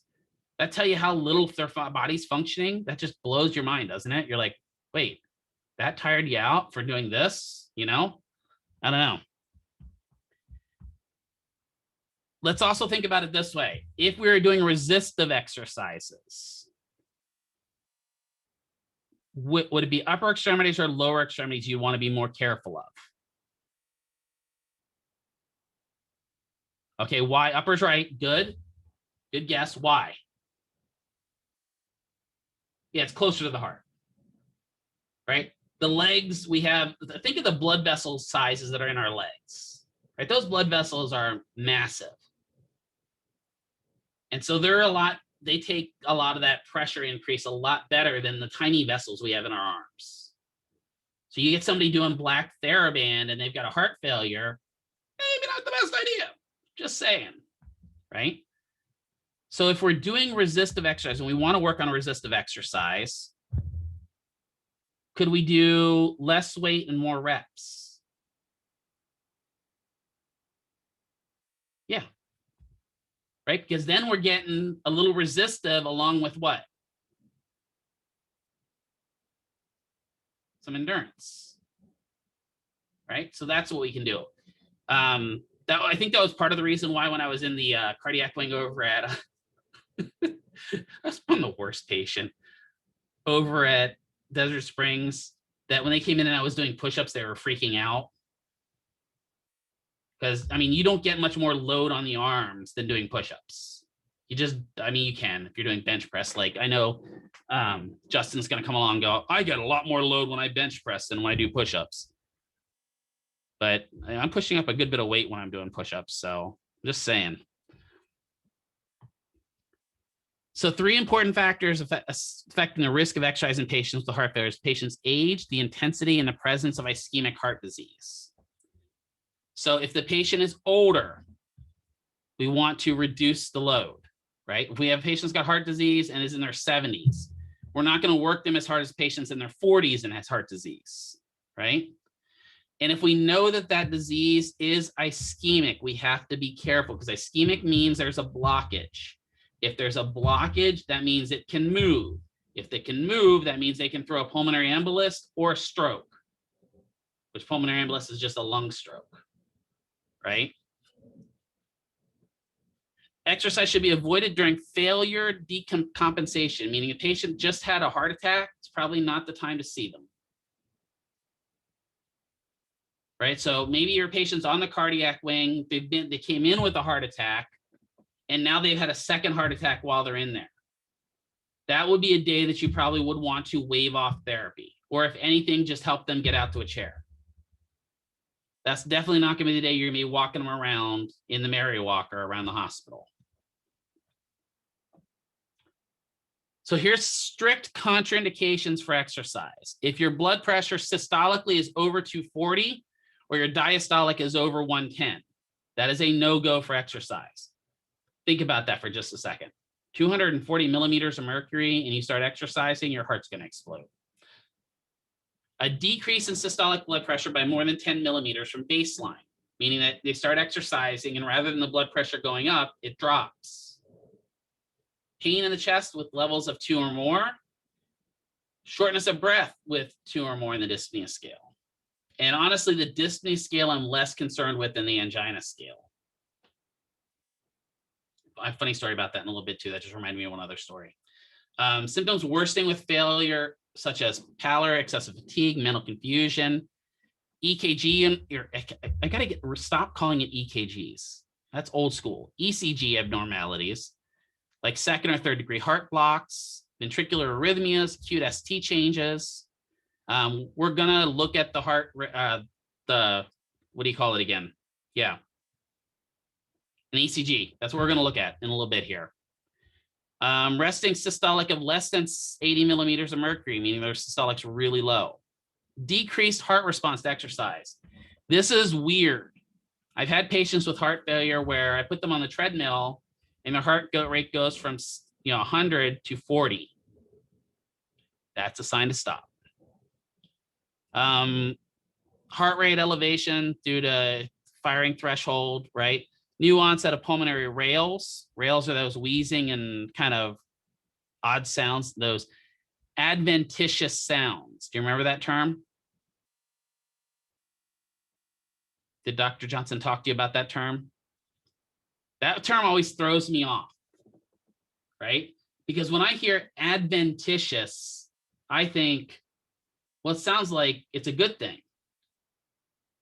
that tell you how little their body's functioning. That just blows your mind, doesn't it? You're like, wait, that tired you out for doing this? I don't know. Let's also think about it this way. If we were doing resistive exercises, would it be upper extremities or lower extremities you want to be more careful of? Okay, why? Upper's right. Good. Good guess. Why? Yeah, it's closer to the heart, right? The legs, we have, think of the blood vessel sizes that are in our legs, right? Those blood vessels are massive. And so they take a lot of that pressure increase a lot better than the tiny vessels we have in our arms. So you get somebody doing black TheraBand and they've got a heart failure, maybe not the best idea. Just saying, right? So if we're doing resistive exercise and we want to work on a resistive exercise, could we do less weight and more reps? Yeah. Right? Because then we're getting a little resistive along with what? Some endurance. Right? So that's what we can do. I think that was part of the reason why when I was in the cardiac wing over at, I'm the worst patient, over at Desert Springs, that when they came in and I was doing push-ups, they were freaking out. Because, you don't get much more load on the arms than doing push-ups. You can if you're doing bench press. Like, I know Justin's going to come along and go, I get a lot more load when I bench press than when I do push-ups. But I'm pushing up a good bit of weight when I'm doing push-ups. So I'm just saying. So 3 important factors affecting the risk of exercise in patients with heart failure is patient's age, the intensity, and the presence of ischemic heart disease. So if the patient is older, we want to reduce the load, right? If we have patients got heart disease and is in their 70s, we're not going to work them as hard as patients in their 40s and has heart disease, right? And if we know that that disease is ischemic, we have to be careful because ischemic means there's a blockage. If there's a blockage, that means it can move. If they can move, that means they can throw a pulmonary embolus or a stroke, which pulmonary embolus is just a lung stroke, right? Exercise should be avoided during failure decompensation, meaning a patient just had a heart attack, it's probably not the time to see them. Right? So maybe your patient's on the cardiac wing, they came in with a heart attack, and now they've had a second heart attack while they're in there. That would be a day that you probably would want to waive off therapy, or if anything, just help them get out to a chair. That's definitely not going to be the day you're going to be walking them around in the Mary Walker around the hospital. So here's strict contraindications for exercise. If your blood pressure systolically is over 240 or your diastolic is over 110, that is a no-go for exercise. Think about that for just a second. 240 millimeters of mercury and you start exercising, your heart's going to explode. A decrease in systolic blood pressure by more than 10 millimeters from baseline, meaning that they start exercising and rather than the blood pressure going up, it drops. Pain in the chest with levels of 2 or more, shortness of breath with 2 or more in the dyspnea scale. And honestly, the dyspnea scale I'm less concerned with than the angina scale. I have a funny story about that in a little bit too. That just reminded me of one other story. Symptoms worsening with failure, such as pallor, excessive fatigue, mental confusion, EKG, and I gotta stop calling it EKGs. That's old school. ECG abnormalities, like second or third degree heart blocks, ventricular arrhythmias, acute ST changes. We're gonna look at the heart, what do you call it again? Yeah, an ECG. That's what we're gonna look at in a little bit here. Resting systolic of less than 80 millimeters of mercury, meaning their systolic's really low. Decreased heart response to exercise. This is weird. I've had patients with heart failure where I put them on the treadmill and their heart rate goes from 100 to 40. That's a sign to stop. Heart rate elevation due to firing threshold, right? New onset of pulmonary rales. Rales are those wheezing and kind of odd sounds, those adventitious sounds. Do you remember that term? Did Dr. Johnson talk to you about that term? That term always throws me off, right? Because when I hear adventitious, I think, well, it sounds like it's a good thing.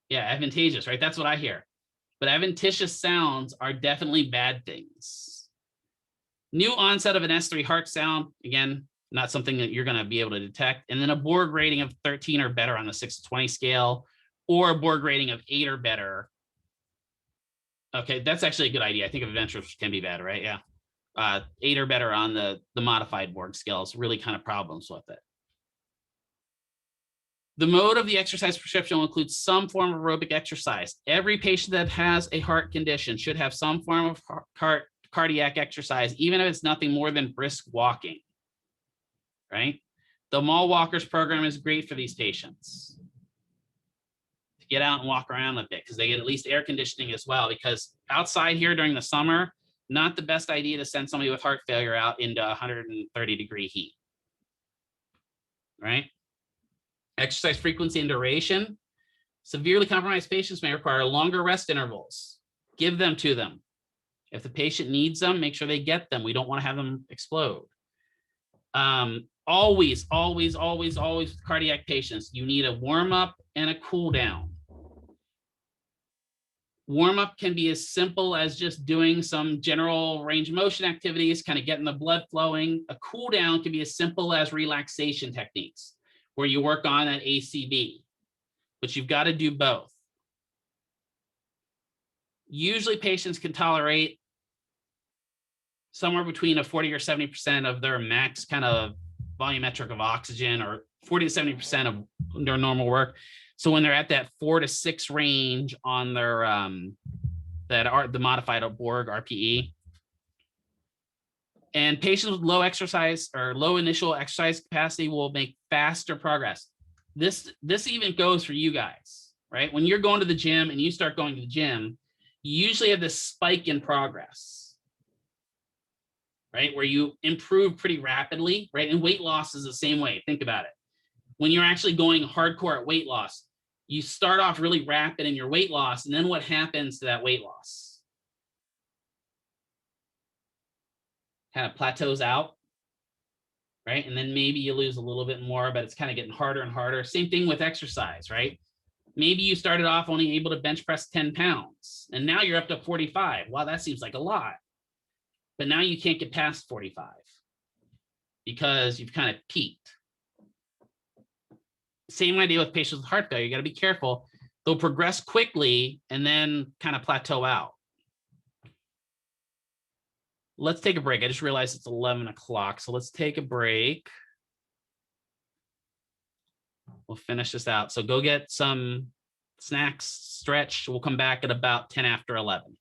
Yeah, advantageous, right? That's what I hear. But adventitious sounds are definitely bad things. New onset of an S3 heart sound, again, not something that you're going to be able to detect. And then a Borg rating of 13 or better on the 6 to 20 scale, or a Borg rating of 8 or better. Okay, that's actually a good idea. I think adventitious can be bad, right? Yeah. 8 or better on the modified Borg scales, really kind of problems with it. The mode of the exercise prescription will include some form of aerobic exercise. Every patient that has a heart condition should have some form of cardiac exercise, even if it's nothing more than brisk walking, right? The Mall Walkers program is great for these patients to get out and walk around a bit because they get at least air conditioning as well, because outside here during the summer, not the best idea to send somebody with heart failure out into 130-degree heat, right? Exercise frequency and duration. Severely compromised patients may require longer rest intervals. Give them to them. If the patient needs them, make sure they get them. We don't want to have them explode. Always with cardiac patients, you need a warm up and a cool down. Warm up can be as simple as just doing some general range of motion activities, kind of getting the blood flowing. A cool down can be as simple as relaxation techniques, where you work on an ACB, but you've got to do both. Usually patients can tolerate somewhere between a 40 or 70% of their max kind of volumetric of oxygen, or 40 to 70% of their normal work. So when they're at that 4 to 6 range on their the modified Borg RPE, and patients with low exercise or low initial exercise capacity will make faster progress. This even goes for you guys, right? When you're going to the gym and you start going to the gym, you usually have this spike in progress, right? Where you improve pretty rapidly, right? And weight loss is the same way. Think about it. When you're actually going hardcore at weight loss, you start off really rapid in your weight loss, and then what happens to that weight loss? Kind of plateaus out, right? And then maybe you lose a little bit more, but it's kind of getting harder and harder. Same thing with exercise, right? Maybe you started off only able to bench press 10 pounds, and now you're up to 45. Wow, that seems like a lot. But now you can't get past 45 because you've kind of peaked. Same idea with patients with heart failure. You got to be careful. They'll progress quickly and then kind of plateau out. Let's take a break. I just realized it's 11 o'clock. So let's take a break. We'll finish this out. So go get some snacks, stretch. We'll come back at about 10 after 11.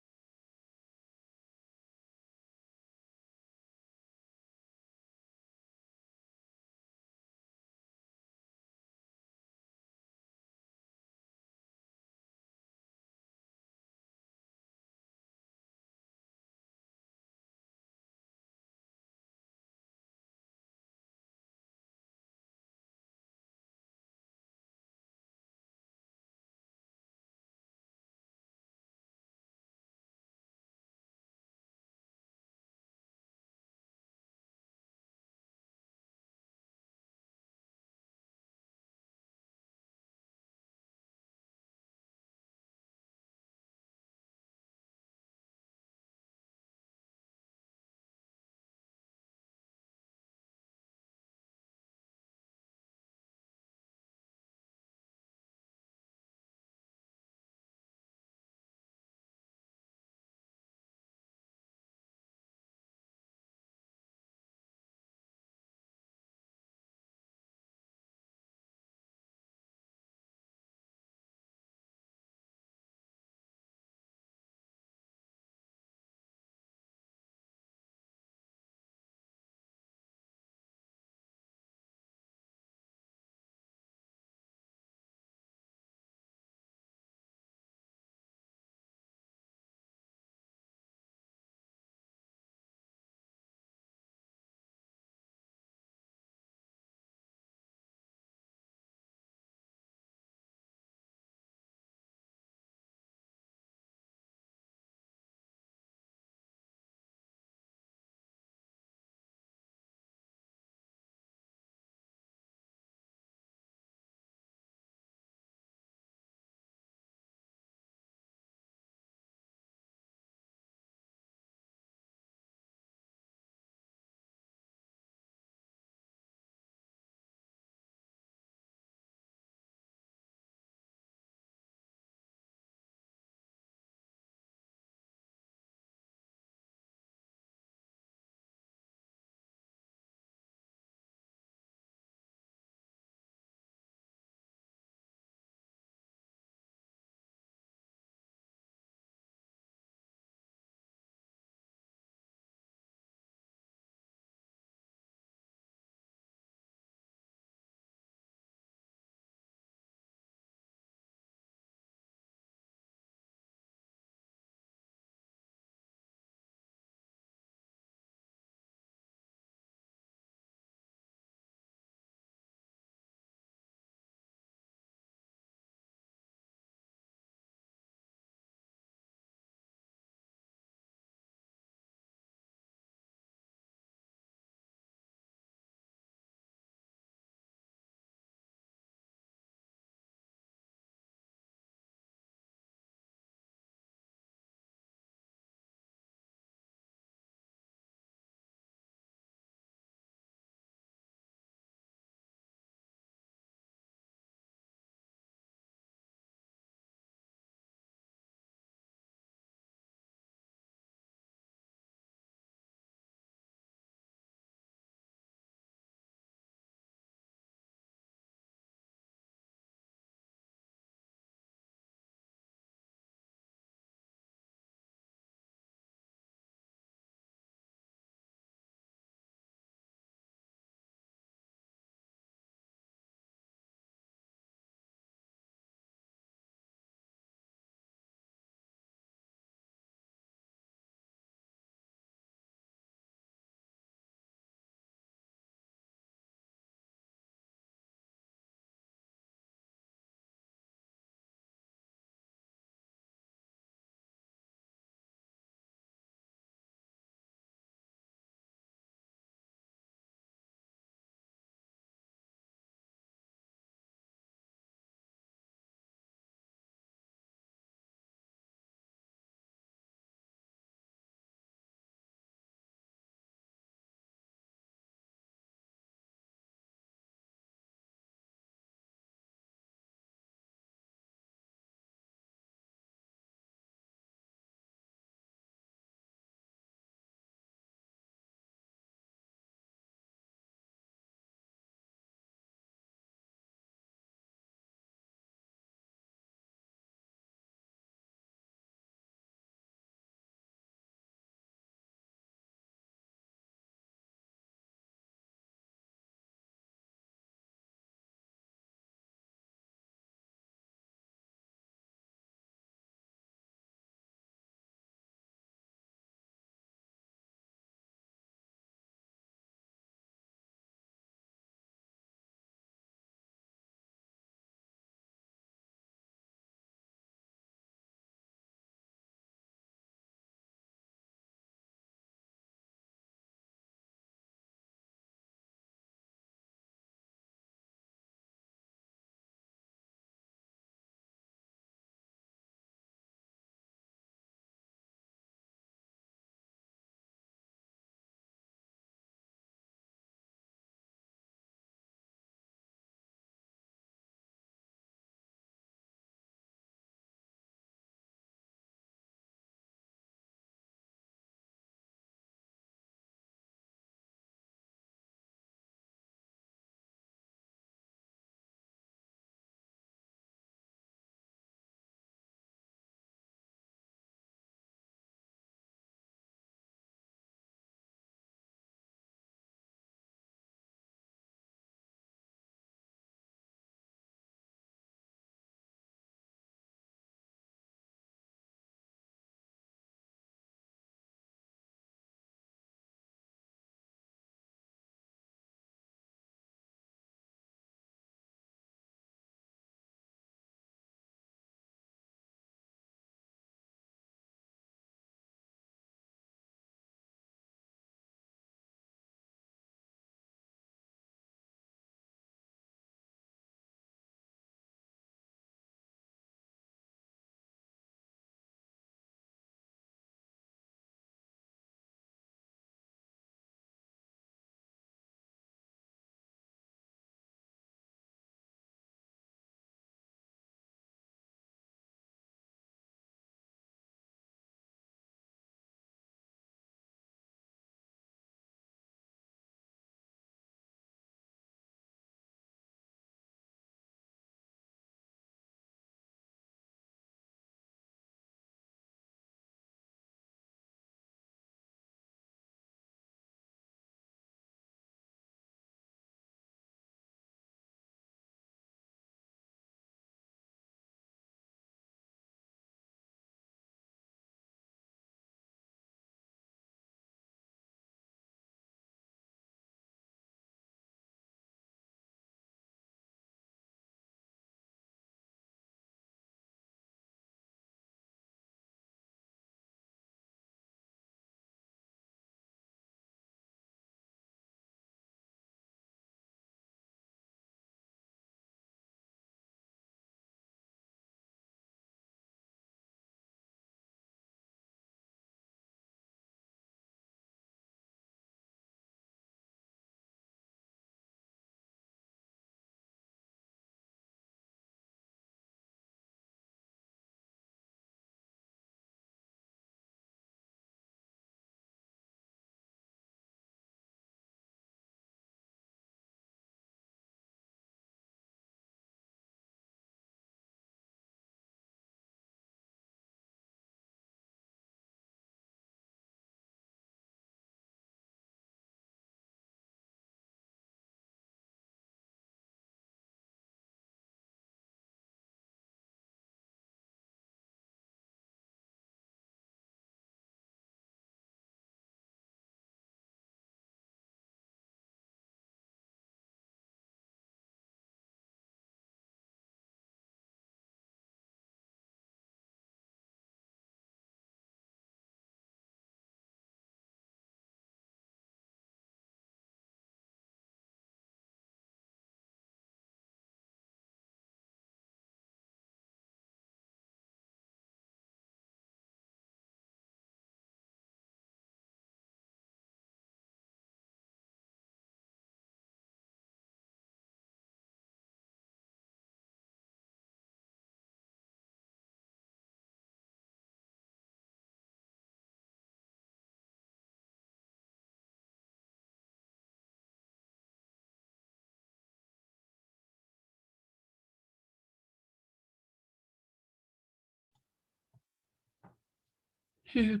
I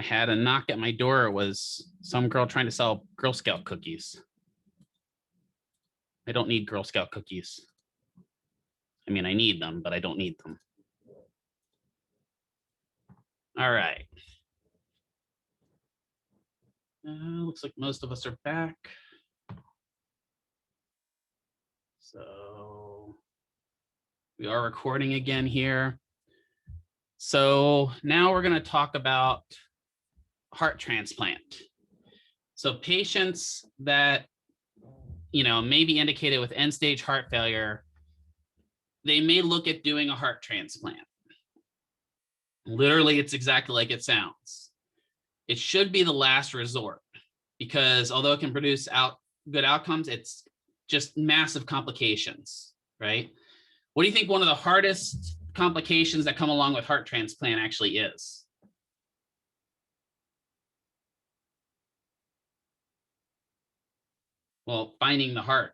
had a knock at my door. It was some girl trying to sell Girl Scout cookies. I don't need Girl Scout cookies. I mean, I need them, but I don't need them. All right. Looks like most of us are back. So we are recording again here. So now we're going to talk about heart transplant. So patients that, may be indicated with end-stage heart failure, they may look at doing a heart transplant. Literally, it's exactly like it sounds. It should be the last resort because although it can produce good outcomes, it's just massive complications, right? What do you think one of the hardest complications that come along with heart transplant actually is? Well, finding the heart,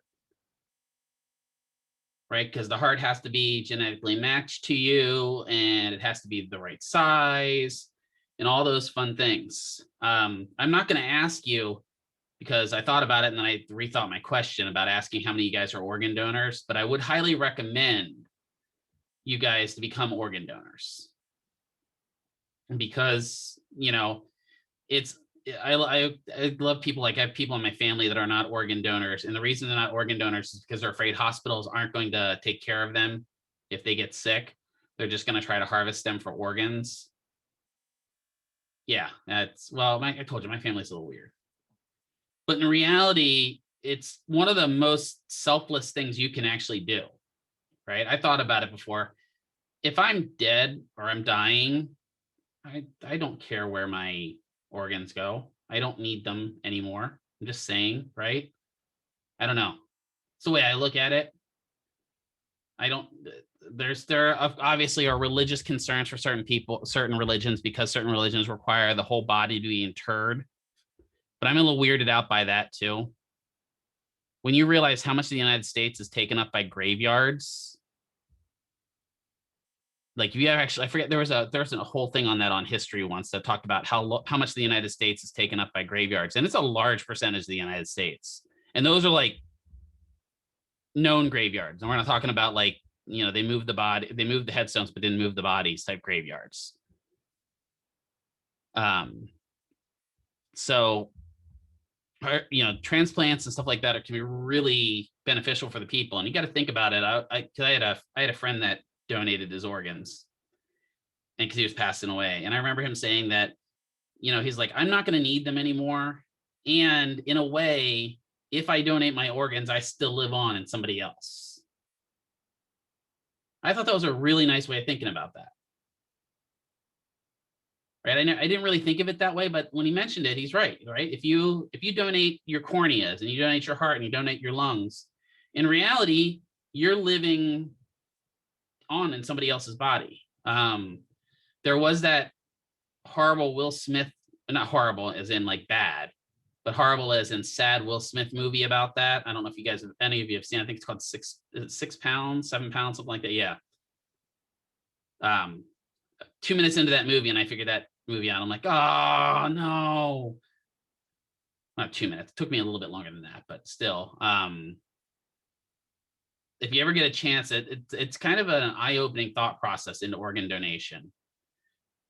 right? Because the heart has to be genetically matched to you and it has to be the right size and all those fun things. I'm not going to ask you because I thought about it and then I rethought my question about asking how many of you guys are organ donors, but I would highly recommend you guys to become organ donors because, I love people. Like I have people in my family that are not organ donors. And the reason they're not organ donors is because they're afraid hospitals aren't going to take care of them if they get sick. They're just going to try to harvest them for organs. Yeah, I told you my family's a little weird. But in reality, it's one of the most selfless things you can actually do, right? I thought about it before. If I'm dead or I'm dying, I don't care where my organs go. I don't need them anymore. I'm just saying, right? I don't know. It's the way I look at it. There obviously are religious concerns for certain people, certain religions, because certain religions require the whole body to be interred. But I'm a little weirded out by that too. When you realize how much the United States is taken up by graveyards, like you have actually, I forget, there was a whole thing on that on History once that talked about how much the United States is taken up by graveyards, and it's a large percentage of the United States, and those are like known graveyards, and we're not talking about like they moved the headstones but didn't move the bodies type graveyards. So transplants and stuff like that can be really beneficial for the people, and you got to think about it. I had a friend that donated his organs and because he was passing away, and I remember him saying that he's like, I'm not going to need them anymore, and in a way, if I donate my organs, I still live on in somebody else. I thought that was a really nice way of thinking about that, right? I didn't really think of it that way, but when he mentioned it, he's right? If you donate your corneas and you donate your heart and you donate your lungs, in reality, you're living on in somebody else's body. There was that horrible Will Smith, not horrible as in like bad, but horrible as in sad Will Smith movie about that. I don't know if you guys, any of you have seen, I think it's called 6 pounds, 7 pounds, something like that. Yeah. 2 minutes into that movie and I figured that movie out. I'm like, oh no. Not 2 minutes. It took me a little bit longer than that, but still. If you ever get a chance, it's kind of an eye-opening thought process into organ donation.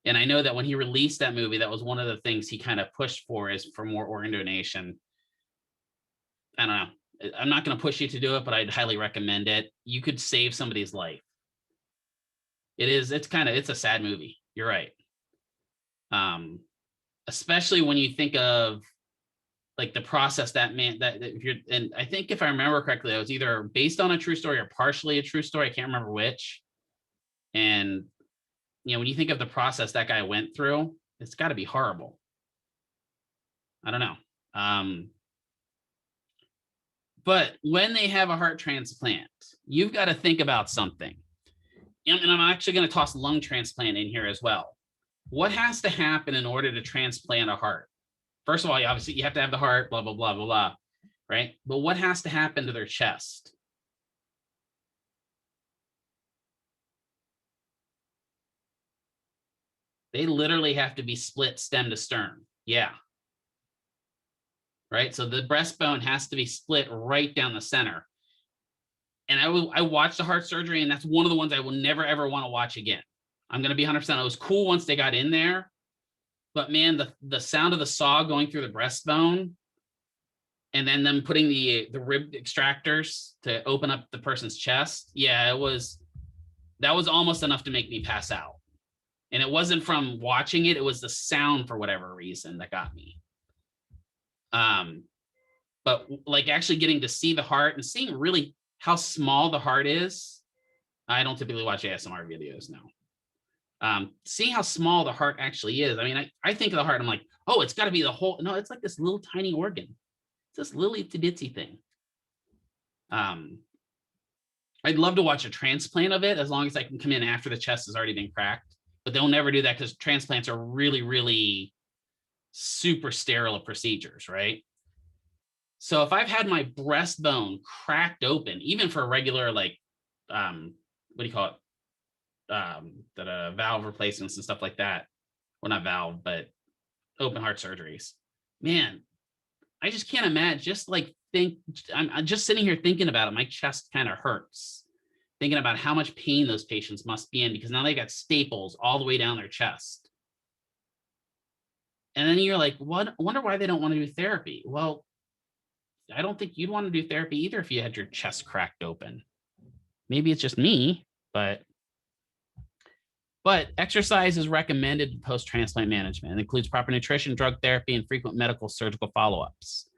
And I know that when he released that movie, that was one of the things he kind of pushed for more organ donation. I don't know. I'm not going to push you to do it, but I'd highly recommend it. You could save somebody's life. It's a sad movie. You're right. Especially when you think of like the process that if you're, and I think if I remember correctly, it was either based on a true story or partially a true story. I can't remember which. And when you think of the process that guy went through, it's got to be horrible. I don't know. But when they have a heart transplant, you've got to think about something. And I'm actually going to toss lung transplant in here as well. What has to happen in order to transplant a heart? First of all, obviously you have to have the heart, blah, blah, blah, blah, blah, right? But what has to happen to their chest? They literally have to be split stem to stern. Yeah. Right. So the breastbone has to be split right down the center. And I watched the heart surgery, and that's one of the ones I will never, ever want to watch again. I'm going to be 100%. It was cool once they got in there. But man, the sound of the saw going through the breastbone and then them putting the rib extractors to open up the person's chest. Yeah, that was almost enough to make me pass out. And it wasn't from watching it. It was the sound for whatever reason that got me. But like actually getting to see the heart and seeing really how small the heart is. I don't typically watch ASMR videos now. Seeing how small the heart actually is. I mean, I think of the heart, I'm like, oh, it's got to be the whole. No, it's like this little tiny organ. It's this little itsy bitsy thing. I'd love to watch a transplant of it as long as I can come in after the chest has already been cracked. But they'll never do that because transplants are really, really super sterile procedures, right? So if I've had my breastbone cracked open, even for a regular, like, what do you call it? Valve replacements and stuff like that. Well, not valve, but open heart surgeries. Man, I just can't imagine. Just like I'm just sitting here thinking about it. My chest kind of hurts thinking about how much pain those patients must be in because now they got staples all the way down their chest. And then you're like, what? I wonder why they don't want to do therapy. Well, I don't think you'd want to do therapy either if you had your chest cracked open. Maybe it's just me, but exercise is recommended post-transplant management. It includes proper nutrition, drug therapy, and frequent medical surgical follow-ups.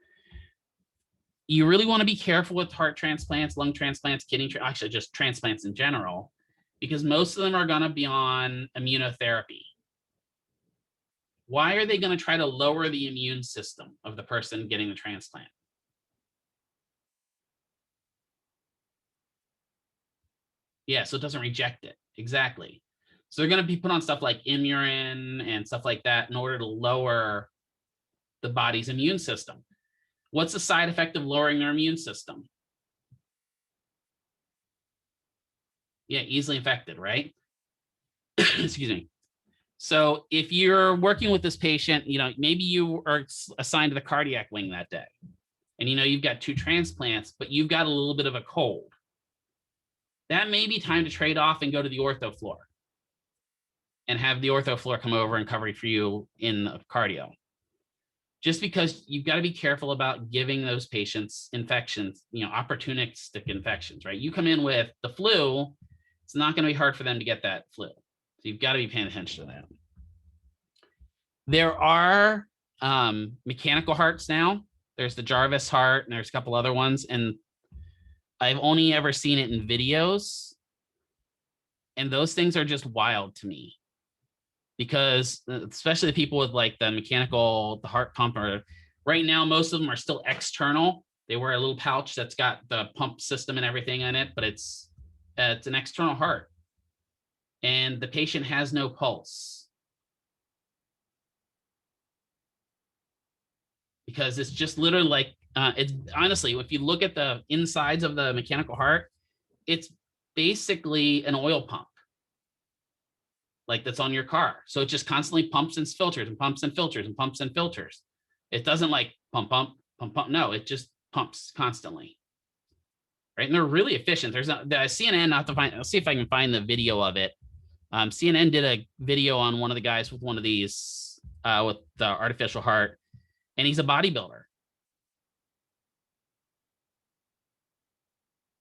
You really want to be careful with heart transplants, lung transplants, kidney, actually just transplants in general, because most of them are going to be on immunotherapy. Why are they going to try to lower the immune system of the person getting the transplant? Yeah, so it doesn't reject it. Exactly. So they're going to be put on stuff like Imurin and stuff like that in order to lower the body's immune system. What's the side effect of lowering their immune system? Yeah, easily infected, right? Excuse me. So if you're working with this patient, maybe you are assigned to the cardiac wing that day, and you've got 2 transplants, but you've got a little bit of a cold. That may be time to trade off and go to the ortho floor and have the ortho floor come over and cover for you in cardio. Just because you've got to be careful about giving those patients infections, opportunistic infections, right? You come in with the flu, it's not going to be hard for them to get that flu. So you've got to be paying attention to that. There are mechanical hearts now. There's the Jarvis heart, and there's a couple other ones. And I've only ever seen it in videos. And those things are just wild to me. Because especially the people with like the heart pump, or right now, most of them are still external. They wear a little pouch that's got the pump system and everything in it, but it's an external heart. And the patient has no pulse. Because it's just literally like, it's honestly, if you look at the insides of the mechanical heart, it's basically an oil pump. Like that's on your car. So it just constantly pumps and filters and pumps and filters and pumps and filters. It doesn't like pump, pump, pump, pump. No, it just pumps constantly. Right. And they're really efficient. There's the CNN, I'll see if I can find the video of it. CNN did a video on one of the guys with one of these, with the artificial heart, and he's a bodybuilder.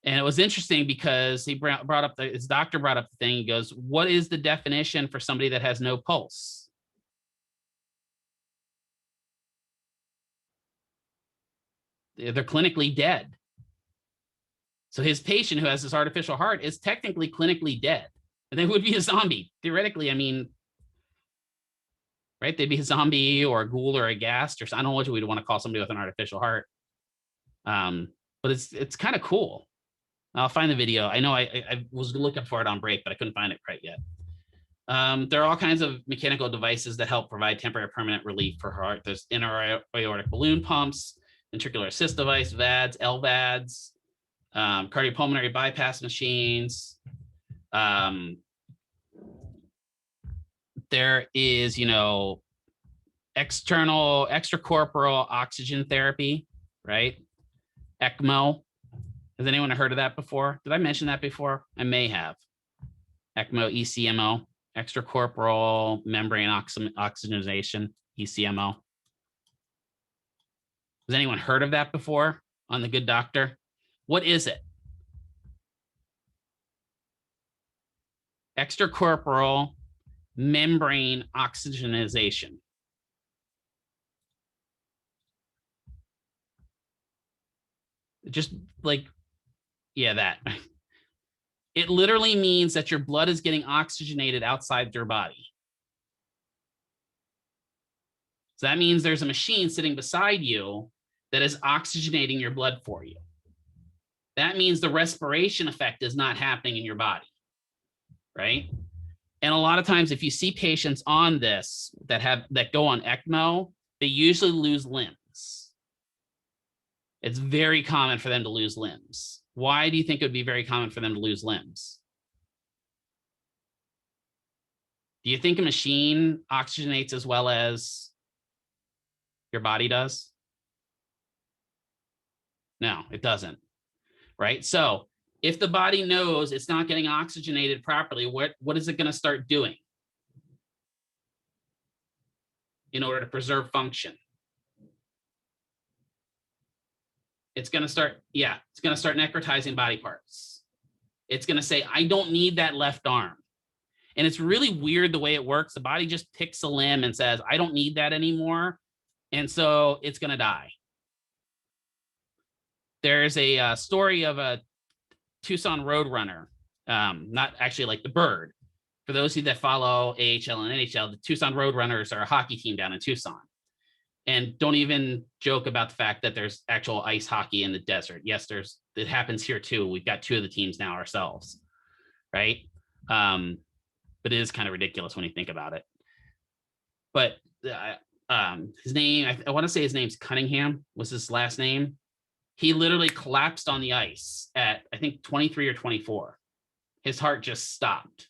And it was interesting because he brought up his doctor brought up the thing. He goes, what is the definition for somebody that has no pulse? They're clinically dead. So his patient who has this artificial heart is technically clinically dead. And they would be a zombie. Theoretically, I mean, right? They'd be a zombie or a ghoul or a ghast, or I don't know what we'd want to call somebody with an artificial heart. But it's kind of cool. I'll find the video. I know I was looking for it on break, but I couldn't find it quite yet. There are all kinds of mechanical devices that help provide temporary permanent relief for heart. There's intra-aortic balloon pumps. ventricular assist device, VADs, LVADs, cardiopulmonary bypass machines. There is, extracorporeal oxygen therapy, right? ECMO. Has anyone heard of that before? Did I mention that before? I may have. ECMO, ECMO, extracorporeal membrane oxygenation, ECMO. Has anyone heard of that before on The Good Doctor? What is it? Extracorporeal membrane oxygenation. Just like, yeah, that. It literally means that your blood is getting oxygenated outside your body. So that means there's a machine sitting beside you that is oxygenating your blood for you. That means the respiration effect is not happening in your body, right? And a lot of times, if you see patients on this that go on ECMO, they usually lose limbs. It's very common for them to lose limbs. Why do you think it would be very common for them to lose limbs? Do you think a machine oxygenates as well as your body does? No, it doesn't, right? So if the body knows it's not getting oxygenated properly, what is it going to start doing in order to preserve function? It's going to start, it's going to start necrotizing body parts. It's going to say, I don't need that left arm. And it's really weird the way it works. The body just picks a limb and says, I don't need that anymore. And so it's going to die. There's a story of a Tucson Roadrunner, not actually like the bird. For those of you that follow AHL and NHL, the Tucson Roadrunners are a hockey team down in Tucson. And don't even joke about the fact that there's actual ice hockey in the desert. Yes, it happens here too. We've got 2 of the teams now ourselves, right? But it is kind of ridiculous when you think about it. But his name, I want to say his name's Cunningham was his last name. He literally collapsed on the ice at, I think, 23 or 24. His heart just stopped.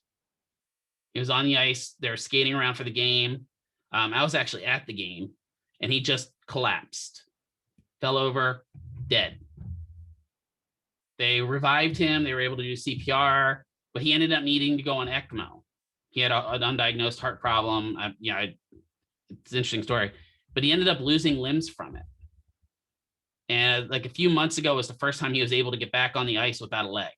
He was on the ice. They were skating around for the game. I was actually at the game, and he just collapsed, fell over, dead. They revived him. They were able to do CPR, but he ended up needing to go on ECMO. He had an undiagnosed heart problem. It's an interesting story, but he ended up losing limbs from it. And like a few months ago was the first time he was able to get back on the ice without a leg,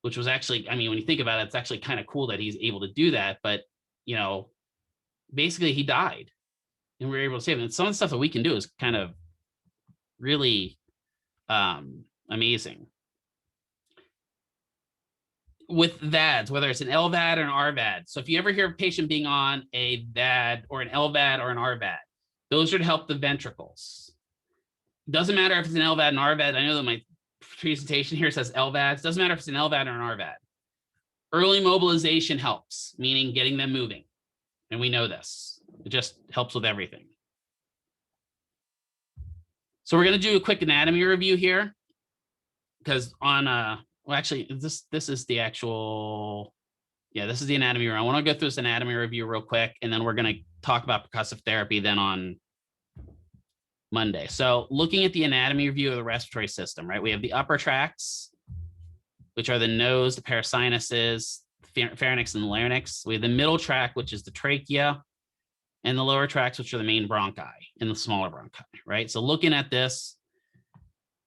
which was actually, when you think about it, it's actually kind of cool that he's able to do that. But, basically he died and we were able to save him. And some of the stuff that we can do is kind of really amazing. With VADs, whether it's an LVAD or an RVAD. So if you ever hear a patient being on a VAD or an LVAD or an RVAD, those are to help the ventricles. Doesn't matter if it's an LVAD and RVAD. I know that my presentation here says LVADs. Doesn't matter if it's an LVAD or an RVAD. Early mobilization helps, meaning getting them moving. And we know this. It just helps with everything. So we're going to do a quick anatomy review here. Because on, well, actually, this is the actual, this is the anatomy review. I want to go through this anatomy review real quick, and then we're going to talk about percussive therapy then on Monday. So looking at the anatomy review of the respiratory system, right? We have the upper tracts, which are the nose, the parasinuses, pharynx, and the larynx. We have the middle tract, which is the trachea, and the lower tracts, which are the main bronchi and the smaller bronchi, right? So looking at this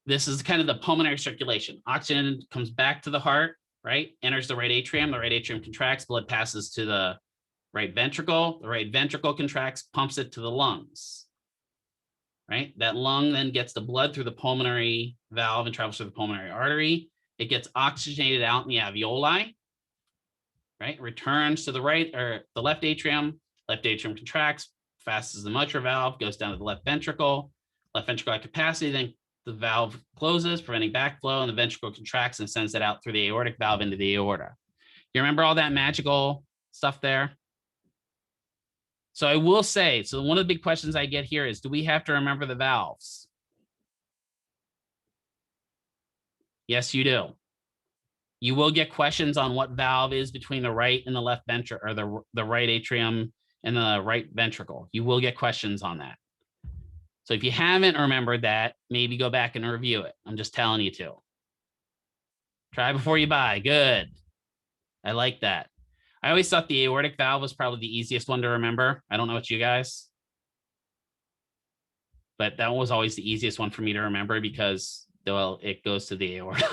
is kind of the pulmonary circulation. Oxygen comes back to the heart, right? Enters the right atrium. The right atrium contracts. Blood passes to the right ventricle. The right ventricle contracts, pumps it to the lungs, right? That lung then gets the blood through the pulmonary valve and travels through the pulmonary artery. It gets oxygenated out in the alveoli, right? Returns to the right or the left atrium. Left atrium contracts, passes the mitral valve, goes down to the left ventricle. Left ventricle at capacity, then the valve closes, preventing backflow, and the ventricle contracts and sends it out through the aortic valve into the aorta. You remember all that magical stuff there? So I will say, so one of the big questions I get here is, do we have to remember the valves? Yes, you do. You will get questions on what valve is between the right and the left ventricle, or the right atrium and the right ventricle. You will get questions on that. So if you haven't remembered that, maybe go back and review it. I'm just telling you to. Try before you buy. Good. I like that. I always thought the aortic valve was probably the easiest one to remember. I don't know what you guys, but that was always the easiest one for me to remember because, well, it goes to the aorta.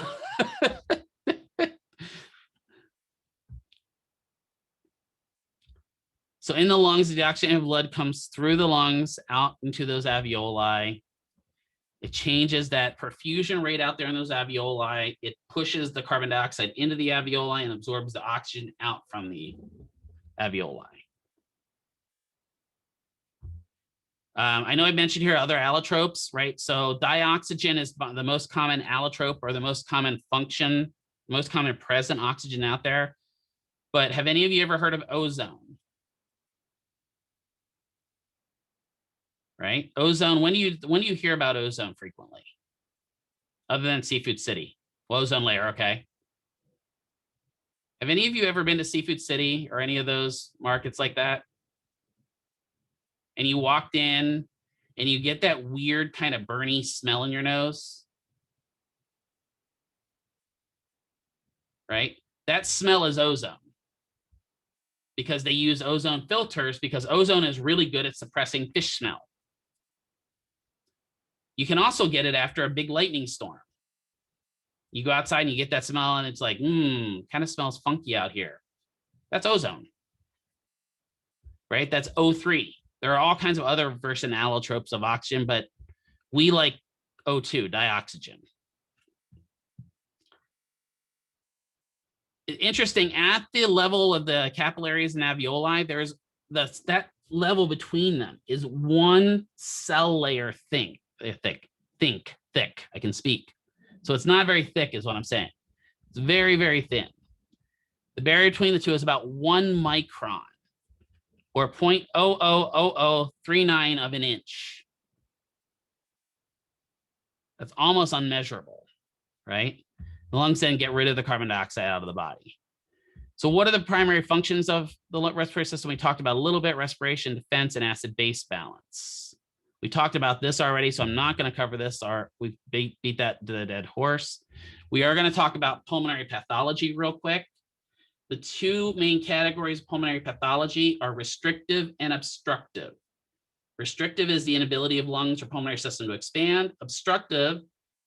So in the lungs, the oxygenated blood comes through the lungs out into those alveoli. It changes that perfusion rate out there in those alveoli. It pushes the carbon dioxide into the alveoli and absorbs the oxygen out from the alveoli. I know I mentioned here other allotropes, right? So dioxygen is the most common allotrope, or the most common function, most common present oxygen out there. But have any of you ever heard of ozone? Right? Ozone, when do you hear about ozone frequently? Other than Seafood City? Well, ozone layer, okay. Have any of you ever been to Seafood City or any of those markets like that? And you walked in and you get that weird kind of burny smell in your nose? Right? That smell is ozone, because they use ozone filters, because ozone is really good at suppressing fish smell. You can also get it after a big lightning storm. You go outside and you get that smell and it's like, kind of smells funky out here. That's ozone, right? That's O3. There are all kinds of other version allotropes of oxygen, but we like O2, dioxygen. Interesting, at the level of the capillaries and alveoli, there's that level between them is one cell layer thick. I can speak. So it's not very thick is what I'm saying. It's very, very thin. The barrier between the two is about 1 micron, or 0.000039 of an inch. That's almost unmeasurable, right? The lungs then get rid of the carbon dioxide out of the body. So what are the primary functions of the respiratory system? We talked about a little bit: respiration, defense, and acid-base balance. We talked about this already, so I'm not going to cover this. We've beat that to the dead horse. We are going to talk about pulmonary pathology real quick. The two main categories of pulmonary pathology are restrictive and obstructive. Restrictive is the inability of lungs or pulmonary system to expand. Obstructive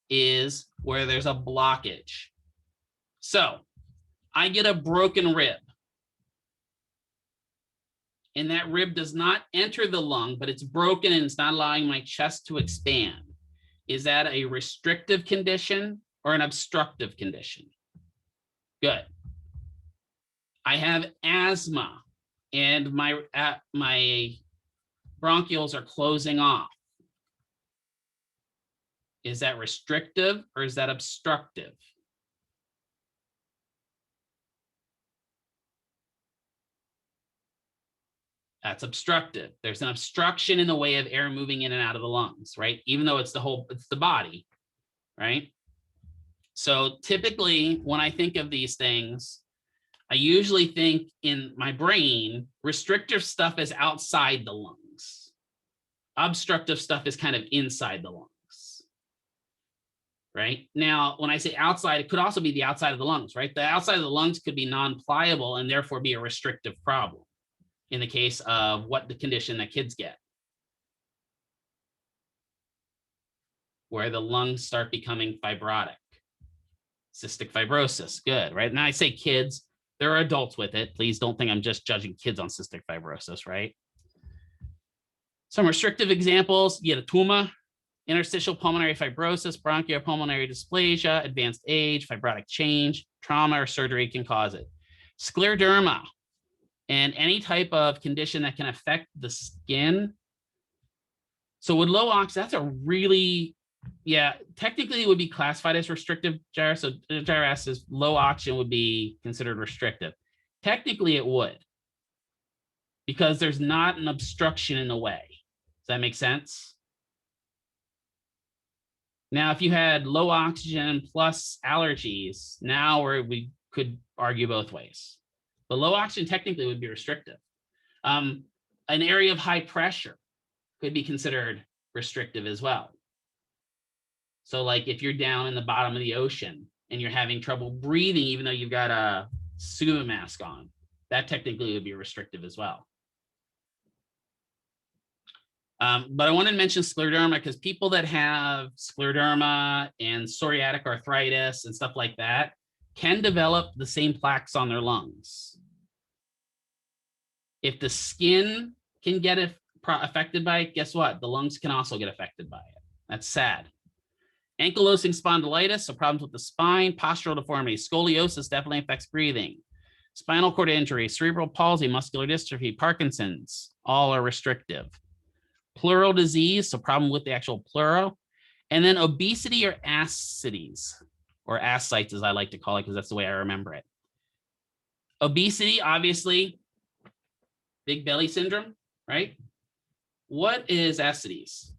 is where there's a blockage. So I get a broken rib, and that rib does not enter the lung, but it's broken and it's not allowing my chest to expand. Is that a restrictive condition or an obstructive condition? Good. I have asthma and my bronchioles are closing off. Is that restrictive or is that obstructive? That's obstructive. There's an obstruction in the way of air moving in and out of the lungs, right? Even though it's the body, right? So typically when I think of these things, I usually think in my brain, restrictive stuff is outside the lungs. Obstructive stuff is kind of inside the lungs, right? Now, when I say outside, it could also be the outside of the lungs, right? The outside of the lungs could be non-pliable and therefore be a restrictive problem in the case of what the condition that kids get, where the lungs start becoming fibrotic. Cystic fibrosis, good, right? Now I say kids, there are adults with it. Please don't think I'm just judging kids on cystic fibrosis, right? Some restrictive examples: hematoma, interstitial pulmonary fibrosis, bronchopulmonary dysplasia, advanced age, fibrotic change, trauma or surgery can cause it. Scleroderma, and any type of condition that can affect the skin. So with low oxygen, that's a really, technically it would be classified as restrictive, Jair. So Jair asks, is low oxygen would be considered restrictive? Technically it would. because there's not an obstruction in the way. Does that make sense? Now, if you had low oxygen plus allergies, now we could argue both ways. But low oxygen technically would be restrictive. An area of high pressure could be considered restrictive as well. So like if you're down in the bottom of the ocean and you're having trouble breathing, even though you've got a scuba mask on, that technically would be restrictive as well. But I want to mention scleroderma because people that have scleroderma and psoriatic arthritis and stuff like that can develop the same plaques on their lungs. If the skin can get affected by it, guess what? The lungs can also get affected by it. That's sad. Ankylosing spondylitis, so problems with the spine, postural deformity, scoliosis definitely affects breathing. Spinal cord injury, cerebral palsy, muscular dystrophy, Parkinson's, all are restrictive. Pleural disease, so problem with the actual pleura. And then obesity or ascites, or ascites as I like to call it because that's the way I remember it. Obesity, obviously, big belly syndrome, right? What is ascites?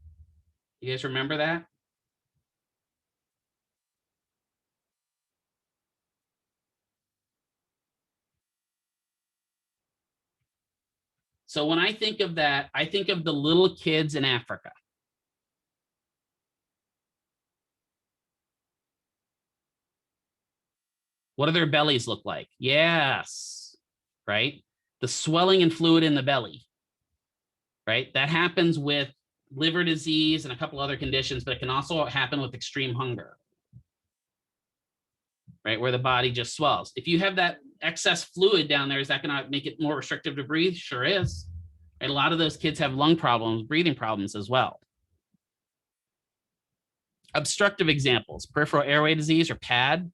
You guys remember that? So when I think of that, I think of the little kids in Africa. What do their bellies look like? Yes, right? The swelling and fluid in the belly, right? That happens with liver disease and a couple other conditions, but it can also happen with extreme hunger, right? Where the body just swells. If you have that excess fluid down there, is that going to make it more restrictive to breathe? Sure is. And a lot of those kids have lung problems, breathing problems as well. Obstructive examples, peripheral airway disease or PAD,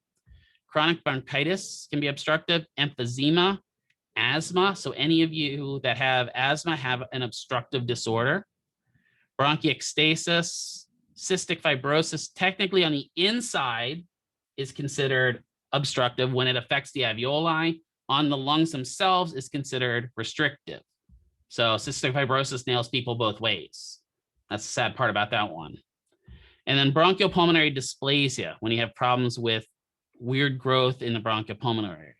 chronic bronchitis can be obstructive, emphysema, asthma. So any of you that have asthma have an obstructive disorder. Bronchiectasis, cystic fibrosis, technically on the inside is considered obstructive when it affects the alveoli. On the lungs themselves is considered restrictive. So cystic fibrosis nails people both ways. That's the sad part about that one. And then bronchopulmonary dysplasia, when you have problems with weird growth in the bronchopulmonary area.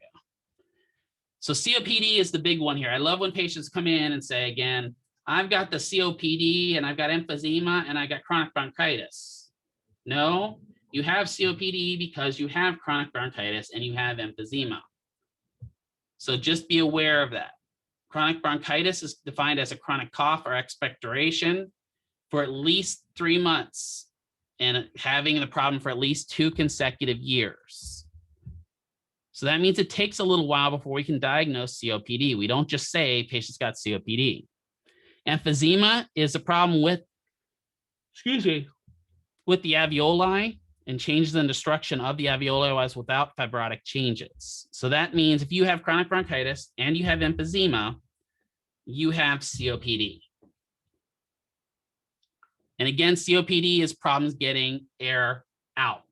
So COPD is the big one here. I love when patients come in and say, again, I've got the COPD and I've got emphysema and I got chronic bronchitis. No, you have COPD because you have chronic bronchitis and you have emphysema. So just be aware of that. Chronic bronchitis is defined as a chronic cough or expectoration for at least 3 months and having the problem for at least 2 consecutive years. So that means it takes a little while before we can diagnose COPD. We don't just say patient's got COPD. Emphysema is a problem with, with the alveoli and changes in destruction of the alveoli without fibrotic changes. So that means if you have chronic bronchitis and you have emphysema, you have COPD. And again, COPD is problems getting air out.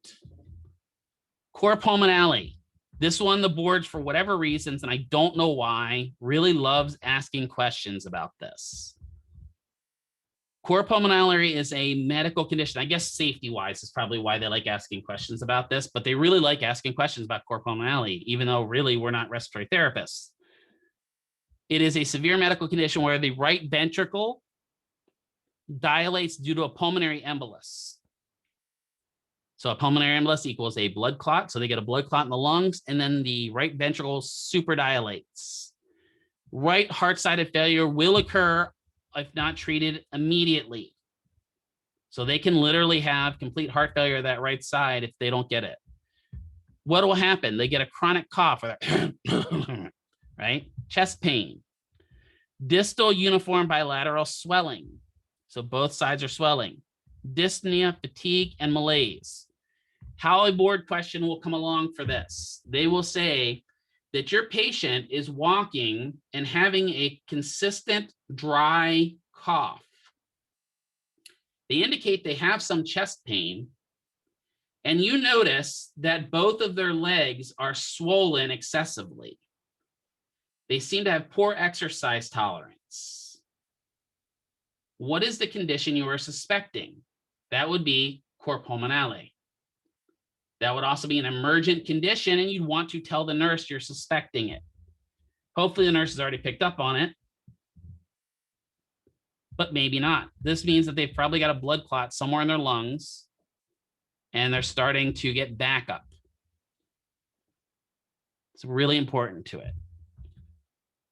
Cor pulmonale. This one, the boards, for whatever reasons, and I don't know why, really loves asking questions about this. Cor pulmonale is a medical condition. I guess safety-wise is probably why they like asking questions about this, but they really like asking questions about cor pulmonale, even though really we're not respiratory therapists. It is a severe medical condition where the right ventricle dilates due to a pulmonary embolus. So a pulmonary embolus equals a blood clot. So they get a blood clot in the lungs, and then the right ventricle superdilates. Right heart-sided failure will occur if not treated immediately. So they can literally have complete heart failure of that right side if they don't get it. What will happen? They get a chronic cough, or right? Chest pain. Distal uniform bilateral swelling. So both sides are swelling. Dyspnea, fatigue, and malaise. How a board question will come along for this. They will say that your patient is walking and having a consistent dry cough. They indicate they have some chest pain, and you notice that both of their legs are swollen excessively. They seem to have poor exercise tolerance. What is the condition you are suspecting? That would be cor pulmonale. That would also be an emergent condition, and you'd want to tell the nurse you're suspecting it. Hopefully the nurse has already picked up on it, but maybe not. This means that they've probably got a blood clot somewhere in their lungs, and they're starting to get backup. It's really important to it.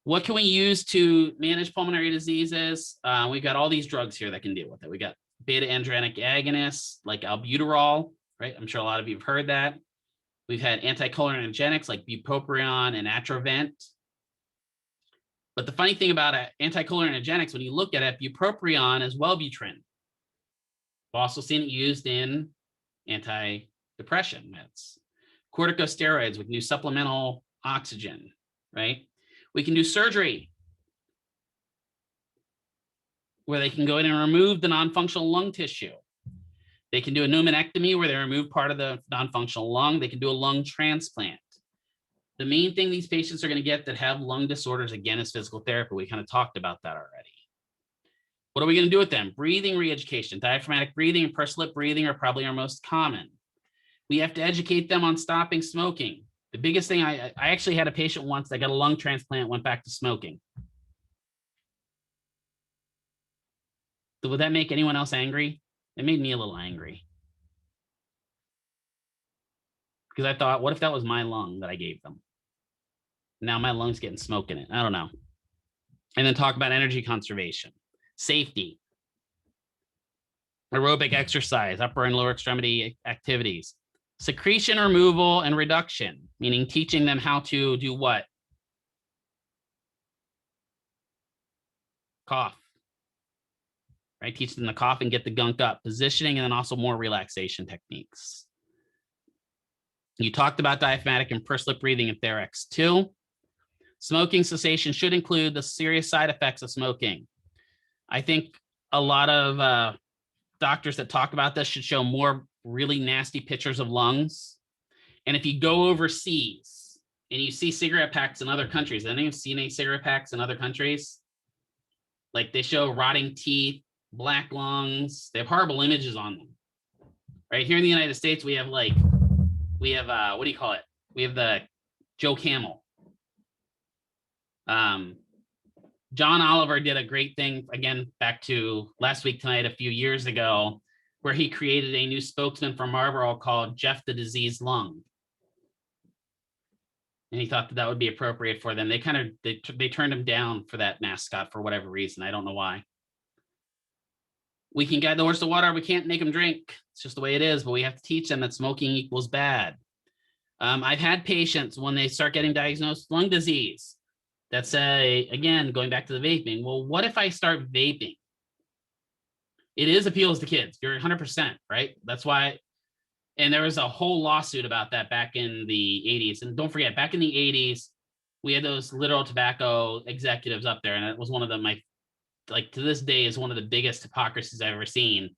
What can we use to manage pulmonary diseases? We've got all these drugs here that can deal with it. We got beta-androgenic agonists like albuterol, right? I'm sure a lot of you have heard that. We've had anticholinergics like bupropion and Atrovent. But the funny thing about anticholinergics, when you look at it, bupropion is Wellbutrin. We've also seen it used in antidepressant meds. Corticosteroids with new supplemental oxygen, right? We can do surgery where they can go in and remove the non-functional lung tissue. They can do a pneumonectomy where they remove part of the non-functional lung. They can do a lung transplant. The main thing these patients are going to get that have lung disorders, again, is physical therapy. We kind of talked about that already. What are we going to do with them? Breathing re-education. Diaphragmatic breathing and pursed lip breathing are probably our most common. We have to educate them on stopping smoking. The biggest thing, I actually had a patient once that got a lung transplant, went back to smoking. So would that make anyone else angry? It made me a little angry. Because I thought, what if that was my lung that I gave them? Now my lung's getting smoke in it. I don't know. And then talk about energy conservation, safety, aerobic exercise, upper and lower extremity activities, secretion removal and reduction, meaning teaching them how to do what? Cough, right? Teach them to cough and get the gunk up, positioning, and then also more relaxation techniques. You talked about diaphragmatic and pursed lip breathing in Therex 2. Smoking cessation should include the serious side effects of smoking. I think a lot of doctors that talk about this should show more really nasty pictures of lungs. And if you go overseas and you see cigarette packs in other countries, anyone seen any cigarette packs in other countries? Like they show rotting teeth, black lungs. They have horrible images on them. Right here in the United States, we have what do you call it? We have the Joe Camel. John Oliver did a great thing, again, back to last week tonight, a few years ago, where he created a new spokesman for Marlboro called Jeff the Diseased Lung. And he thought that that would be appropriate for them. They turned him down for that mascot for whatever reason. I don't know why. We can guide the horse to water. We can't make them drink. It's just the way it is, but we have to teach them that smoking equals bad. I've had patients when they start getting diagnosed with lung disease that say, again, going back to the vaping, well, what if I start vaping? It appeals to kids. You're 100%, right? That's why. And there was a whole lawsuit about that back in the 80s. And don't forget, back in the 80s, we had those literal tobacco executives up there. And it was one of them, to this day, is one of the biggest hypocrisies I've ever seen,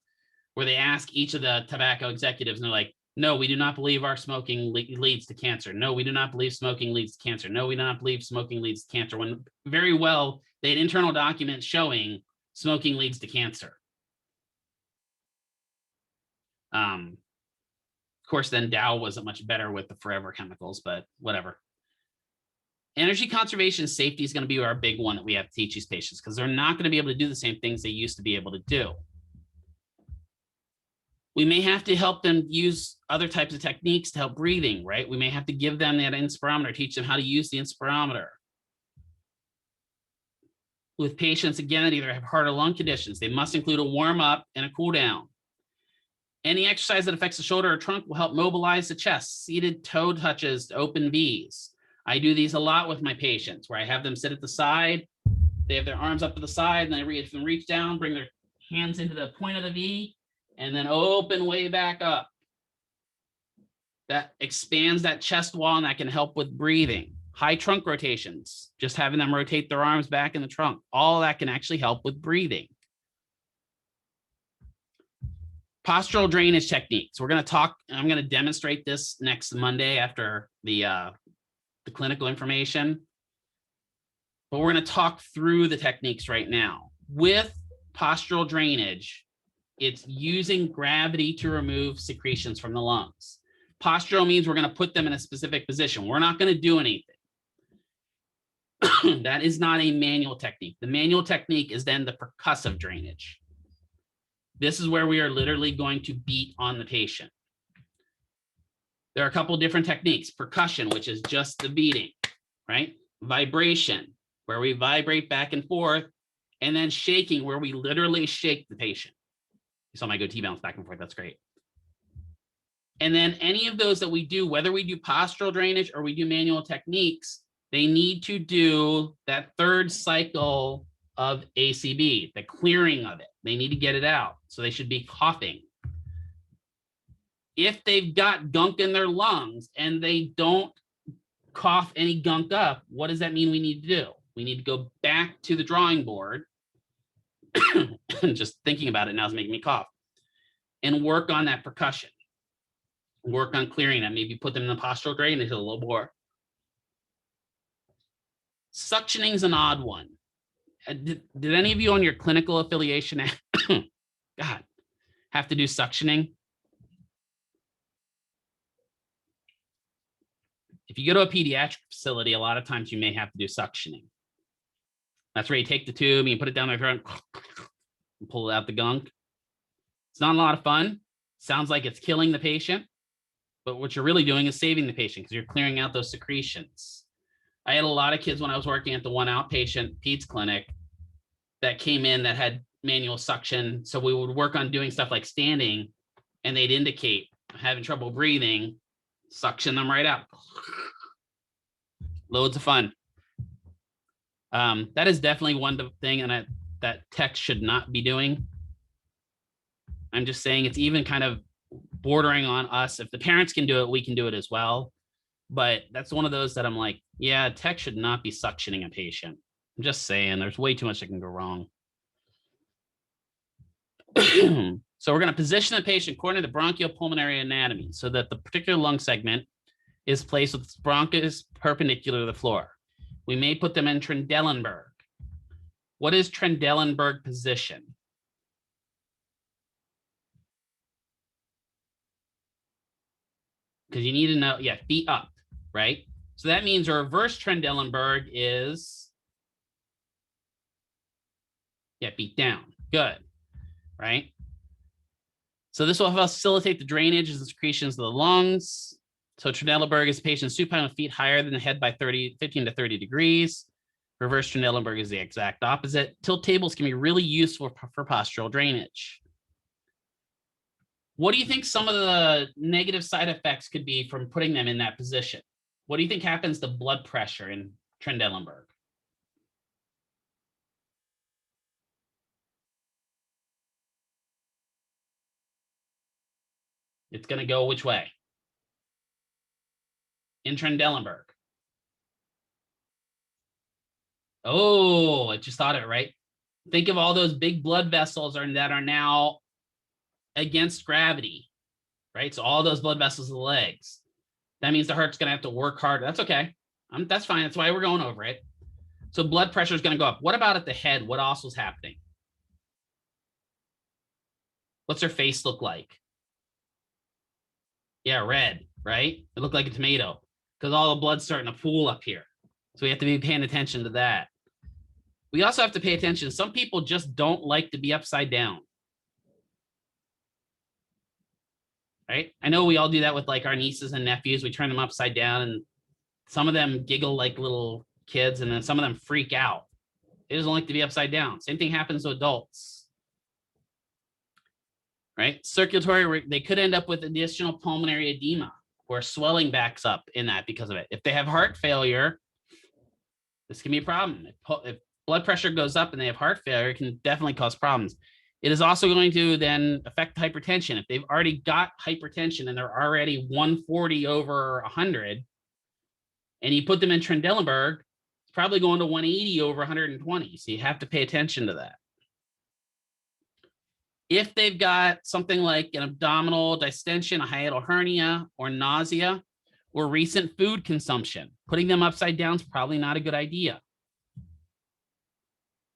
where they ask each of the tobacco executives, and they're like, no, we do not believe our smoking leads to cancer. No, we do not believe smoking leads to cancer. No, we do not believe smoking leads to cancer. When very well, they had internal documents showing smoking leads to cancer. Of course, then Dow wasn't much better with the forever chemicals, but whatever. Energy conservation and safety is going to be our big one that we have to teach these patients, because they're not going to be able to do the same things they used to be able to do. We may have to help them use other types of techniques to help breathing, right? We may have to give them that inspirometer, teach them how to use the inspirometer. With patients, again, that either have heart or lung conditions, they must include a warm up and a cool down. Any exercise that affects the shoulder or trunk will help mobilize the chest. Seated toe touches to open V's. I do these a lot with my patients, where I have them sit at the side. They have their arms up to the side, and they reach down, bring their hands into the point of the V, and then open way back up. That expands that chest wall, and that can help with breathing. High trunk rotations, just having them rotate their arms back in the trunk. All that can actually help with breathing. Postural drainage techniques. We're going to talk, I'm going to demonstrate this next Monday after the clinical information. but we're going to talk through the techniques right now. With postural drainage, it's using gravity to remove secretions from the lungs. Postural means we're going to put them in a specific position. We're not going to do anything. That is not a manual technique. The manual technique is then the percussive drainage. This is where we are literally going to beat on the patient. There are a couple of different techniques. Percussion, which is just the beating, right? Vibration, where we vibrate back and forth, and then shaking, where we literally shake the patient. You saw my goatee bounce back and forth. That's great. And then any of those that we do, whether we do postural drainage or we do manual techniques, they need to do that third cycle of ACB, the clearing of it. They need to get it out. So they should be coughing. If they've got gunk in their lungs and they don't cough any gunk up, what does that mean we need to do? We need to go back to the drawing board. Just thinking about it now is making me cough. And work on that percussion. Work on clearing it. Maybe put them in the postural drainage a little more. Suctioning is an odd one. Did any of you on your clinical affiliation God, have to do suctioning? If you go to a pediatric facility, a lot of times you may have to do suctioning. That's where you take the tube and you put it down their throat and pull out the gunk. It's not a lot of fun. Sounds like it's killing the patient, but what you're really doing is saving the patient because you're clearing out those secretions. I had a lot of kids when I was working at the one outpatient peds clinic that came in that had manual suction. So we would work on doing stuff like standing, and they'd indicate having trouble breathing, suction them right out. Loads of fun. That is definitely one thing that tech should not be doing. I'm just saying it's even kind of bordering on us. If the parents can do it, we can do it as well. But that's one of those that I'm like, yeah, tech should not be suctioning a patient. I'm just saying there's way too much that can go wrong. So we're going to position the patient according to the bronchiopulmonary anatomy so that the particular lung segment is placed with its bronchus perpendicular to the floor. We may put them in Trendelenburg. What is Trendelenburg position? Because you need to know, yeah, feet up, right? So that means a reverse Trendelenburg is, yeah, feet down. Good, right? So this will facilitate the drainage and secretions of the lungs. So Trendelenburg is a patient supine with feet higher than the head by 15 to 30 degrees. Reverse Trendelenburg is the exact opposite. Tilt tables can be really useful for postural drainage. What do you think some of the negative side effects could be from putting them in that position? What do you think happens to blood pressure in Trendelenburg? It's going to go which way? In Trendelenburg. Oh, I just thought of it, right? Think of all those big blood vessels that are now against gravity, right? So all those blood vessels in the legs. That means the heart's going to have to work hard. That's okay. That's fine. That's why we're going over it. So blood pressure is going to go up. What about at the head? What also is happening? What's her face look like? Yeah, red, right? It looked like a tomato because all the blood's starting to pool up here. So we have to be paying attention to that. We also have to pay attention. Some people just don't like to be upside down. Right? I know we all do that with like our nieces and nephews. We turn them upside down and some of them giggle like little kids and then some of them freak out. They just don't like to be upside down. Same thing happens to adults. Right? Circulatory, they could end up with additional pulmonary edema where swelling backs up in that because of it. If they have heart failure, this can be a problem. If blood pressure goes up and they have heart failure, it can definitely cause problems. It is also going to then affect hypertension. If they've already got hypertension and they're already 140 over 100, and you put them in Trendelenburg, it's probably going to 180 over 120. So you have to pay attention to that. If they've got something like an abdominal distension, a hiatal hernia, or nausea, or recent food consumption, putting them upside down is probably not a good idea.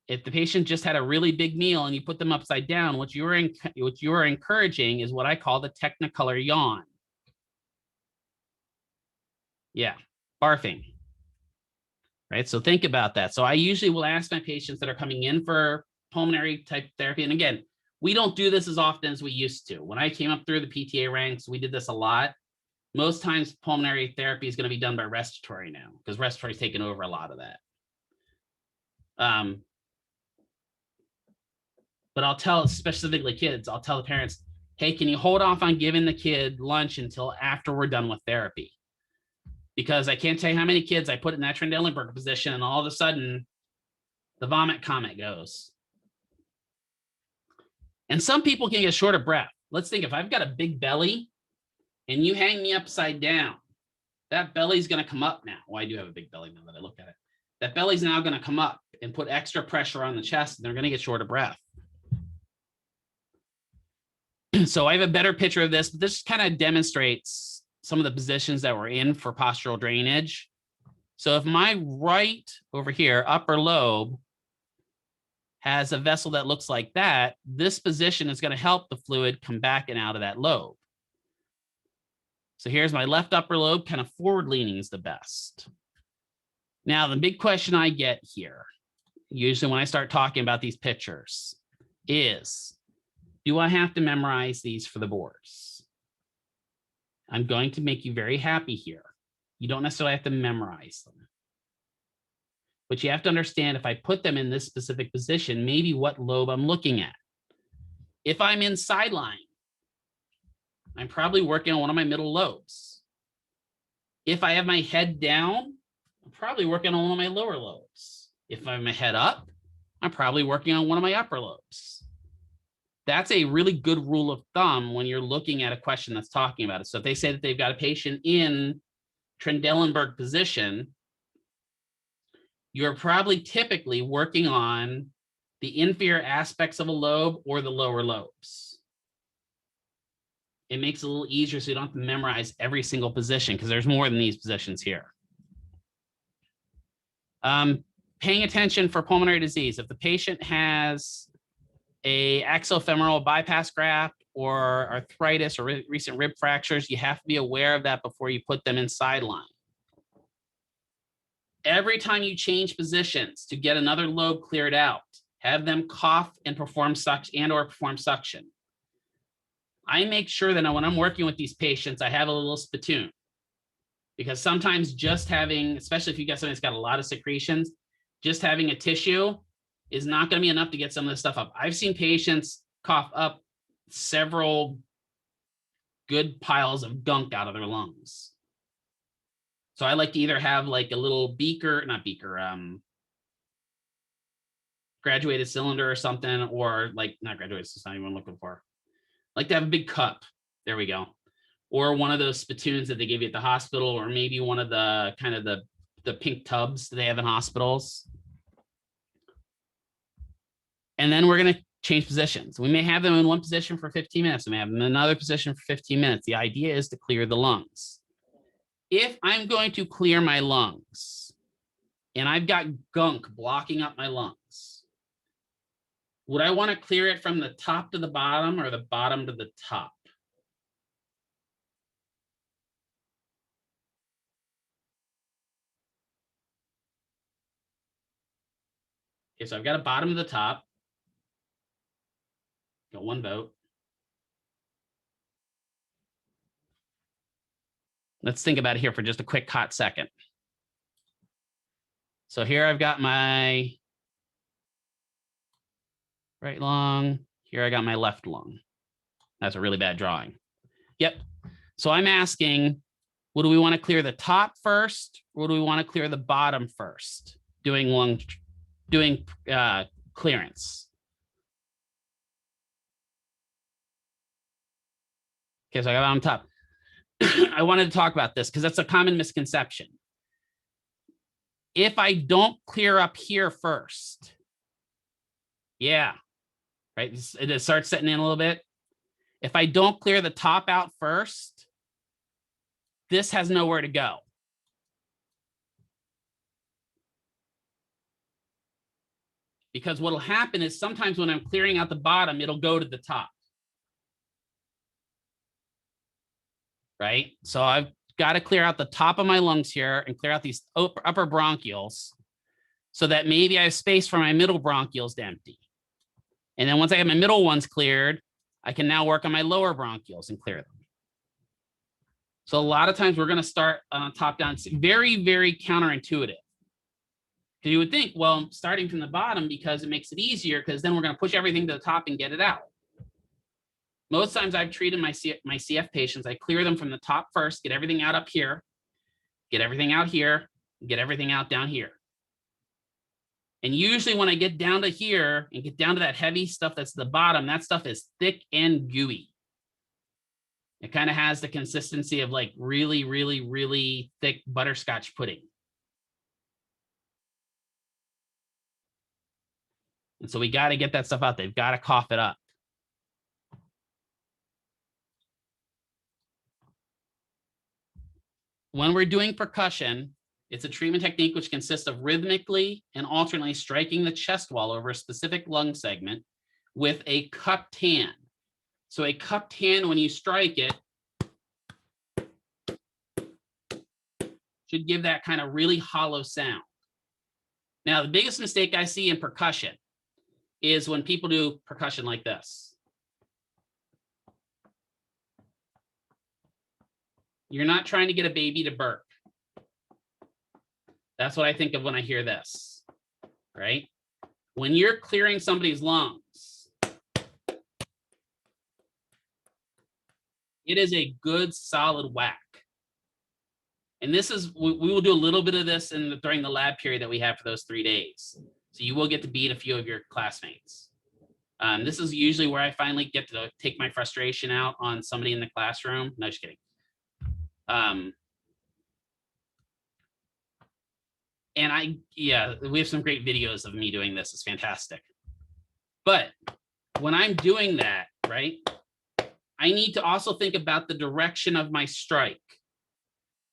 If the patient just had a really big meal and you put them upside down, what you are encouraging is what I call the technicolor yawn. Yeah, barfing. Right, so think about that. So I usually will ask my patients that are coming in for pulmonary type therapy, and again, we don't do this as often as we used to. When I came up through the PTA ranks, we did this a lot. Most times pulmonary therapy is going to be done by respiratory now, because respiratory is taking over a lot of that. But I'll tell specifically kids, I'll tell the parents, hey, can you hold off on giving the kid lunch until after we're done with therapy? Because I can't tell you how many kids I put in that Trendelenburg position, and all of a sudden the vomit comment goes. And some people can get short of breath. Let's think, if I've got a big belly and you hang me upside down, that belly's going to come up now. Well, I do have a big belly now that I look at it. That belly's now going to come up and put extra pressure on the chest, and they're going to get short of breath. So I have a better picture of this, but this kind of demonstrates some of the positions that we're in for postural drainage. So if my right over here, upper lobe, has a vessel that looks like that, this position is going to help the fluid come back and out of that lobe. So here's my left upper lobe, kind of forward leaning is the best. Now, the big question I get here, usually when I start talking about these pictures, is, do I have to memorize these for the boards? I'm going to make you very happy here. You don't necessarily have to memorize them. But you have to understand, if I put them in this specific position, maybe what lobe I'm looking at. If I'm in sideline, I'm probably working on one of my middle lobes. If I have my head down, I'm probably working on one of my lower lobes. If I have my head up, I'm probably working on one of my upper lobes. That's a really good rule of thumb when you're looking at a question that's talking about it. So if they say that they've got a patient in Trendelenburg position, you're probably typically working on the inferior aspects of a lobe or the lower lobes. It makes it a little easier so you don't have to memorize every single position, because there's more than these positions here. Paying attention for pulmonary disease. If the patient has a axofemoral bypass graft or arthritis or recent rib fractures, you have to be aware of that before you put them in sideline. Every time you change positions to get another lobe cleared out, have them cough and perform suction or perform suction. I make sure that when I'm working with these patients, I have a little spittoon, because sometimes just having, especially if you got something that's got a lot of secretions, just having a tissue is not going to be enough to get some of this stuff up. I've seen patients cough up several good piles of gunk out of their lungs. So I like to either have like a little beaker, not beaker, graduated cylinder or something, or like, not graduated, it's not even what I'm looking for. Like to have a big cup. There we go. Or one of those spittoons that they give you at the hospital, or maybe one of the kind of the pink tubs that they have in hospitals. And then we're going to change positions. We may have them in one position for 15 minutes. We may have them in another position for 15 minutes. The idea is to clear the lungs. If I'm going to clear my lungs and I've got gunk blocking up my lungs, would I want to clear it from the top to the bottom or the bottom to the top? Okay, so I've got a bottom to the top. Got one vote. Let's think about it here for just a quick hot second. So here I've got my right lung. Here I got my left lung. That's a really bad drawing. Yep. So I'm asking, would we want to clear the top first, or do we want to clear the bottom first? Doing clearance. Okay, so I got on top. I wanted to talk about this because that's a common misconception. If I don't clear up here first, yeah, right, it starts setting in a little bit. If I don't clear the top out first, this has nowhere to go. because what'll happen is sometimes when I'm clearing out the bottom, it'll go to the top. Right? So I've got to clear out the top of my lungs here and clear out these upper bronchioles so that maybe I have space for my middle bronchioles to empty. And then once I have my middle ones cleared, I can now work on my lower bronchioles and clear them. So a lot of times we're going to start on a top down. It's very, very counterintuitive. You would think, well, I'm starting from the bottom because it makes it easier, because then we're going to push everything to the top and get it out. Most times I've treated my CF patients, I clear them from the top first, get everything out up here, get everything out here, get everything out down here. And usually when I get down to here and get down to that heavy stuff that's the bottom, that stuff is thick and gooey. It kind of has the consistency of like really, really, really thick butterscotch pudding. And so we got to get that stuff out. They've got to cough it up. When we're doing percussion, it's a treatment technique which consists of rhythmically and alternately striking the chest wall over a specific lung segment with a cupped hand. So a cupped hand, when you strike it, should give that kind of really hollow sound. Now, the biggest mistake I see in percussion is when people do percussion like this. You're not trying to get a baby to burp. That's what I think of when I hear this, right? When you're clearing somebody's lungs, it is a good solid whack. And this is, we will do a little bit of this during the lab period that we have for those 3 days. So you will get to beat a few of your classmates. This is usually where I finally get to take my frustration out on somebody in the classroom. No, just kidding. And we have some great videos of me doing this. It's fantastic. But when I'm doing that, right, I need to also think about the direction of my strike.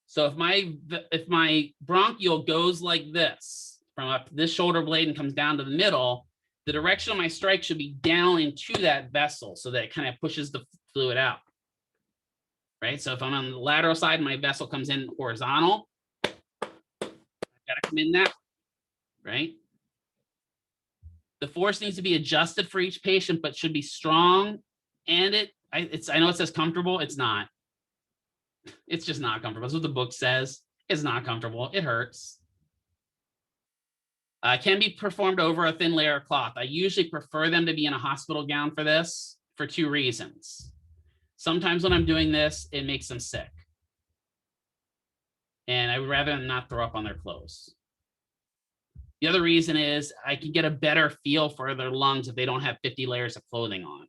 So if my bronchiole goes like this, from up this shoulder blade and comes down to the middle, the direction of my strike should be down into that vessel so that it kind of pushes the fluid out. Right? So if I'm on the lateral side and my vessel comes in horizontal, I've got to come in that way, right? The force needs to be adjusted for each patient, but should be strong. And I know it says comfortable. It's not. It's just not comfortable. That's what the book says. It's not comfortable. It hurts. Can be performed over a thin layer of cloth. I usually prefer them to be in a hospital gown for this for 2 reasons. Sometimes when I'm doing this, it makes them sick. And I would rather them not throw up on their clothes. The other reason is I can get a better feel for their lungs if they don't have 50 layers of clothing on.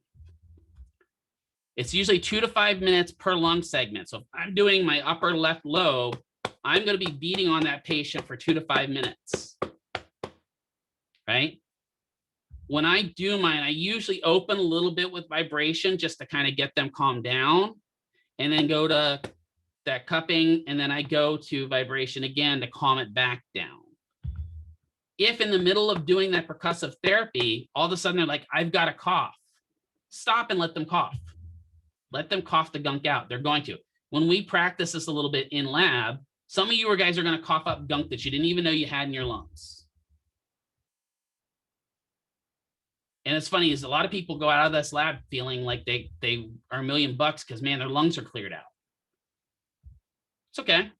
It's usually 2 to 5 minutes per lung segment. So if I'm doing my upper left lobe, I'm going to be beating on that patient for 2 to 5 minutes. Right? When I do mine, I usually open a little bit with vibration just to kind of get them calmed down, and then go to that cupping, and then I go to vibration again to calm it back down. If in the middle of doing that percussive therapy, all of a sudden they're like, I've got to cough, stop and let them cough. Let them cough the gunk out. They're going to. When we practice this a little bit in lab, some of you guys are going to cough up gunk that you didn't even know you had in your lungs. And it's funny is a lot of people go out of this lab feeling like they are $1 million because, man, their lungs are cleared out. It's okay.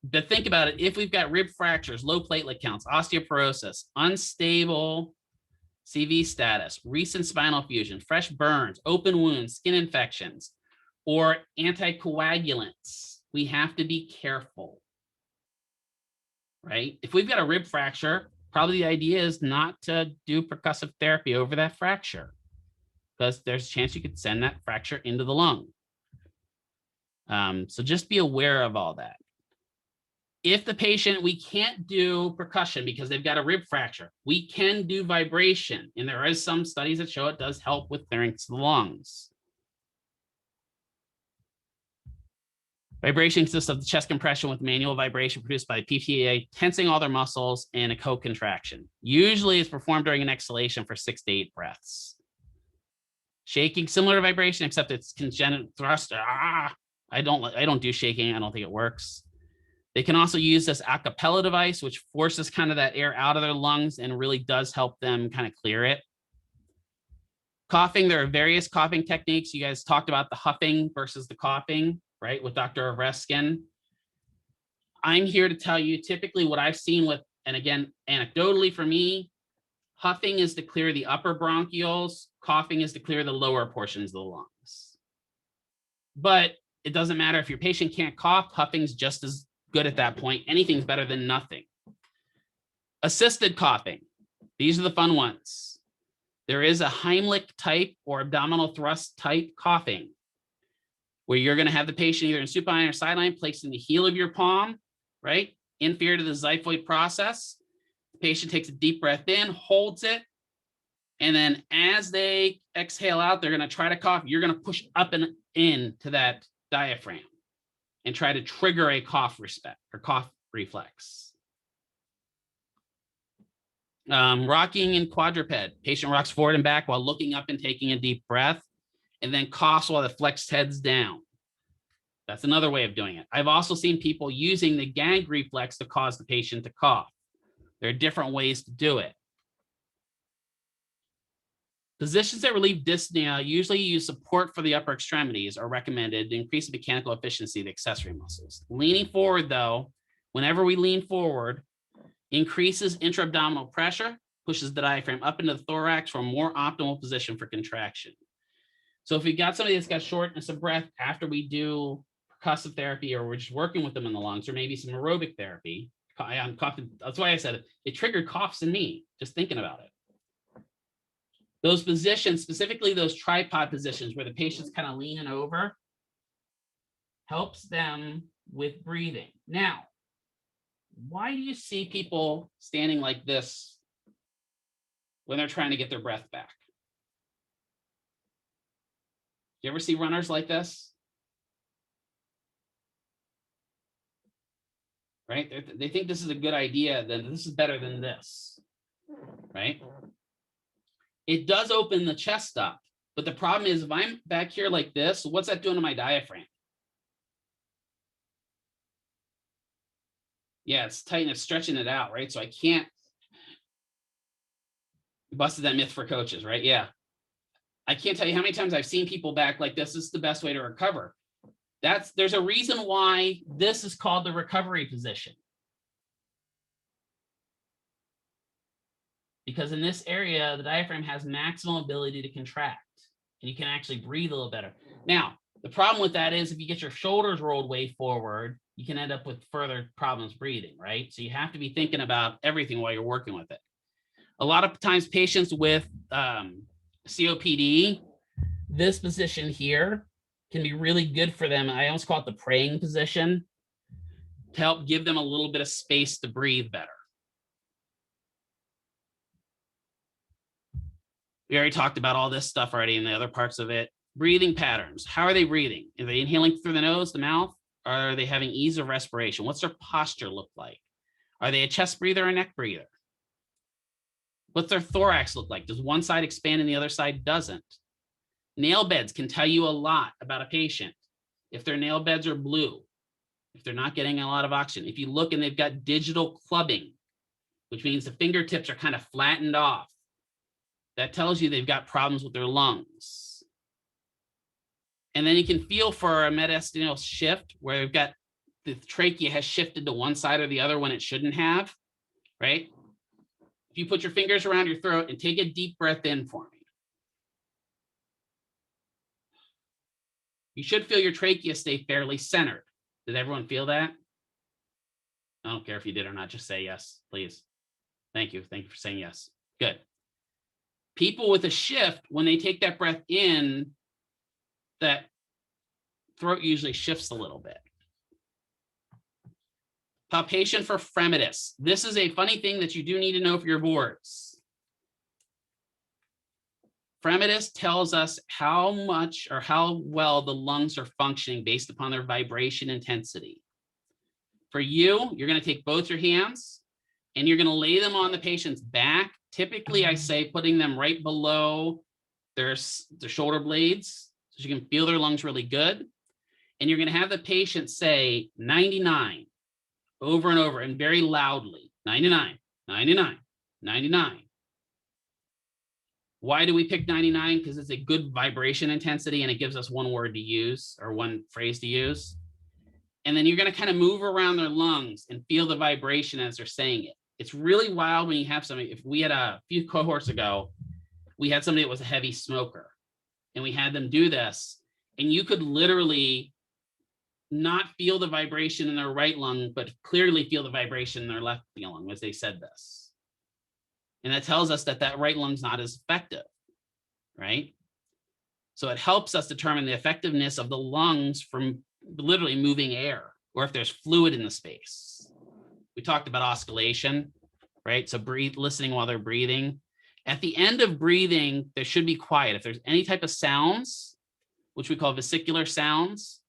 But think about it. If we've got rib fractures, low platelet counts, osteoporosis, unstable CV status, recent spinal fusion, fresh burns, open wounds, skin infections, or anticoagulants, we have to be careful, right? If we've got a rib fracture, probably the idea is not to do percussive therapy over that fracture, because there's a chance you could send that fracture into the lung. So just be aware of all that. If the patient, we can't do percussion because they've got a rib fracture, we can do vibration. And there is some studies that show it does help with clearance of the lungs. Vibration consists of the chest compression with manual vibration produced by the PTA, tensing all their muscles and a co-contraction. Usually it's performed during an exhalation for 6 to 8 breaths. Shaking, similar to vibration, except it's congenital thrust. I don't do shaking. I don't think it works. They can also use this a cappella device, which forces kind of that air out of their lungs and really does help them kind of clear it. Coughing, there are various coughing techniques. You guys talked about the huffing versus the coughing, right, with Dr. Ovreskin. I'm here to tell you typically what I've seen with, and again, anecdotally for me, huffing is to clear the upper bronchioles, coughing is to clear the lower portions of the lungs. But it doesn't matter if your patient can't cough, huffing's just as good at that point. Anything's better than nothing. Assisted coughing, these are the fun ones. There is a Heimlich type or abdominal thrust type coughing, where you're going to have the patient either in supine or sideline, placed in the heel of your palm, right? Inferior to the xiphoid process. The patient takes a deep breath in, holds it, and then as they exhale out, they're going to try to cough. You're going to push up and in to that diaphragm and try to trigger a cough reflex. Rocking in quadruped. Patient rocks forward and back while looking up and taking a deep breath, and then coughs while the flexed head's down. That's another way of doing it. I've also seen people using the gag reflex to cause the patient to cough. There are different ways to do it. Positions that relieve dyspnea usually use support for the upper extremities are recommended to increase the mechanical efficiency of the accessory muscles. Leaning forward, though, whenever we lean forward, increases intra-abdominal pressure, pushes the diaphragm up into the thorax for a more optimal position for contraction. So if we got somebody that's got shortness of breath after we do percussive therapy, or we're just working with them in the lungs, or maybe some aerobic therapy, I'm coughing. That's why I said it triggered coughs in me, just thinking about it. Those positions, specifically those tripod positions where the patient's kind of leaning over, helps them with breathing. Now, why do you see people standing like this when they're trying to get their breath back? Do you ever see runners like this? Right? They think this is a good idea, then this is better than this, right? It does open the chest up, but the problem is if I'm back here like this, what's that doing to my diaphragm? Yeah, it's tight and it's stretching it out, right? So I can't. Busted that myth for coaches, right? Yeah. I can't tell you how many times I've seen people back like this. This is the best way to recover. There's a reason why this is called the recovery position. Because in this area, the diaphragm has maximum ability to contract, and you can actually breathe a little better. Now, the problem with that is if you get your shoulders rolled way forward, you can end up with further problems breathing, right? So you have to be thinking about everything while you're working with it. A lot of times patients with COPD, this position here can be really good for them. I almost call it the praying position to help give them a little bit of space to breathe better. We already talked about all this stuff already in the other parts of it. Breathing patterns. How are they breathing? Are they inhaling through the nose, the mouth? Or are they having ease of respiration? What's their posture look like? Are they a chest breather or a neck breather? What's their thorax look like? Does one side expand and the other side doesn't? Nail beds can tell you a lot about a patient. If their nail beds are blue, if they're not getting a lot of oxygen, if you look and they've got digital clubbing, which means the fingertips are kind of flattened off, that tells you they've got problems with their lungs. And then you can feel for a mediastinal shift where we've got the trachea has shifted to one side or the other when it shouldn't have, right? If you put your fingers around your throat and take a deep breath in for me. You should feel your trachea stay fairly centered. Did everyone feel that? I don't care if you did or not, just say yes, please. Thank you. Thank you for saying yes. Good. People with a shift, when they take that breath in, that throat usually shifts a little bit. Palpation for fremitus. This is a funny thing that you do need to know for your boards. Fremitus tells us how much or how well the lungs are functioning based upon their vibration intensity. For you, you're going to take both your hands and you're going to lay them on the patient's back. Typically, I say putting them right below their shoulder blades so you can feel their lungs really good. And you're going to have the patient say 99 over and over and very loudly, 99, 99, 99. Why do we pick 99? Because it's a good vibration intensity and it gives us one word to use or one phrase to use. And then you're going to kind of move around their lungs and feel the vibration as they're saying it. It's really wild when you have somebody. If we had a few cohorts ago, we had somebody that was a heavy smoker and we had them do this, and you could literally not feel the vibration in their right lung, but clearly feel the vibration in their left lung as they said this. And that tells us that that right lung's not as effective, right? So it helps us determine the effectiveness of the lungs from literally moving air, or if there's fluid in the space. We talked about oscillation, right? So listening while they're breathing. At the end of breathing, there should be quiet. If there's any type of sounds, which we call vesicular sounds,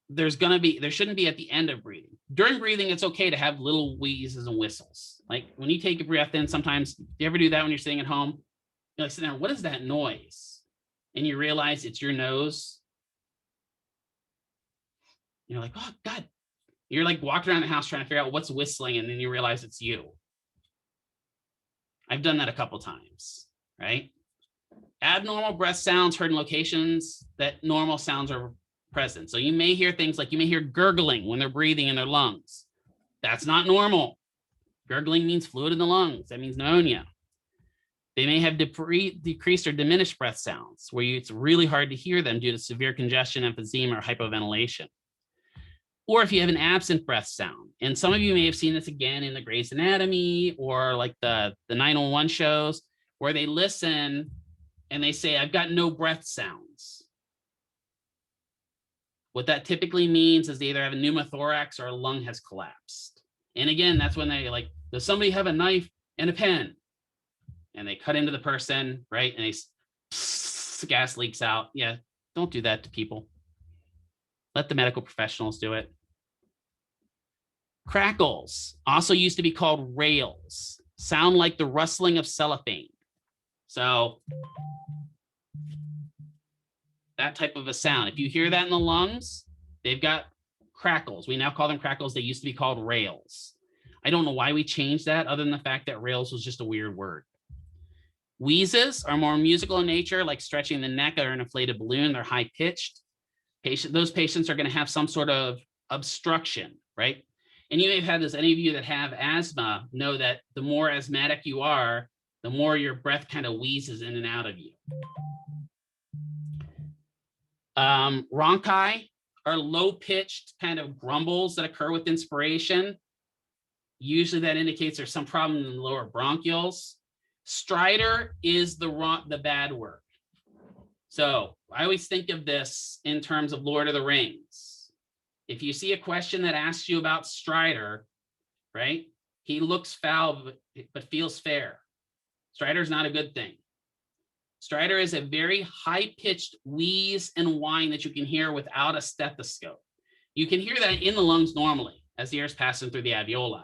there shouldn't be at the end of breathing. During breathing, it's okay to have little wheezes and whistles. Like when you take a breath in, sometimes, do you ever do that when you're sitting at home? You're like, sitting there, what is that noise? And you realize it's your nose. You're like, oh God. You're like walking around the house trying to figure out what's whistling, and then you realize it's you. I've done that a couple times, right? Abnormal breath sounds heard in locations that normal sounds are present. So you may hear things like, you may hear gurgling when they're breathing in their lungs. That's not normal. Gurgling means fluid in the lungs. That means pneumonia. They may have decreased or diminished breath sounds where it's really hard to hear them due to severe congestion, emphysema, or hypoventilation. Or if you have an absent breath sound. And some of you may have seen this again in the Grey's Anatomy or like the 911 shows where they listen and they say, I've got no breath sounds. What that typically means is they either have a pneumothorax or a lung has collapsed. And again, that's when they like, does somebody have a knife and a pen? And they cut into the person, right? And gas leaks out. Yeah, don't do that to people. Let the medical professionals do it. Crackles, also used to be called rails, sound like the rustling of cellophane. So that type of a sound. If you hear that in the lungs, they've got crackles. We now call them crackles. They used to be called rails. I don't know why we changed that other than the fact that rails was just a weird word. Wheezes are more musical in nature, like stretching the neck or an inflated balloon. They're high pitched. Those patients are going to have some sort of obstruction, right? And you may have had this, any of you that have asthma know that the more asthmatic you are, the more your breath kind of wheezes in and out of you. Rhonchi are low-pitched kind of grumbles that occur with inspiration. Usually that indicates there's some problem in the lower bronchioles. Stridor is the bad word. So I always think of this in terms of Lord of the Rings. If you see a question that asks you about Stridor, right? He looks foul, but feels fair. Stridor is not a good thing. Stridor is a very high-pitched wheeze and whine that you can hear without a stethoscope. You can hear that in the lungs normally as the air is passing through the alveoli.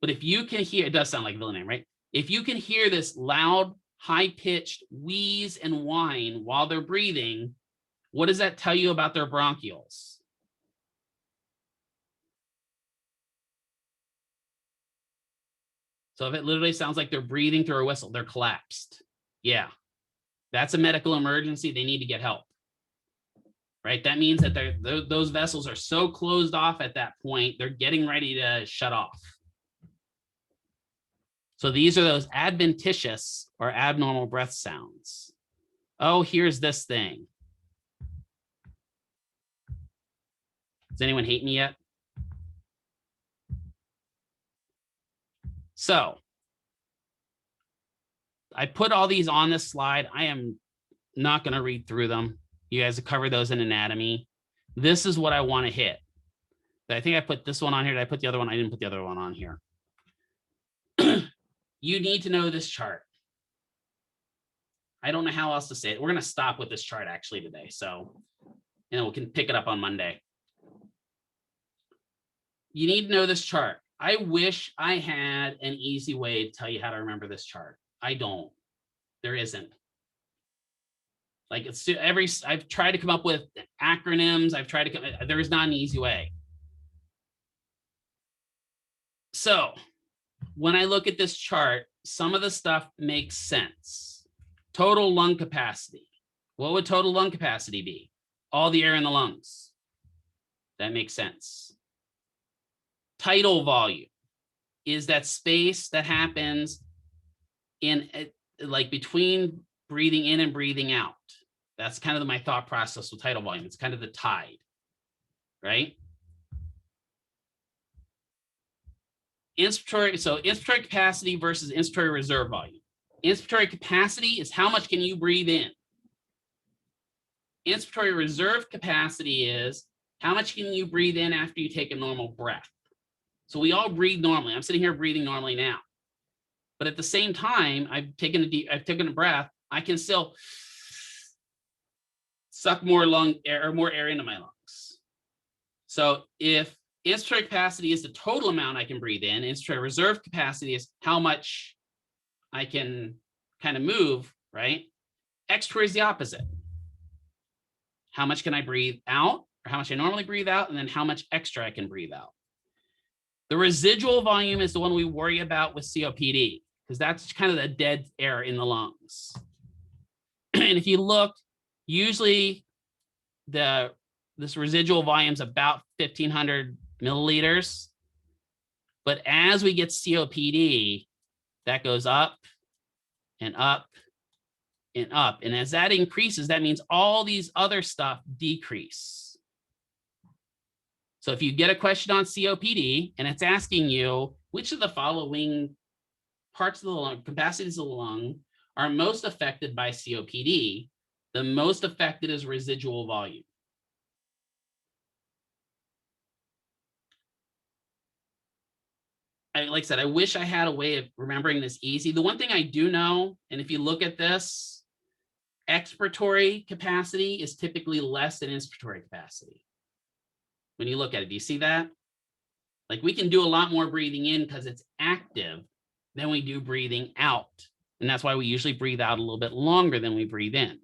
But if you can hear, it does sound like a villain name, right? If you can hear this loud, high-pitched wheeze and whine while they're breathing, what does that tell you about their bronchioles? So if it literally sounds like they're breathing through a whistle, they're collapsed. Yeah, that's a medical emergency. They need to get help, right? That means that those vessels are so closed off at that point, they're getting ready to shut off. So these are those adventitious or abnormal breath sounds. Oh, here's this thing. Does anyone hate me yet? So I put all these on this slide. I am not going to read through them. You guys have covered those in anatomy. This is what I want to hit. I think I put this one on here. Did I put the other one? I didn't put the other one on here. You need to know this chart. I don't know how else to say it. We're going to stop with this chart actually today. So, we can pick it up on Monday. You need to know this chart. I wish I had an easy way to tell you how to remember this chart. I don't. There isn't. Like I've tried to come up with acronyms. There is not an easy way. So when I look at this chart, some of the stuff makes sense. Total lung capacity. What would total lung capacity be? All the air in the lungs. That makes sense. Tidal volume is that space that happens in like between breathing in and breathing out. That's kind of my thought process with tidal volume. It's kind of the tide, right? Inspiratory capacity versus inspiratory reserve volume. Inspiratory capacity is how much can you breathe in. Inspiratory reserve capacity is how much can you breathe in after you take a normal breath. So we all breathe normally. I'm sitting here breathing normally now. But at the same time, I've taken a breath, I can still suck more lung air or more air into my lungs. So if inspiratory capacity is the total amount I can breathe in, inspiratory reserve capacity is how much I can kind of move, right? Expiratory is the opposite. How much can I breathe out, or how much I normally breathe out, and then how much extra I can breathe out. The residual volume is the one we worry about with COPD, because that's kind of the dead air in the lungs. And if you look, usually this residual volume is about 1,500 milliliters. But as we get COPD, that goes up and up and up. And as that increases, that means all these other stuff decrease. So if you get a question on COPD and it's asking you, which of the following parts of the lung, capacities of the lung are most affected by COPD, the most affected is residual volume. Like I said, I wish I had a way of remembering this easy. The one thing I do know, and if you look at this, expiratory capacity is typically less than inspiratory capacity. When you look at it, do you see that? Like we can do a lot more breathing in because it's active than we do breathing out. And that's why we usually breathe out a little bit longer than we breathe in.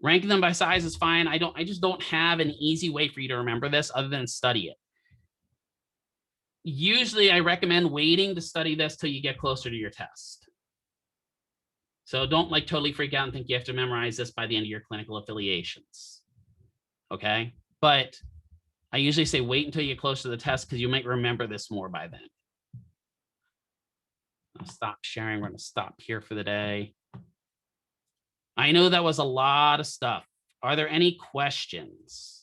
Ranking them by size is fine. I just don't have an easy way for you to remember this other than study it. Usually I recommend waiting to study this till you get closer to your test. So don't like totally freak out and think you have to memorize this by the end of your clinical affiliations. Okay. But I usually say wait until you get close to the test because you might remember this more by then. I'll stop sharing. We're going to stop here for the day. I know that was a lot of stuff. Are there any questions?